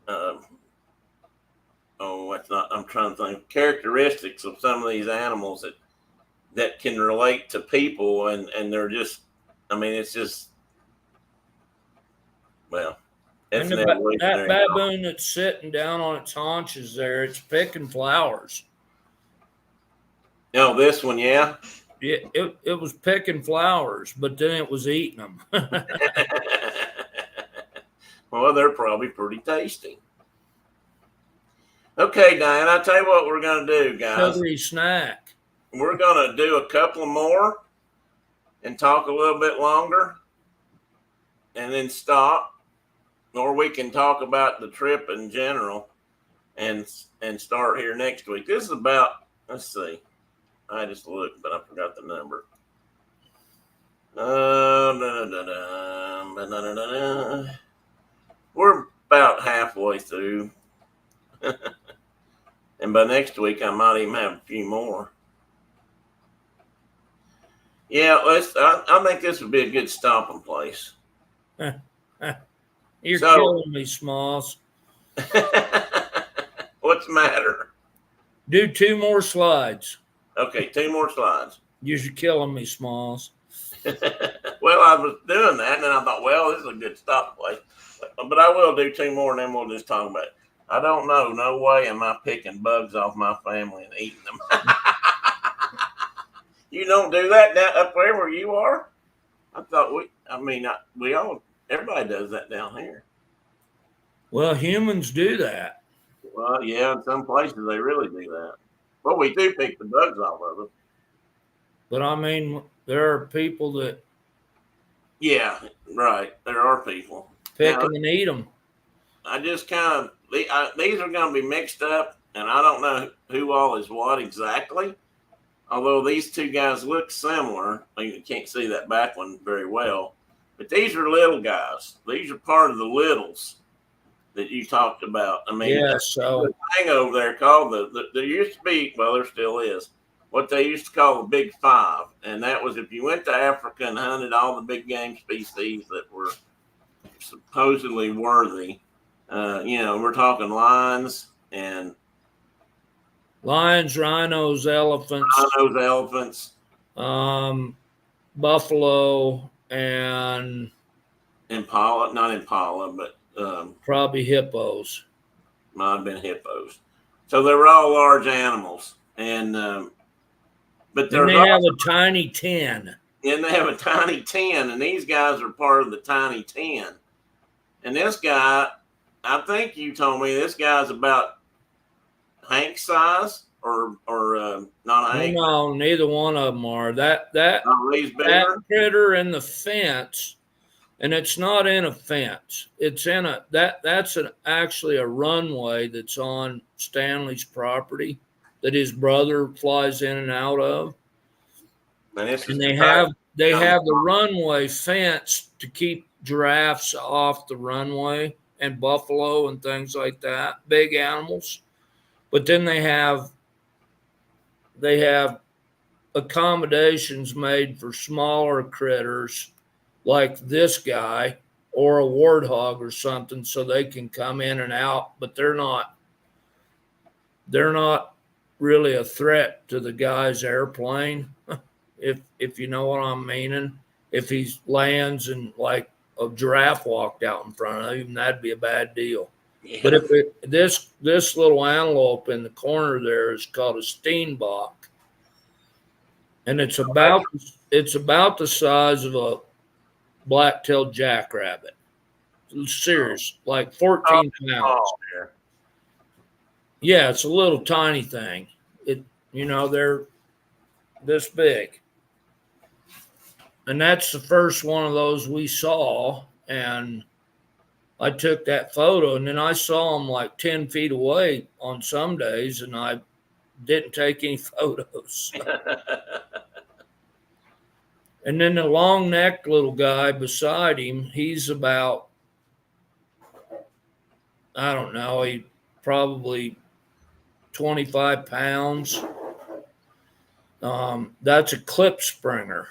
I'm trying to think, characteristics of some of these animals that can relate to people, and they're just, I mean, it's just, well, and that baboon that's sitting down on its haunches there, it's picking flowers. No, this one, yeah. It was picking flowers, but then it was eating them. Well, they're probably pretty tasty. Okay, Diane, I'll tell you what we're going to do, guys. Sugary snack. We're going to do a couple more and talk a little bit longer and then stop. Or we can talk about the trip in general and start here next week. This is about, let's see. I just looked, but I forgot the number. We're about halfway through. And by next week, I might even have a few more. Yeah, I think this would be a good stopping place. You're So, killing me, Smalls. what's the matter? Do 2 more slides. Okay, 2 more slides. You're killing me, Smalls. Well, I was doing that, and then I thought, well, this is a good stop place. But I will do 2 more, and then we'll just talk about it. I don't know. No way am I picking bugs off my family and eating them. You don't do that down up there where you are? I thought we all, everybody does that down here. Well, humans do that. Well, yeah, in some places they really do that. But we do pick the bugs off of them. But I mean, there are people that Yeah, right. There are people. pick Now, them and eat them. I just kind of, these are going to be mixed up, and I don't know who all is what exactly. Although these two guys look similar, you can't see that back one very well. But these are little guys. These are part of the littles that you talked about. I mean, Yeah, there's so a thing over there called there used to be, well, there still is, what they used to call the Big Five. And that was if you went to Africa and hunted all the big game species that were supposedly worthy. We're talking lions and lions, rhinos, elephants, rhinos, elephants, buffalo, and impala, not impala, but probably hippos. might have been hippos. So they were all large animals, and but And there's they have also, a tiny 10. and they have a tiny 10, and these guys are part of the tiny 10. And this guy, I think you told me this guy's about Hank size, or not Well, Hank. no, neither one of them are. That He's bigger. critter in the fence, and it's not in a fence. It's in that's actually a runway that's on Stanley's property that his brother flies in and out of. And this is And the they tiny. have the runway fenced to keep giraffes off the runway and buffalo and things like that, big animals. But then they have accommodations made for smaller critters like this guy or a warthog or something so they can come in and out, but they're not really a threat to the guy's airplane, if you know what I'm meaning. If he lands and like a giraffe walked out in front of him, that'd be a bad deal. Yeah. But this little antelope in the corner there is called a steenbok, and it's about the size of a black-tailed jackrabbit. Serious, like 14 pounds. Oh, Yeah, it's a little tiny thing. They're this big. And that's the first one of those we saw. And I took that photo, and then I saw them like 10 feet away on some days, and I didn't take any photos. And then the long necked little guy beside him, he's about, I don't know, he probably 25 pounds. That's a clip springer.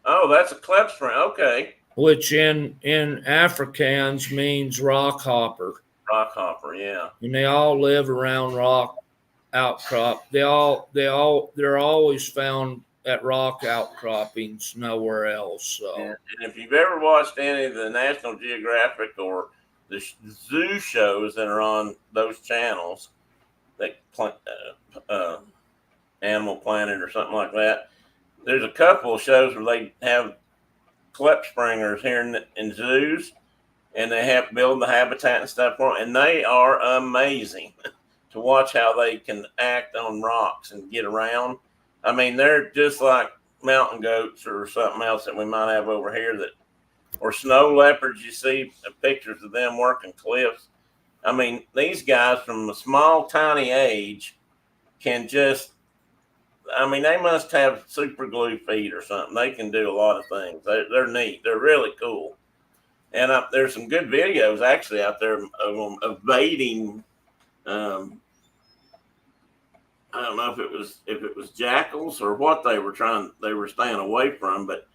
Oh, that's a klipspringer. Okay. Which in Afrikaans means rock hopper. Rock hopper, yeah. And they all live around rock outcrop. They're always found at rock outcroppings, nowhere else. So. And if you've ever watched any of the National Geographic or the zoo shows that are on those channels, like Animal Planet or something like that, there's a couple of shows where they have klipspringers here in zoos, and they have build the habitat and stuff for them, and they are amazing to watch how they can act on rocks and get around. I mean, they're just like mountain goats or something else that we might have over here, or snow leopards. You see pictures of them working cliffs. I mean, these guys from a small, tiny age can just, I mean, they must have super glue feet or something. They can do a lot of things. They're neat. They're really cool. And there's some good videos actually out there of them evading I don't know if it was jackals or what they were staying away from, but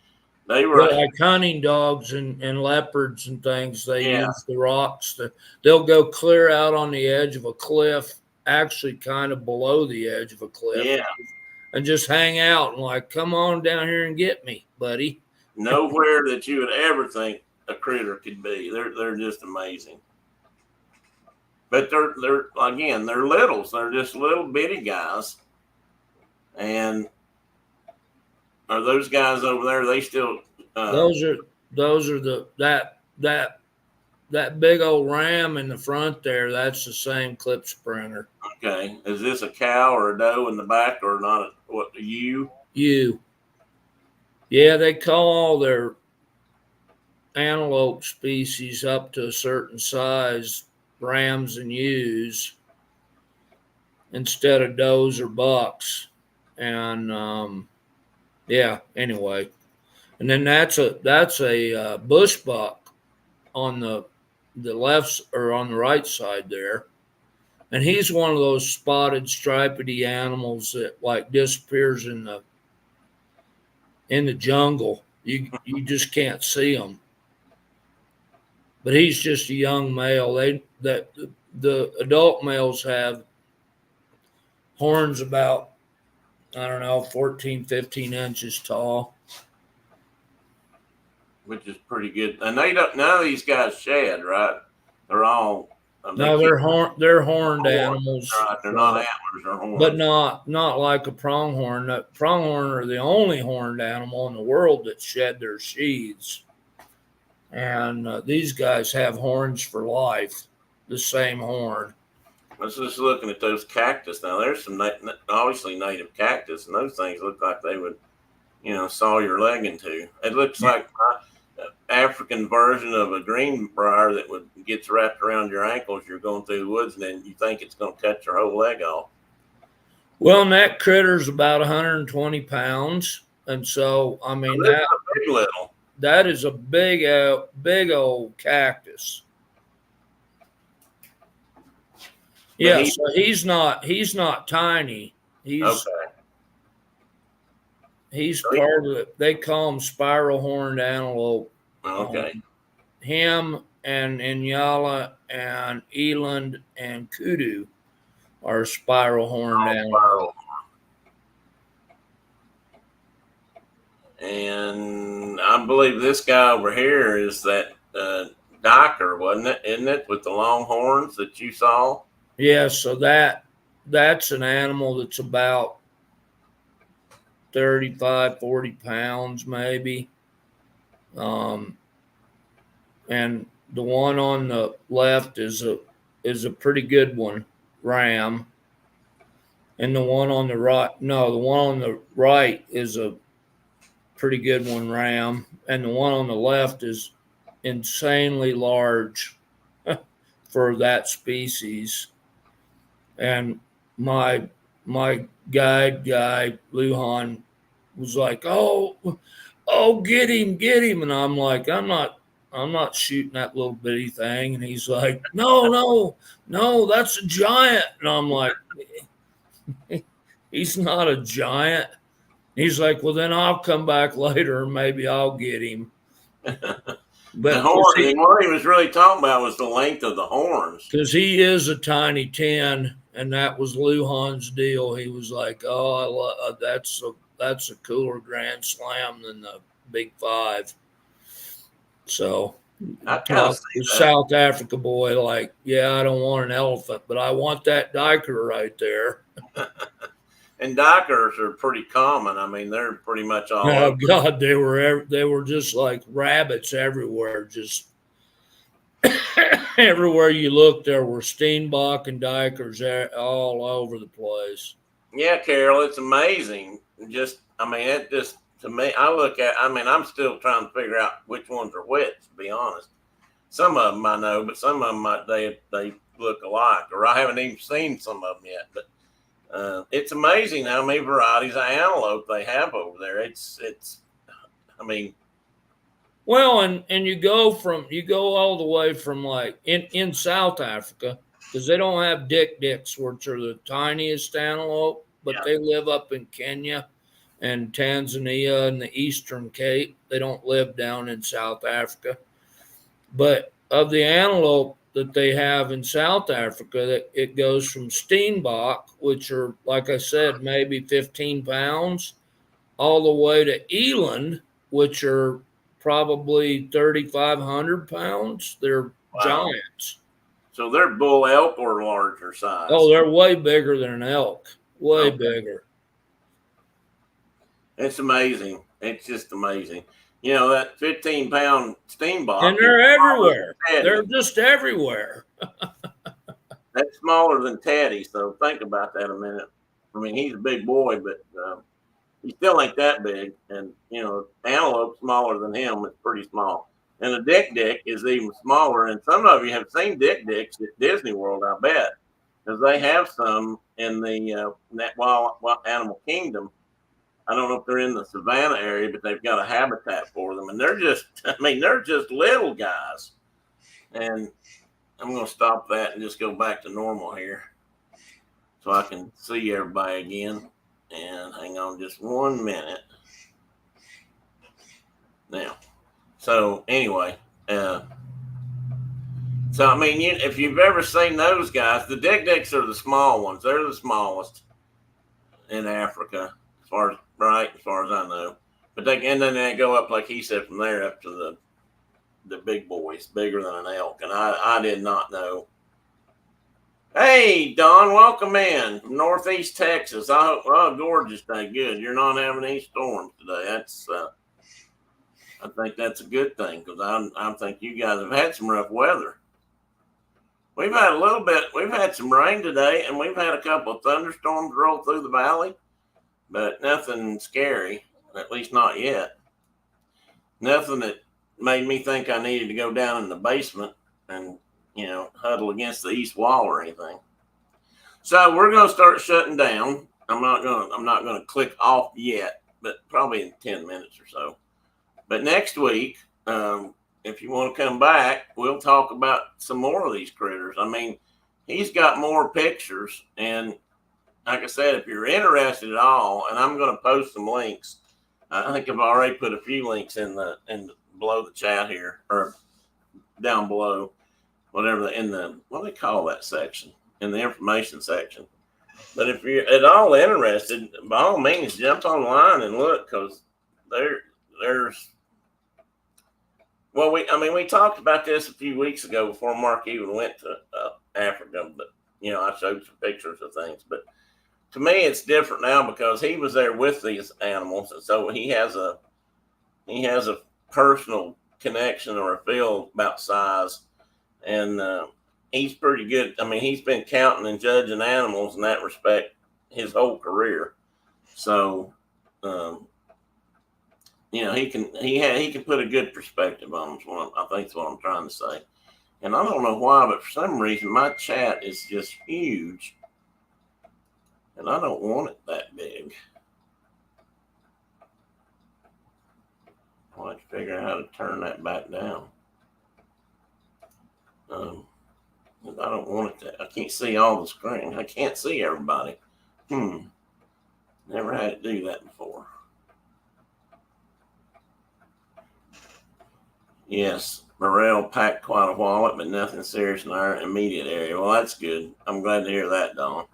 they were. Well, like hunting dogs and leopards and things, they Yeah. use the rocks. They'll go clear out on the edge of a cliff, actually kind of below the edge of a cliff, Yeah. and just hang out and like, come on down here and get me, buddy. Nowhere that you would ever think a critter could be. They're just amazing. But they're again, they're littles. They're just little bitty guys. And are those guys over there? They still those are that big old ram in the front there. That's the same clip sprinter. okay. Is this a cow or a doe in the back or not? What you? Yeah, they call all their antelope species up to a certain size rams and ewes instead of does or bucks. And yeah, anyway. And then that's a bush buck on the left or on the right side there. And he's one of those spotted stripedy animals that like disappears in the jungle. You just can't see him. But he's just a young male. The adult males have horns about, I don't know, 14, 15 inches tall. Which is pretty good. And they don't. None of these guys shed, right? They're all. No, they're horned animals. Right. They're not antlers or horns. But not like a pronghorn. The pronghorn are the only horned animal in the world that shed their sheaths. And these guys have horns for life, the same horn. Let's just looking at those cactus now. There's some obviously native cactus, and those things look like they would, saw your leg into. It looks like African version of a greenbrier that gets wrapped around your ankles. You're going through the woods, and then you think it's going to cut your whole leg off. Well, and that critter's about 120 pounds, and so I mean that's a big little. That is a big old cactus. Yeah, so he's not tiny. He's okay. He's part of it. They call him spiral horned antelope. Okay. Him and Inyala and eland and kudu are spiral horned antelope. And I believe this guy over here is that Docker, wasn't it? Isn't it, with the long horns that you saw? Yeah, so that's an animal that's about 35, 40 pounds maybe. And the one on the left is a pretty good one, ram. And the one on the right is a pretty good one, ram. And the one on the left is insanely large for that species. And my guide guy, Lujan, was like, oh, get him. And I'm like, I'm not shooting that little bitty thing. And he's like, no, that's a giant. And I'm like, he's not a giant. He's like, well, then I'll come back later and maybe I'll get him. But the horn, and what he was really talking about was the length of the horns. Because he is a tiny 10, and that was Lujan's deal. He was like, oh, that's a cooler Grand Slam than the Big Five. So South Africa boy, like, yeah, I don't want an elephant, but I want that diker right there. And dikers are pretty common. I mean, they're pretty much all. Oh God, they were just like rabbits everywhere. Just everywhere you looked, there were Steenbok and dikers all over the place. Yeah, Carol, it's amazing. To me, I'm still trying to figure out which ones are which, to be honest. Some of them I know, but some of them they look alike, or I haven't even seen some of them yet. But it's amazing how many varieties of antelope they have over there. Well, and you go all the way from like in South Africa, because they don't have dicks, which are the tiniest antelope. but they live up in Kenya and Tanzania and the Eastern Cape. They don't live down in South Africa. But of the antelope that they have in South Africa, it goes from Steenbok, which are, like I said, maybe 15 pounds, all the way to eland, which are probably 3,500 pounds. They're giants. So they're bull elk or larger size? Oh, they're way bigger than an elk. Way bigger. It's amazing. It's just amazing. You know, that 15-pound Steenbok. And they're everywhere. They're just everywhere. That's smaller than Teddy, so think about that a minute. I mean, he's a big boy, but he still ain't that big. And, you know, antelope smaller than him is pretty small. And the dick is even smaller. And some of you have seen dicks at Disney World, I bet, because they have some in the Wild Animal Kingdom. I don't know if they're in the savannah area, but they've got a habitat for them. And they're just, I mean, they're just little guys. And I'm going to stop that and just go back to normal here so I can see everybody again. And hang on just 1 minute. Now, so anyway, so I mean, if you've ever seen those guys, the dicks are the small ones. They're the smallest in Africa, as far as I know. But then they go up, like he said, from there up to the big boys, bigger than an elk. And I did not know. Hey, Don, welcome in from Northeast Texas. I hope, gorgeous day. Good. You're not having any storms today. That's, I think that's a good thing, because I think you guys have had some rough weather. We've had we've had some rain today, and we've had a couple of thunderstorms roll through the valley, but nothing scary, at least not yet. Nothing that made me think I needed to go down in the basement and, you know, huddle against the east wall or anything. So we're going to start shutting down. I'm not going to click off yet, but probably in 10 minutes or so. But next week, if you want to come back, we'll talk about some more of these critters. I mean, he's got more pictures, and like I said, if you're interested at all, and I'm going to post some links. I think I've already put a few links in below the chat here, or down below, whatever what do they call that section, in the information section. But if you're at all interested, by all means, jump online and look, because there's. Well, we talked about this a few weeks ago before Mark even went to Africa, but, you know, I showed some pictures of things. But to me, it's different now because he was there with these animals, and so he has a personal connection or a feel about size, and he's pretty good. I mean, he's been counting and judging animals in that respect his whole career, so. You know, he can put a good perspective on them. I think that's what I'm trying to say. And I don't know why, but for some reason my chat is just huge, and I don't want it that big. I'll have to figure out how to turn that back down. I don't want it to. I can't see all the screen. I can't see everybody. Never had to do that before. Yes, Morrell packed quite a wallet, but nothing serious in our immediate area. Well, that's good. I'm glad to hear that, Don.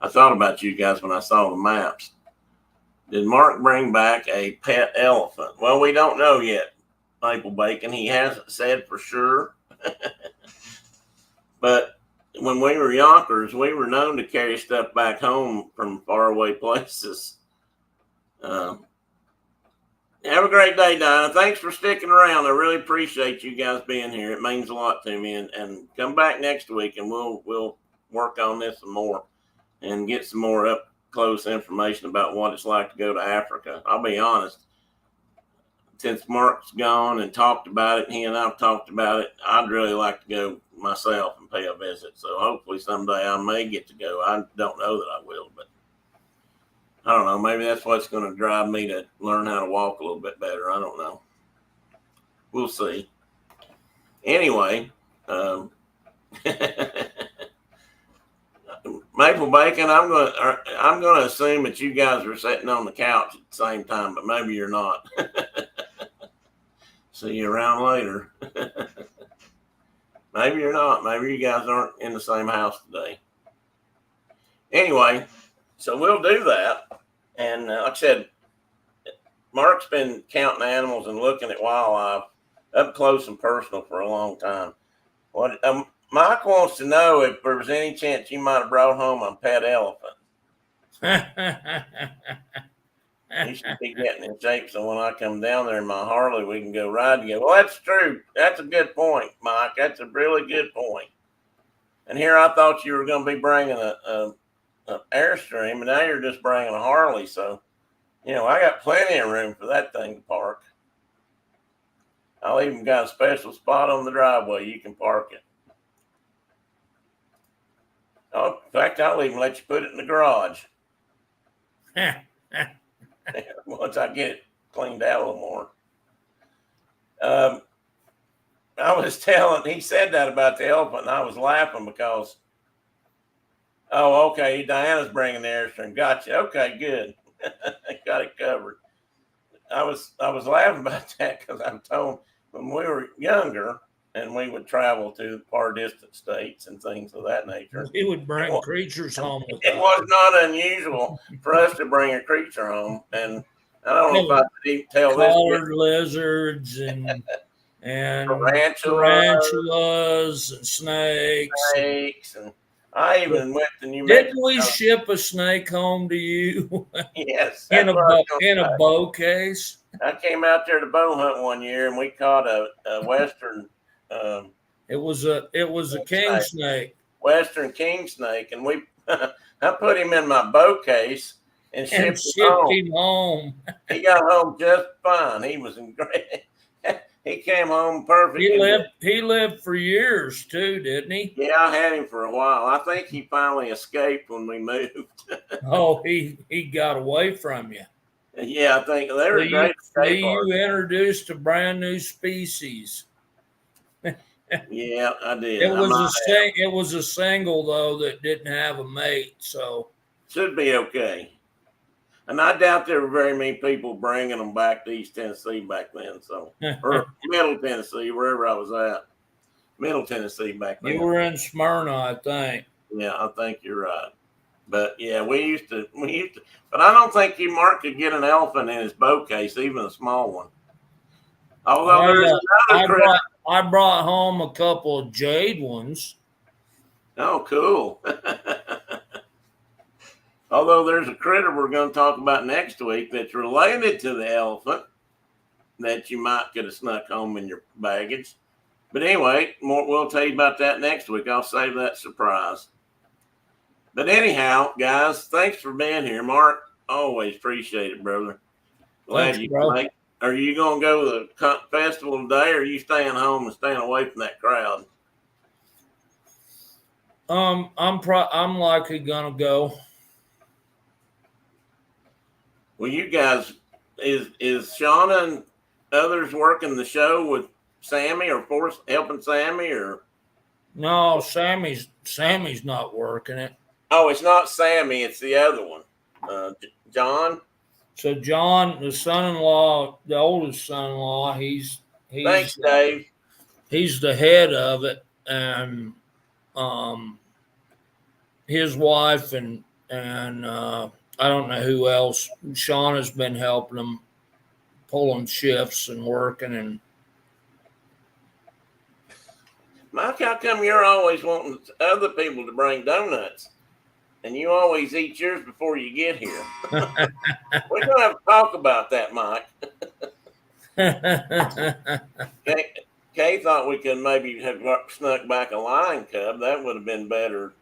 I thought about you guys when I saw the maps. Did Mark bring back a pet elephant? Well, we don't know yet, Maple Bacon. He hasn't said for sure. But when we were Yonkers, we were known to carry stuff back home from faraway places. Have a great day, Dinah. Thanks for sticking around. I really appreciate you guys being here. It means a lot to me. And come back next week, and we'll work on this some more and get some more up close information about what it's like to go to Africa. I'll be honest. Since Mark's gone and talked about it, he and I've talked about it, I'd really like to go myself and pay a visit. So hopefully someday I may get to go. I don't know that I will, but I don't know. Maybe that's what's going to drive me to learn how to walk a little bit better. I don't know. We'll see. Anyway, Maple bacon. I'm gonna assume that you guys are sitting on the couch at the same time, but maybe you're not. See you around later. Maybe you're not. Maybe you guys aren't in the same house today. Anyway, so we'll do that. And like I said, Mark's been counting animals and looking at wildlife up close and personal for a long time. What Mike wants to know if there was any chance you might have brought home a pet elephant. He should be getting in shape so when I come down there in my Harley, we can go ride together. Well, that's true. That's a good point, Mike. That's a really good point. And here I thought you were going to be bringing a Airstream, and now you're just bringing a Harley. So, I got plenty of room for that thing to park. I'll even got a special spot on the driveway you can park it. Oh, in fact, I'll even let you put it in the garage. Once I get it cleaned out a little more. I was he said that about the elephant, and I was laughing because, okay, Diana's bringing the Airstream. Gotcha. Okay, good. Got it covered. I was laughing about that because I'm told when we were younger and we would travel to far distant states and things of that nature, we would bring creatures home. It was not unusual for us to bring a creature home, and I don't know if I could tell this. Collared lizards and tarantulas and snakes. And I even went to New Mexico. Didn't we ship a snake home to you? Yes. in a bow case. I came out there to bow hunt one year, and we caught a western. It was a king snake. Western king snake, and I put him in my bow case and shipped him home. He got home just fine. He was in great. He came home perfect. He lived for years too, didn't he? Yeah, I had him for a while. I think he finally escaped when we moved. He got away from you. Yeah, I think they were great. You introduced a brand new species. Yeah, I did. It was a single though that didn't have a mate, so should be okay. And I doubt there were very many people bringing them back to East Tennessee back then. So, or Middle Tennessee, wherever I was at. Middle Tennessee back then. You were in Smyrna, I think. Yeah, I think you're right. But yeah, we used to. But I don't think Mark could get an elephant in his bow case, even a small one. Although there's another I brought home a couple of jade ones. Oh, cool. Although there's a critter we're going to talk about next week that's related to the elephant that you might could have snuck home in your baggage. But anyway, we'll tell you about that next week. I'll save that surprise. But anyhow, guys, thanks for being here. Mark, always appreciate it, brother. Glad you can make. Are you going to go to the festival today, or are you staying home and staying away from that crowd? I'm likely gonna go. Well, you guys, is Shawna and others working the show with Sammy or helping Sammy or? No, Sammy's not working it. Oh, it's not Sammy. It's the other one, John. So John, the son-in-law, the oldest son-in-law, he's thanks, Dave. He's the head of it, and his wife and I don't know who else. Shawna's been helping them, pulling shifts and working. And Mike, how come you're always wanting other people to bring donuts, and you always eat yours before you get here? We're gonna have to talk about that, Mike. Kay thought we could maybe have snuck back a lion cub. That would have been better.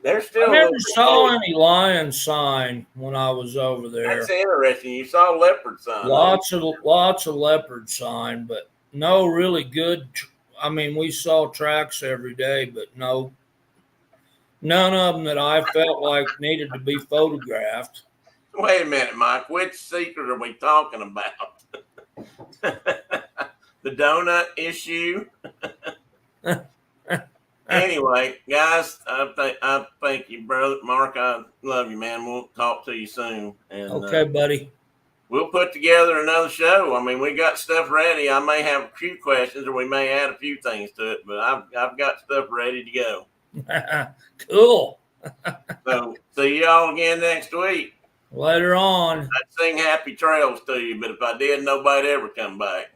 I never saw any lion sign when I was over there. That's interesting. You saw leopard sign. Lots of leopard sign, but no really good. I mean, we saw tracks every day, but none of them that I felt like needed to be photographed. Wait a minute, Mike. Which secret are we talking about? The donut issue? Anyway, guys, I thank you, brother Mark. I love you, man. We'll talk to you soon, and Okay, buddy. we'll put together another show. I mean, we got stuff ready. I may have a few questions, or we may add a few things to it, but I've got stuff ready to go. Cool. So see y'all again next week. Later on. I'd sing happy trails to you, but if I did, nobody'd ever come back.